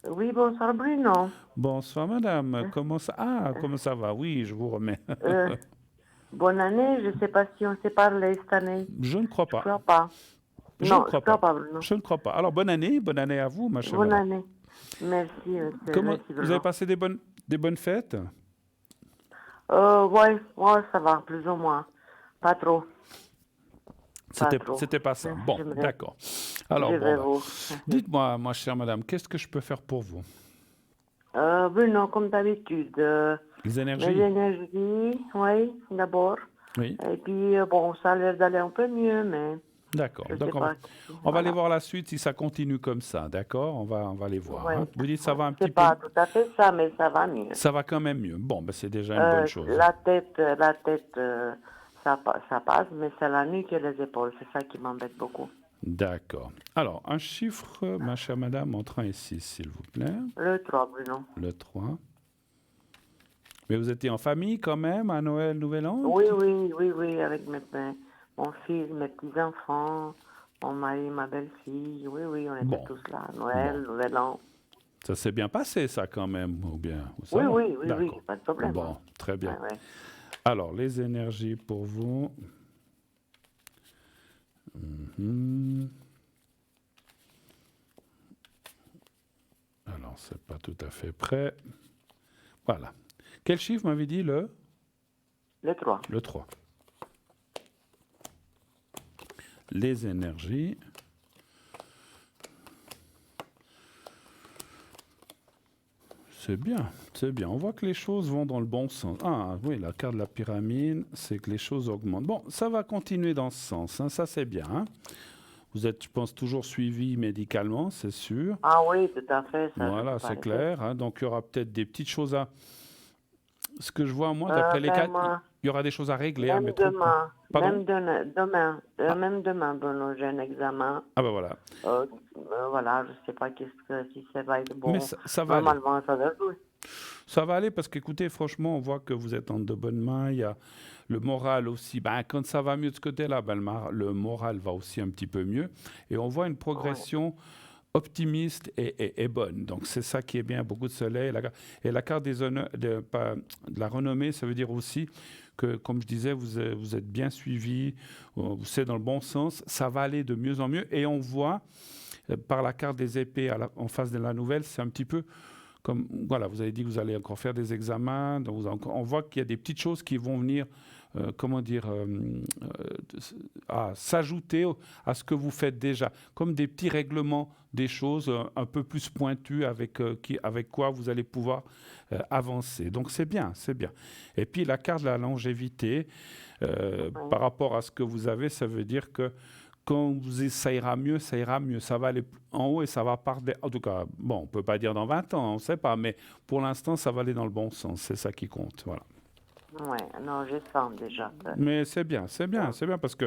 E: Oui, bonsoir Bruno.
A: Bonsoir madame, comment ça va? Oui, je vous remets.
E: Bonne année, je ne sais pas si on s'est parlé cette année.
A: Je ne crois pas.
E: Je ne crois pas.
A: Je ne crois pas, Bruno. Je ne crois pas. Alors bonne année à vous, ma chère.
E: Bonne année. Merci.
A: Merci, vous avez passé des bonnes fêtes?
E: Ouais, ça va, plus ou moins. Pas trop.
A: C'était pas ça. Bon, d'accord. Alors, dites-moi, ma chère madame, qu'est-ce que je peux faire pour vous?
E: Bruno, comme d'habitude.
A: Les énergies?
E: Les énergies, oui, d'abord.
A: Oui.
E: Et puis, ça a l'air d'aller un peu mieux, mais...
A: D'accord. Donc, on va aller voir la suite si ça continue comme ça, d'accord? On va aller voir.
E: Ouais.
A: Vous dites ça va un petit peu?
E: C'est pas tout à fait ça, mais ça va mieux.
A: Ça va quand même mieux. Bon, c'est déjà une bonne chose.
E: La tête, ça passe, mais c'est la nuque et les épaules. C'est ça qui m'embête beaucoup.
A: D'accord. Alors, un chiffre, ma chère madame, entre 1 et 6, s'il vous plaît.
E: Le 3, Bruno.
A: Le 3. Mais vous étiez en famille quand même, à Noël, Nouvel An?
E: Oui, avec mon fils, mes petits-enfants, Mon mari, ma belle-fille, oui, on était
A: Bon.
E: tous là. Noël, Nouvel An.
A: Ça s'est bien passé, ça, quand même, ou bien ça
E: Oui,
A: va?
E: oui,
A: D'accord.
E: pas de problème.
A: Bon, très bien.
E: Ouais.
A: Alors, les énergies pour vous. Mhm. Alors, c'est pas tout à fait prêt. Voilà. Quel chiffre m'avait dit
E: Le 3.
A: Le 3. Les énergies. C'est bien, c'est bien. On voit que les choses vont dans le bon sens. Ah oui, la carte de la pyramide, c'est que les choses augmentent. Bon, ça va continuer dans ce sens, hein, ça c'est bien. Hein. Vous êtes, je pense, toujours suivi médicalement, c'est sûr.
E: Ah oui, tout à fait. Ça,
A: Voilà, c'est clair. Hein. Donc il y aura peut-être des petites choses à... Ce que je vois, moi, d'après les cartes, il y aura des choses à régler.
E: Même
A: hein, mais
E: demain,
A: Pardon
E: demain, Bruno, j'ai un examen.
A: Ah ben voilà.
E: Voilà, je ne sais pas si ça va être bon.
A: Mais ça va aller.
E: Normalement, ça doit jouer.
A: Ça va aller parce qu'écoutez, franchement, on voit que vous êtes en de bonnes mains. Il y a le moral aussi. Ben, quand ça va mieux de ce côté-là, ben, le moral va aussi un petit peu mieux. Et on voit une progression optimiste et bonne. Donc c'est ça qui est bien, beaucoup de soleil. Et la carte des honneurs, de la renommée, ça veut dire aussi que, comme je disais, vous êtes bien suivi, c'est dans le bon sens. Ça va aller de mieux en mieux. Et on voit, par la carte des épées en face de la nouvelle, c'est un petit peu... Comme, voilà, vous avez dit que vous allez encore faire des examens, donc on voit qu'il y a des petites choses qui vont venir, s'ajouter à ce que vous faites déjà, comme des petits règlements des choses un peu plus pointues avec quoi vous allez pouvoir avancer. Donc c'est bien, c'est bien. Et puis la carte de la longévité, par rapport à ce que vous avez, ça veut dire que quand ça ira mieux, ça va aller en haut et ça va partir. En tout cas, bon, on ne peut pas dire dans 20 ans, on ne sait pas, mais pour l'instant, ça va aller dans le bon sens, c'est ça qui compte, voilà.
E: Oui, non, je sens déjà.
A: Mais c'est bien parce que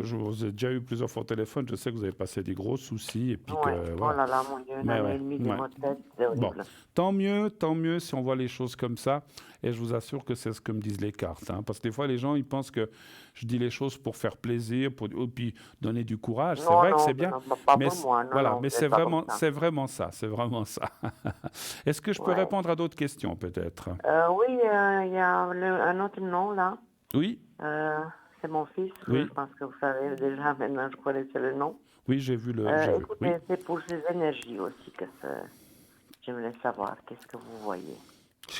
A: je vous ai déjà eu plusieurs fois au téléphone, je sais que vous avez passé des gros soucis et puis que,
E: voilà. Oh là là, mon Dieu, une année et demie de maux de tête, c'est horrible.
A: Bon, tant mieux si on voit les choses comme ça, et je vous assure que c'est ce que me disent les cartes, hein, parce que des fois les gens ils pensent que je dis les choses pour faire plaisir, et puis donner du courage, c'est vrai que c'est bien, mais c'est vraiment ça. Est-ce que je peux répondre à d'autres questions peut-être?
E: Oui, il y a un autre nom là.
A: Oui.
E: C'est mon fils, je pense que vous savez déjà, maintenant je connaissais le nom.
A: Oui, j'ai vu le...
E: Écoutez, c'est pour ses énergies aussi que j'aimerais savoir, qu'est-ce que vous voyez?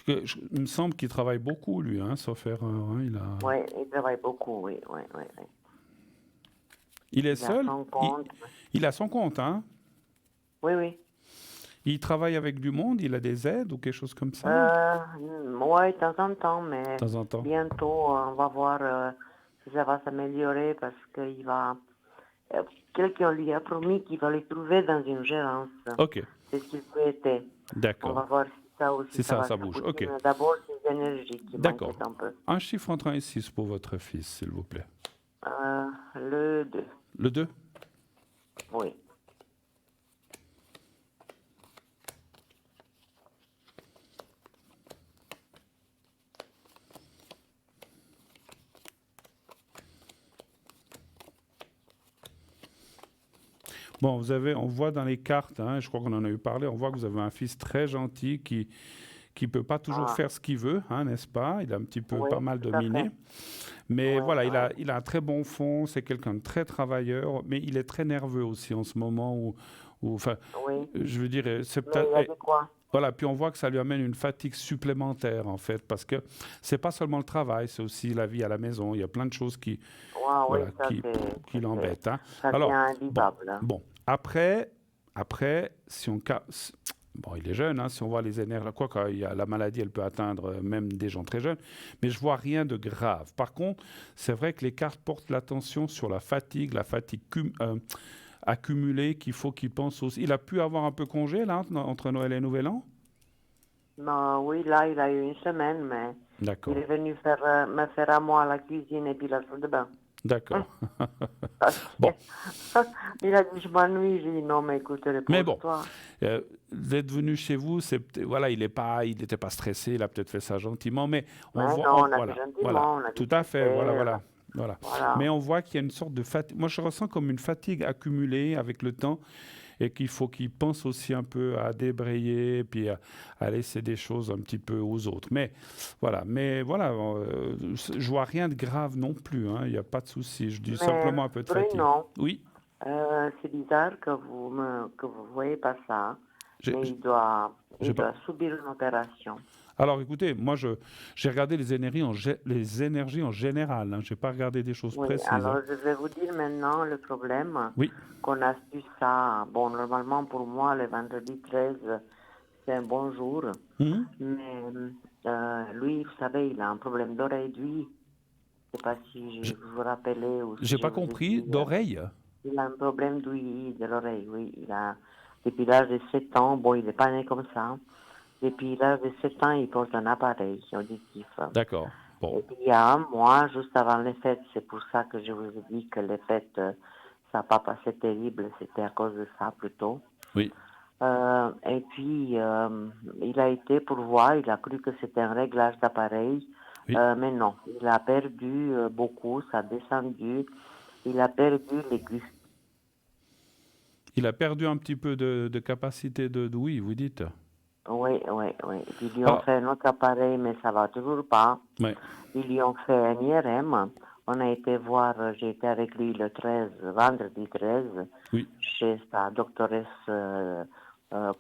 A: Il me semble qu'il travaille beaucoup, lui, hein, sauf erreur. Hein,
E: Oui, il travaille beaucoup, oui.
A: Il est seul? Il a son compte, hein?
E: Oui.
A: Il travaille avec du monde? Il a des aides ou quelque chose comme ça?
E: Oui, de temps en temps, mais
A: de temps en temps.
E: Bientôt, on va voir si ça va s'améliorer parce qu'il va... quelqu'un lui a promis qu'il va le trouver dans une gérance.
A: Ok.
E: C'est ce qu'il souhaitait.
A: D'accord.
E: On va voir si ça aussi
A: si ça bouge. Ok.
E: D'abord, ses énergies qui manquent un peu.
A: Un chiffre entre 1 et 6 pour votre fils, s'il vous plaît.
E: Le 2.
A: Le 2?
E: Oui.
A: Bon, on voit dans les cartes, hein, je crois qu'on en a eu parlé, on voit que vous avez un fils très gentil qui ne peut pas toujours faire ce qu'il veut, hein, n'est-ce pas? Il a un petit peu pas mal dominé. Mais voilà, il a un très bon fond, c'est quelqu'un de très travailleur, mais il est très nerveux aussi en ce moment je veux dire, c'est peut-être... Voilà, puis on voit que ça lui amène une fatigue supplémentaire, en fait, parce que c'est pas seulement le travail, c'est aussi la vie à la maison. Il y a plein de choses qui l'embêtent. Hein. Alors, bon, après, si on... Bon, il est jeune, hein, si on voit les énergies, la maladie, elle peut atteindre même des gens très jeunes, mais je vois rien de grave. Par contre, c'est vrai que les cartes portent l'attention sur la fatigue accumulée, qu'il faut qu'il pense aussi. Il a pu avoir un peu congé, là, entre Noël et Nouvel An?
E: Non, oui, là, il a eu une semaine, mais il est venu me faire à moi la cuisine et puis la salle de bain.
A: D'accord.
E: Bon. Il a dit, je m'ennuie. J'ai dit, non, mais écoute,
A: repose-toi. Mais bon, d'être venu chez vous, il n'était pas stressé, il a peut-être fait ça gentiment, mais on voit...
E: gentiment.
A: Tout à fait, voilà. Voilà.
E: Voilà.
A: Mais on voit qu'il y a une sorte de fatigue. Moi, je ressens comme une fatigue accumulée avec le temps et qu'il faut qu'il pense aussi un peu à débrayer, puis à laisser des choses un petit peu aux autres. Mais voilà, je vois rien de grave non plus, hein, il n'y a pas de souci. Je dis
E: Mais
A: simplement un peu de fatigue.
E: Bruno,
A: Oui,
E: c'est bizarre que que vous voyez pas ça,
A: j'ai
E: mais
A: j'ai- j'ai
E: il
A: pas.
E: doit subir une opération.
A: Alors écoutez, moi j'ai regardé les énergies en général, hein, je n'ai pas regardé des choses
E: Oui,
A: précises, hein.
E: alors je vais vous dire maintenant le problème
A: Oui,
E: qu'on a su ça. Bon, normalement pour moi, le vendredi 13, c'est un bon jour,
A: Mhm.
E: mais lui, vous savez, il a un problème d'oreille, lui. Je ne sais pas si
A: J-
E: vous vous rappelez ou
A: J'ai
E: si je
A: pas
E: vous ai
A: compris,
E: dit.
A: d'oreille.
E: Il a un problème d'ouïe de l'oreille, oui. Il a, depuis l'âge de 7 ans, bon, il n'est pas né comme ça. Depuis l'âge de 7 ans, il porte un appareil auditif.
A: D'accord, bon,
E: Et puis il y a un mois, juste avant les fêtes, c'est pour ça que je vous ai dit que les fêtes, ça n'a pas passé terrible, c'était à cause de ça plutôt.
A: oui,
E: Et puis, il a été pour voir, il a cru que c'était un réglage d'appareil,
A: oui.
E: mais non, il a perdu beaucoup, ça a descendu, il a perdu l'aigu.
A: Il a perdu un petit peu de capacité d'ouïe, vous dites.
E: Oui, oui, oui. Puis ils lui ont
A: Alors,
E: fait un autre appareil, mais ça va toujours pas.
A: ouais,
E: Ils lui ont fait un IRM. On a été voir, j'ai été avec lui le 13, vendredi 13,
A: oui,
E: chez sa doctoresse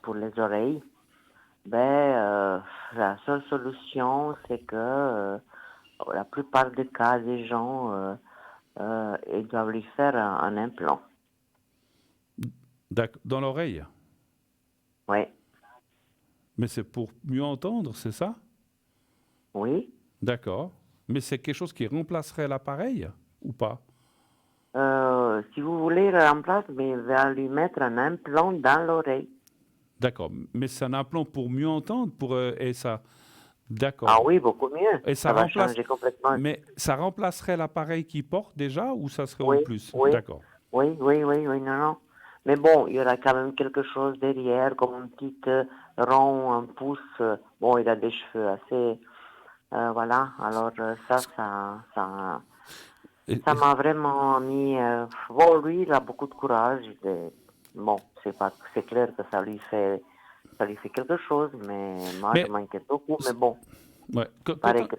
E: pour les oreilles. La seule solution, c'est que la plupart des cas, les gens, ils doivent lui faire un implant.
A: d'accord. Dans l'oreille.
E: Oui,
A: Mais c'est pour mieux entendre, c'est ça?
E: oui.
A: D'accord. Mais c'est quelque chose qui remplacerait l'appareil ou pas?
E: Si vous voulez le remplacer, mais il va lui mettre un implant dans l'oreille.
A: D'accord. Mais c'est un implant pour mieux entendre, et ça.
E: Ah
A: D'accord.
E: oui, beaucoup mieux.
A: Et
E: Ça
A: ça
E: va
A: remplace.
E: changer complètement.
A: Mais ça remplacerait l'appareil qu'il porte déjà ou ça serait en
E: Oui,
A: plus?
E: oui,
A: D'accord.
E: oui, oui, oui, oui, non, non. Mais bon, il y aura quand même quelque chose derrière, comme un petit rond, un pouce. Bon, il a des cheveux assez... voilà, alors
A: Et-
E: ça
A: et-
E: m'a vraiment mis... bon, lui, il a beaucoup de courage. Bon, c'est clair que ça lui fait quelque chose, mais moi, je
A: mais
E: m'inquiète beaucoup. Mais bon,
A: ouais,
E: il paraît que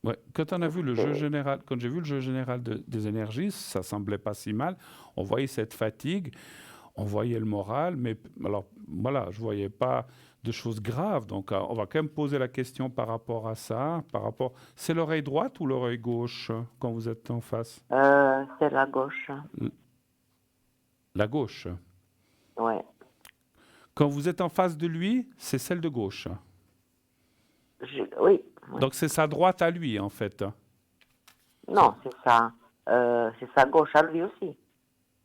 A: ouais, quand on a vu le jeu
E: c'est-
A: général, quand j'ai vu le jeu général des énergies, ça semblait pas si mal. On voyait cette fatigue, on voyait le moral, mais alors voilà, je voyais pas de choses graves. Donc on va quand même poser la question par rapport à ça, c'est l'oreille droite ou l'oreille gauche quand vous êtes en face?
E: c'est la gauche.
A: La gauche.
E: Ouais.
A: Quand vous êtes en face de lui, c'est celle de gauche.
E: Oui, oui.
A: Donc c'est sa droite à lui en fait.
E: Non, c'est ça. C'est sa gauche à lui aussi.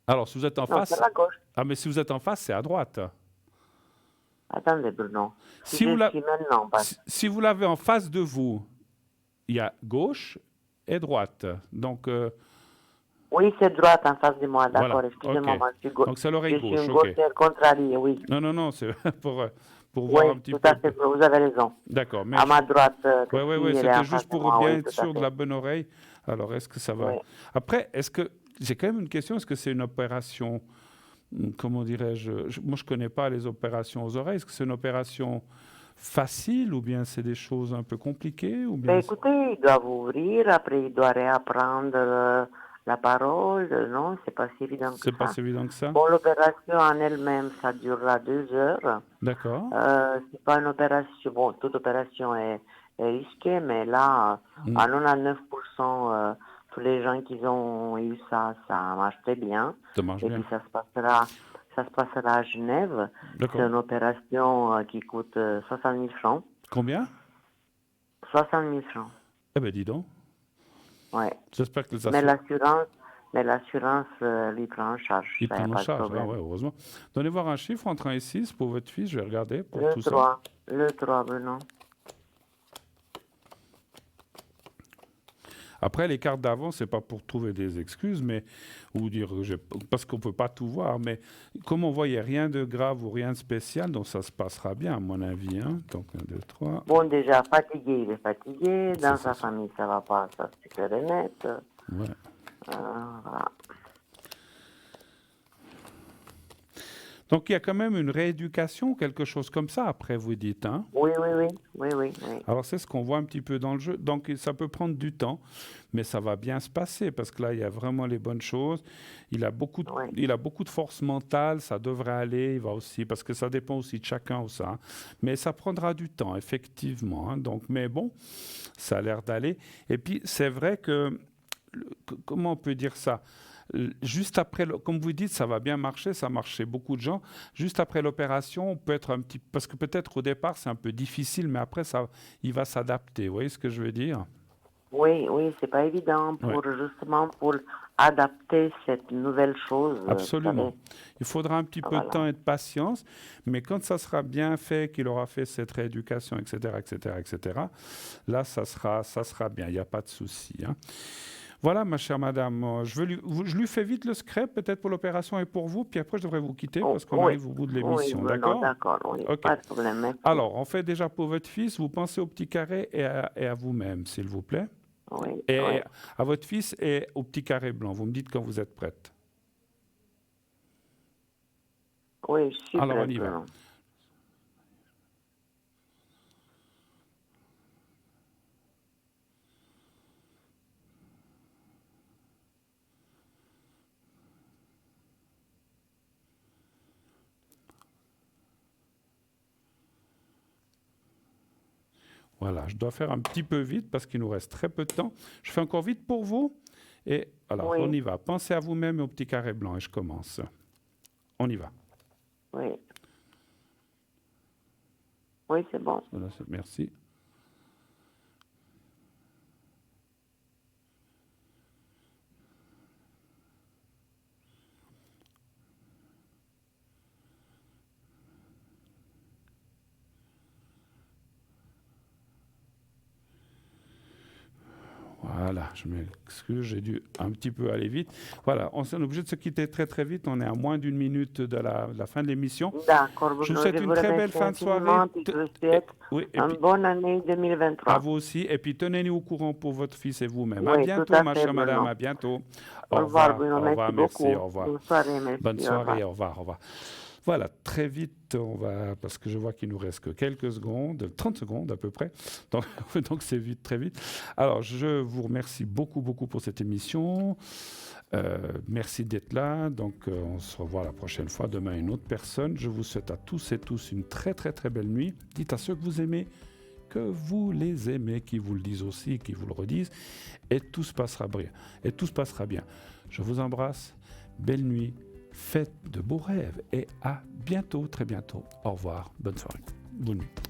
A: Alors si vous êtes en
E: Non, c'est
A: face,
E: la gauche.
A: ah mais si vous êtes en face, c'est à droite.
E: Attendez, Bruno.
A: Si vous
E: Je
A: la-
E: suis maintenant,
A: si vous l'avez en face de vous, il y a gauche et droite. Donc,
E: oui, c'est droite en face de moi, d'accord.
A: voilà,
E: Excusez-moi,
A: ok.
E: moi,
A: Donc, c'est l'oreille
E: je suis
A: gauche,
E: une
A: ok.
E: gauchère contrariée, oui.
A: Non, non, non, c'est pour voir un
E: Oui,
A: petit
E: tout
A: peu.
E: à fait, vous avez raison.
A: D'accord, mais
E: À ma droite,
A: ouais, ouais,
E: si
A: ouais,
E: elle est
A: c'était
E: en face
A: juste
E: de
A: pour
E: moi,
A: bien
E: oui,
A: être
E: tout à
A: sûr de
E: fait.
A: la bonne oreille. Alors, est-ce que ça va?
E: Oui.
A: Après, j'ai quand même une question. Est-ce que c'est une opération, comment dirais-je, moi, je connais pas les opérations aux oreilles. Est-ce que c'est une opération facile ou bien c'est des choses un peu compliquées ou bien
E: Écoutez, il doit vous ouvrir, après il doit réapprendre la parole. Non, c'est pas si évident que
A: c'est pas
E: ça.
A: si évident que ça?
E: Bon, l'opération en elle-même, ça durera 2 heures.
A: D'accord.
E: C'est pas une opération, bon, toute opération est risquée, mais là, à 99%, tous les gens qui ont eu ça, ça marche très bien.
A: Ça marche
E: Et
A: bien.
E: puis ça se passera à Genève. C'est
A: D'accord.
E: une opération qui coûte 60 000 francs.
A: Combien?
E: 60 000 francs,
A: Eh ben dis donc.
E: ouais.
A: J'espère que les
E: Mais
A: assurances
E: l'assurance lui prend en charge,
A: ils
E: ça y a
A: prennent en
E: pas de
A: charge. Ah
E: problème.
A: ouais, heureusement. Donnez voir un chiffre entre 1 et 6 pour votre fils. Je vais regarder pour
E: Le
A: tout ça.
E: 3, Bruno.
A: Après, les cartes d'avant, c'est pas pour trouver des excuses, mais ou dire parce qu'on peut pas tout voir. Mais comme on voyait rien de grave ou rien de spécial, donc ça se passera bien, à mon avis. Hein. Donc 1, 2, 3.
E: Bon, déjà, fatigué, il est fatigué. Dans
A: C'est
E: sa
A: ça.
E: famille, ça va pas, ça c'est clair et net.
A: Ouais.
E: Voilà.
A: Donc il y a quand même une rééducation, quelque chose comme ça après, vous dites, hein?
E: Oui, oui, oui, oui, oui, oui.
A: Alors c'est ce qu'on voit un petit peu dans le jeu. Donc ça peut prendre du temps, mais ça va bien se passer parce que là il y a vraiment les bonnes choses.
E: Oui.
A: Il a beaucoup de force mentale, ça devrait aller. Il va aussi parce que ça dépend aussi de chacun ou ça. Hein. Mais ça prendra du temps effectivement. Hein. Donc mais bon, ça a l'air d'aller. Et puis c'est vrai que comment on peut dire ça? Juste après, comme vous dites, ça va bien marcher, ça marche chez beaucoup de gens. Juste après l'opération, on peut être un petit... Parce que peut-être au départ, c'est un peu difficile, mais après, il va s'adapter. Vous voyez ce que je veux dire?
E: Oui, oui, c'est pas évident
A: Ouais.
E: justement pour adapter cette nouvelle chose, vous
A: Absolument.
E: savez.
A: Il faudra un petit peu de
E: Voilà.
A: temps et de patience, mais quand ça sera bien fait, qu'il aura fait cette rééducation, etc., etc., etc., là, ça sera bien. Il n'y a pas de souci. Hein. Voilà, ma chère madame, je lui fais vite le script, peut-être pour l'opération et pour vous, puis après je devrais vous quitter
E: Oh,
A: parce qu'on
E: oui,
A: arrive au bout de
E: oui,
A: l'émission,
E: non,
A: d'accord?
E: d'accord, oui,
A: Ok.
E: pas de problème, merci.
A: Alors, on fait déjà pour votre fils, vous pensez au petit carré et à vous-même, s'il vous plaît.
E: Oui, oui,
A: Et à votre fils et au petit carré blanc. Vous me dites quand vous êtes prête.
E: oui, je suis
A: Alors, on
E: prête.
A: y va. Voilà, je dois faire un petit peu vite parce qu'il nous reste très peu de temps. Je fais encore vite pour vous. Et alors, on
E: Oui,
A: y va. Pensez à vous-même et au petit carré blanc. Et je commence. On y va.
E: oui, oui, c'est bon.
A: Voilà, merci. Voilà, je m'excuse, j'ai dû un petit peu aller vite. Voilà, on est obligé de se quitter très très vite. On est à moins d'une minute de la fin de l'émission.
E: D'accord,
A: Je vous souhaite
E: je
A: une
E: vous
A: très belle
E: remercie
A: fin de soirée.
E: infiniment et je vous souhaite
A: Oui, et
E: une
A: puis
E: bonne année
A: à
E: 2023.
A: vous aussi. Et puis tenez-nous au courant pour votre fils et vous-même. À
E: Oui, tout
A: bientôt,
E: à
A: ma
E: fait,
A: chère madame.
E: Bruno.
A: À bientôt.
E: Au revoir, Bruno,
A: Au revoir,
E: merci
A: merci,
E: beaucoup.
A: au revoir.
E: Bonne soirée, merci.
A: Bonne
E: Au revoir.
A: soirée, au revoir, au revoir. Voilà, très vite, parce que je vois qu'il nous reste que quelques secondes, 30 secondes à peu près, donc c'est vite, très vite. Alors, je vous remercie beaucoup, beaucoup pour cette émission. Merci d'être là, donc on se revoit la prochaine fois, demain une autre personne. Je vous souhaite à tous et tous une très, très, très belle nuit. Dites à ceux que vous aimez que vous les aimez, qui vous le disent aussi, qui vous le redisent, et tout se passera bien. Et tout se passera bien. Je vous embrasse, belle nuit. Faites de beaux rêves et à bientôt, très bientôt. Au revoir, bonne soirée, bonne nuit.